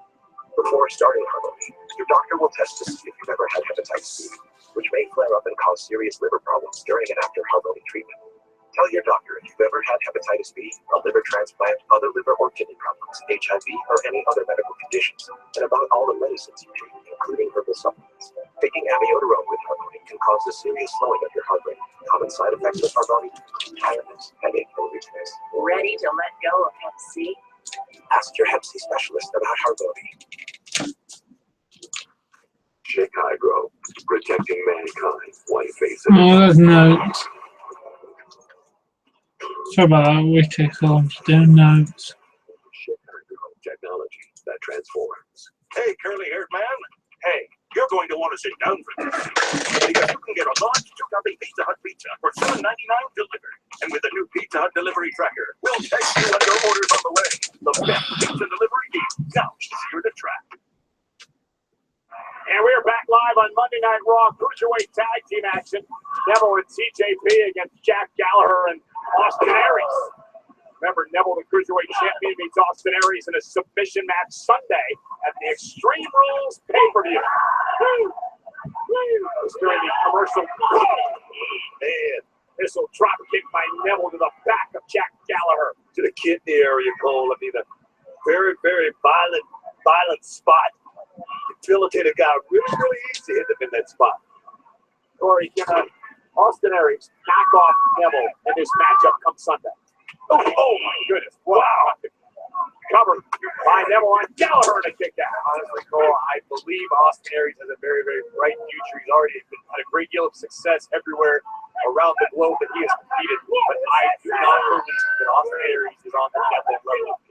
Before starting Harmony, your doctor will test to see if you've ever had hepatitis C, which may flare up and cause serious liver problems during and after Harmony treatment. Tell your doctor if you've ever had hepatitis B, a liver transplant, other liver or kidney problems, HIV, or any other medical conditions, and about all the medicines you take, including herbal supplements. Taking amiodarone with Harmony can cause a serious slowing of your heart rate. Common side effects of Harmony: tiredness, headache, and weakness. Ready to let go of Hep C? Ask your Hep C specialist about Harmony. Chicago, protecting mankind, one face at a Oh, there's notes. Sorry about that, we take a long to do notes. Chicago technology that transforms. Hey, curly-haired man. Hey, you're going to want to sit down for this. Because you can get a large two-topping Pizza Hut pizza for $7.99 delivered. And with the new Pizza Hut delivery tracker, we'll text you when your order's on the way. The best pizza delivery game. Now, secure the track. And we're back live on Monday Night Raw Cruiserweight Tag Team action. Neville and TJP against Jack Gallagher and Austin Aries. Remember, Neville, the Cruiserweight Champion, meets Austin Aries in a submission match Sunday at the Extreme Rules pay-per-view. During the commercial, man, this will drop kick by Neville to the back of Jack Gallagher. To the kidney area, Cole. I mean, a very, very violent spot. You debilitate a guy really, really easy to hit him in that spot. Corey, Austin Aries knock off Neville in this matchup come Sunday. Oh my goodness. Wow. Covered by Neville on Gallagher to kick out. Honestly, Cole, I believe Austin Aries has a very, very bright future. He's already had a great deal of success everywhere around the globe that he has competed. But I do not believe that Austin Aries is on the Neville level.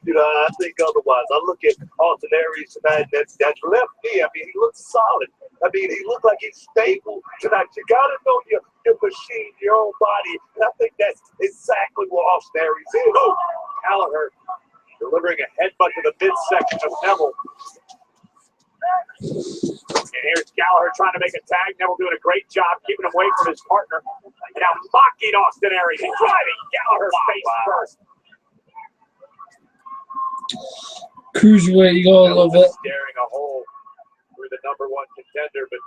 You know, I think otherwise. I look at Austin Aries tonight, that's left knee. I mean, he looks solid. I mean, he looked like he's stable tonight. You got to know your machine, your own body. And I think that's exactly what Austin Aries is. Oh, Gallagher delivering a headbutt to the midsection of Neville. And here's Gallagher trying to make a tag. Neville doing a great job keeping him away from his partner. And now mocking Austin Aries and driving Gallagher face first. Cruiserweight, you gotta love it. Staring a hole through the #1 contender, but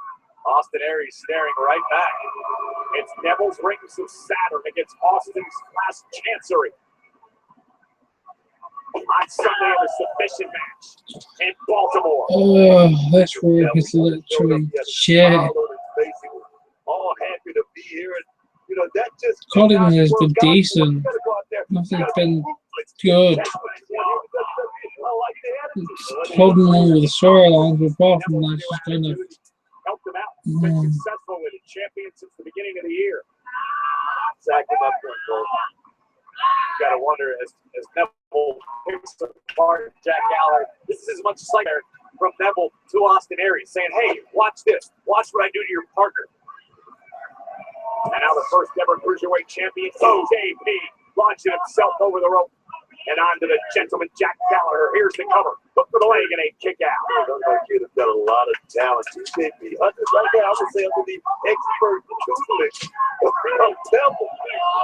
Austin Aries staring right back. It's Neville's Rings of Saturn against Austin's Last Chancery. On Sunday in the submission match in Baltimore. Oh, this work is literally shit. All happy to be here. And, you know, that just Collins has been decent. Nothing's been good. It's holding on with the storylines, but apart from that, just kind of. Helped him out. He's been successful with it. Champion since the beginning of the year. Exactly that point, Cole. You got to wonder as Neville picks apart Jack Gallagher. This is as much like from Neville to Austin Aries saying, "Hey, watch this. Watch what I do to your partner." And now the first ever Cruiserweight Champion, TJP, launching himself over the rope. And on to the gentleman, Jack Gallagher. Here's the cover. Hook for the leg and a kick out. Those like you have got a lot of talent. TJP, right there, I would say under the expert tutelage of Neville.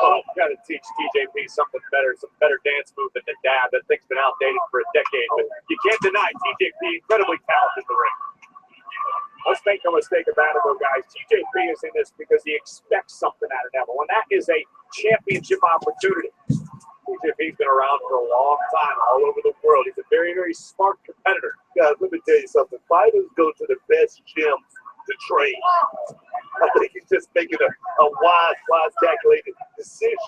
Oh, got to teach TJP something better, some better dance move than the dab. That thing's been outdated for a decade. But you can't deny TJP incredibly talented in the ring. Let's make no mistake about it, though, guys. TJP is in this because he expects something out of Neville, and that is a championship opportunity. TJP's been around for a long time, all over the world. He's a very, very smart competitor. Guys, let me tell you something. Fighters go to the best gyms to train. I think he's just making a wise, calculated decision.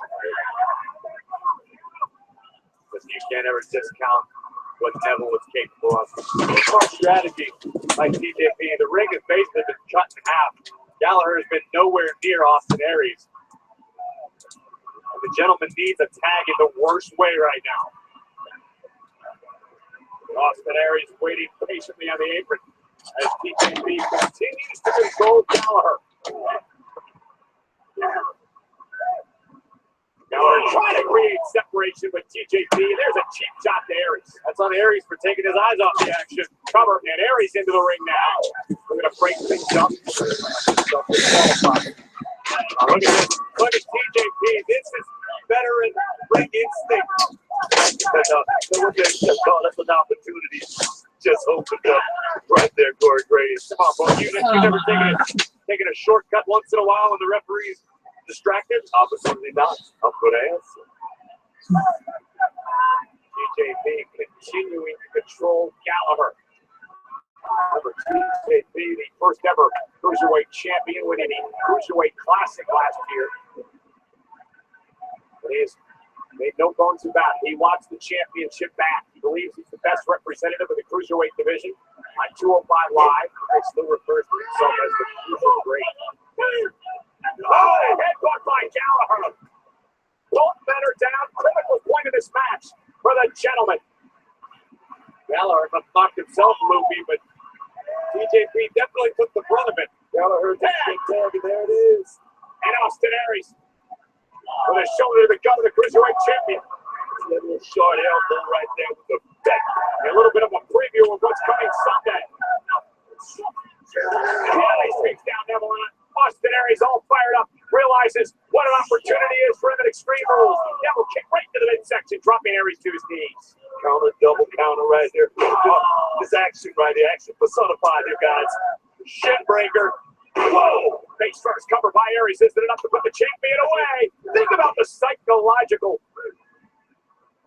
Because you can't ever discount what Neville was capable of. Smart strategy by TJP. The ring has basically been cut in half. Gallagher has been nowhere near Austin Aries. And the gentleman needs a tag in the worst way right now. Austin Aries waiting patiently on the apron as TJP continues to control Gallagher. Gallagher trying to create separation with TJP. There's a cheap shot to Aries. That's on Aries for taking his eyes off the action. Cover, and Aries into the ring now. We're going to break things up. Look at this. Look at TJP. This is veteran ring instinct. That's an opportunity just opened up right there, Corey Graves. Come on, boy. You've never taken a shortcut once in a while when the referee's distracted? Absolutely not. I'm going to answer. TJP continuing to control Gallagher. Remember, TJP, the first ever Cruiserweight champion, winning the Cruiserweight Classic last year. But he has made no bones about it. He wants the championship back. He believes he's the best representative of the Cruiserweight division. On 205 Live, he still refers to himself as the Cruiserweight Great. Oh, headbutt by Gallagher. Both men are down. Critical point of this match for the gentleman. Gallagher knocked himself loopy, but TJP definitely took the brunt of it. Gallagher just tag, and there it is. And Austin Aries with a shoulder to the gut of the Cruiserweight champion. That little short elbow right there with the back. A little bit of a preview of what's coming Sunday. And Aries takes down Neville. Austin Aries all fired up. realizes what an opportunity is for him at Extreme Rules. Neville kick right to the midsection, dropping Aries to his knees. Counter, double counter right there. This action right here, action personified here, guys. Shin breaker. Whoa! Face first, cover by Aries. Isn't enough to put the champion away? Think about the psychological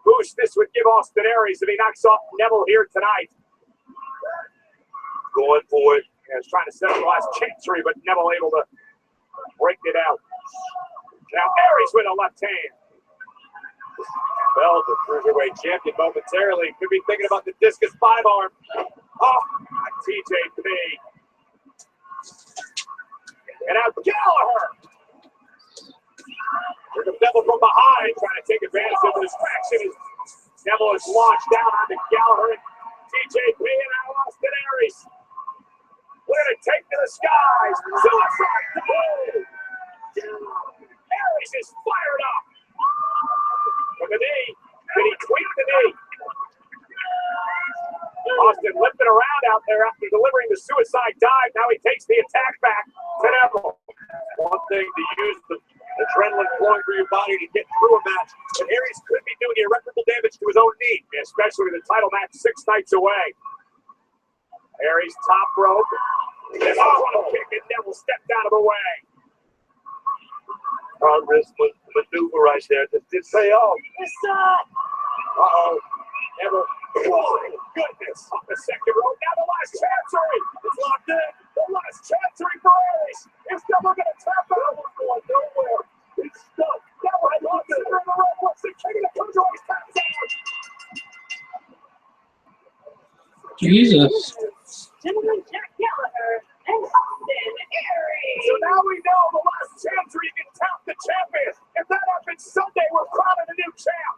boost this would give Austin Aries if he knocks off Neville here tonight. Going for it. Yeah, he's trying to set up the last chancery, but Neville able to break it out. Now Aries with a left hand. Well, the cruiserweight champion momentarily could be thinking about the discus 5-arm. Oh, TJP. And now Gallagher. Here comes Neville from behind, trying to take advantage of the distraction. Neville is launched down onto Gallagher and TJP and now Austin Aries. We're going to take to the skies. Suicide dive. Aries is fired up. With the knee. Did he tweak the knee? Austin lifted around out there after delivering the suicide dive. Now he takes the attack back to Neville. One thing to use the adrenaline flowing through your body to get through a match. But Aries could be doing irreparable damage to his own knee, especially with the title match 6 nights away. Aries top rope. This front kick and Neville stepped out of the way. Hard wrist maneuver right there. That did pay off. Uh-oh. Neville. Oh, goodness. Off the second rope. Now the last chancery. It's locked in. The last chancery for Aries. It's never going to tap out. It's going nowhere. He's stuck. Now I lost it. In the rope. What's the king of the cruiserweight taps out? Jesus. Gentlemen, Jack Gallagher and Austin Aries. So now we know the last chancery can tap the champion. If that happens Sunday, we're crowning a new champ.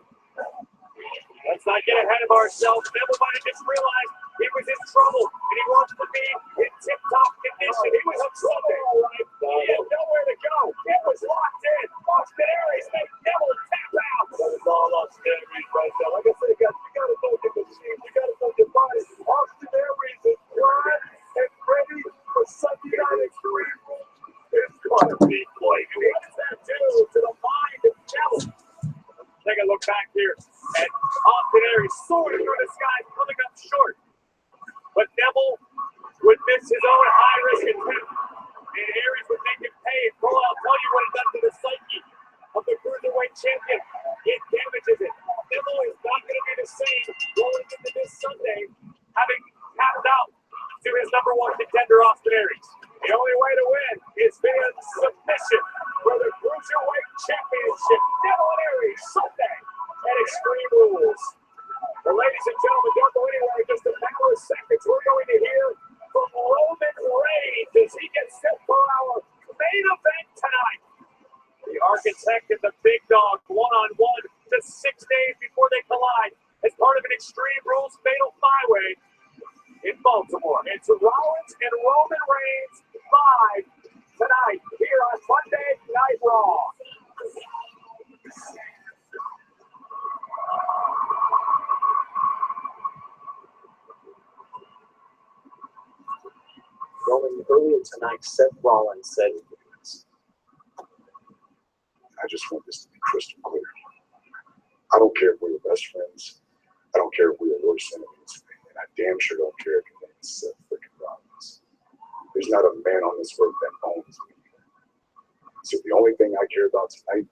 Let's not get ahead of ourselves. Neville might have just realized he was in trouble and he wants to be in tip-top condition. He was in trouble. He had nowhere to go. It was locked in. Austin Aries made Neville tap out. That is all Austin Aries right there. Like I said, guys, you got to know your machine. You got to know your body. Austin Aries is primed and ready for Sunday night Extreme Rules. It's going to be played. What does that do to the mind of Neville? Take a look back here at Austin Aries soaring through the sky, coming up short. But Neville would miss his own high-risk attempt, and Aries would make him pay. Well, I'll tell you what it does to the psyche of the cruiserweight champion. It damages it. Neville is not going to be the same going into this Sunday, having tapped out to his number 1 contender, Austin Aries. The only way to win is via submission for the Cruiserweight Championship. Neville and Aries, Sunday at Extreme Rules. Well, ladies and gentlemen, don't go anywhere. In just a matter of seconds, we're going to hear from Roman Reigns as he gets set for our main event tonight. The architect and the big dog, one-on-one, just 6 days before they collide, as part of an Extreme Rules Fatal 5-Way in Baltimore. It's Rollins and Roman Reigns live tonight here on Monday Night Raw. Roman, earlier tonight, Seth Rollins said, I just want this to be crystal clear. I don't care if we're best friends. I don't care if we're worse enemies. And I damn sure don't care if your name is Seth freaking Rollins. There's not a man on this earth that owns me. So the only thing I care about tonight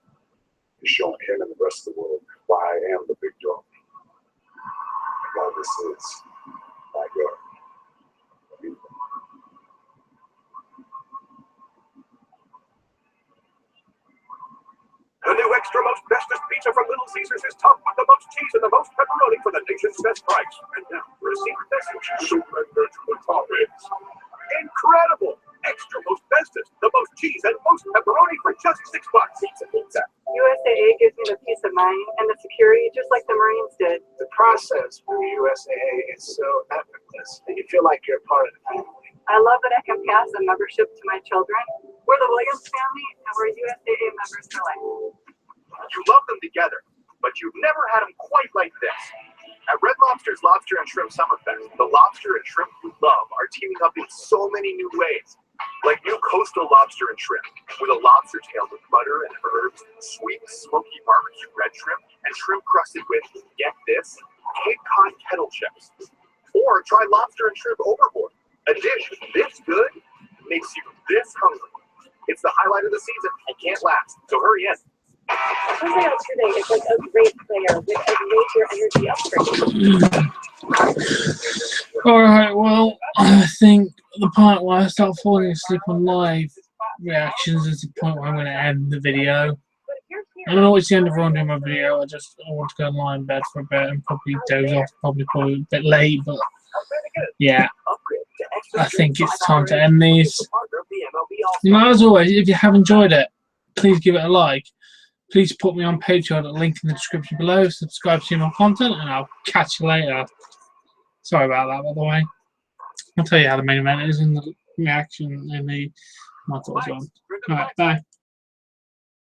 is showing him and the rest of the world why I am the big dog. And why this is my yard. The new extra most bestest pizza from Little Caesars is topped with the most cheese and the most pepperoni for the nation's best price. And now, for a secret message, surrender to the toppings. Incredible! Extra most bestest, the most cheese and most pepperoni for just $6. Pizza. USAA gives me the peace of mind and the security just like the Marines did. The process through USAA is so effortless that you feel like you're a part of the family. I love that I can pass a membership to my children. We're the Williams family and we're USAA members for life. You love them together, but you've never had them quite like this. At Red Lobster's Lobster and Shrimp Summerfest, the lobster and shrimp you love are teaming up in so many new ways. Like new coastal lobster and shrimp, with a lobster tail with butter and herbs, sweet smoky barbecue red shrimp, and shrimp crusted with, get this, Cape Cod kettle chips. Or try lobster and shrimp overboard. A dish this good makes you this hungry. It's the highlight of the season and can't last, so hurry in. Jose Altuve is like a great player with a major energy upgrade. Alright, well, I think the part where I start falling asleep on live reactions is the point where I'm going to end the video. I don't know what's the end of running my video. I want to go and lie in bed for a bit and probably doze off, probably a bit late, but yeah, I think it's time to end these. Now, as always, if you have enjoyed it, please give it a like. Please support me on Patreon, a link in the description below. Subscribe to see more content, and I'll catch you later. Sorry about that, by the way. I'll tell you how the main event is in the reaction and my thoughts on. Alright, bye.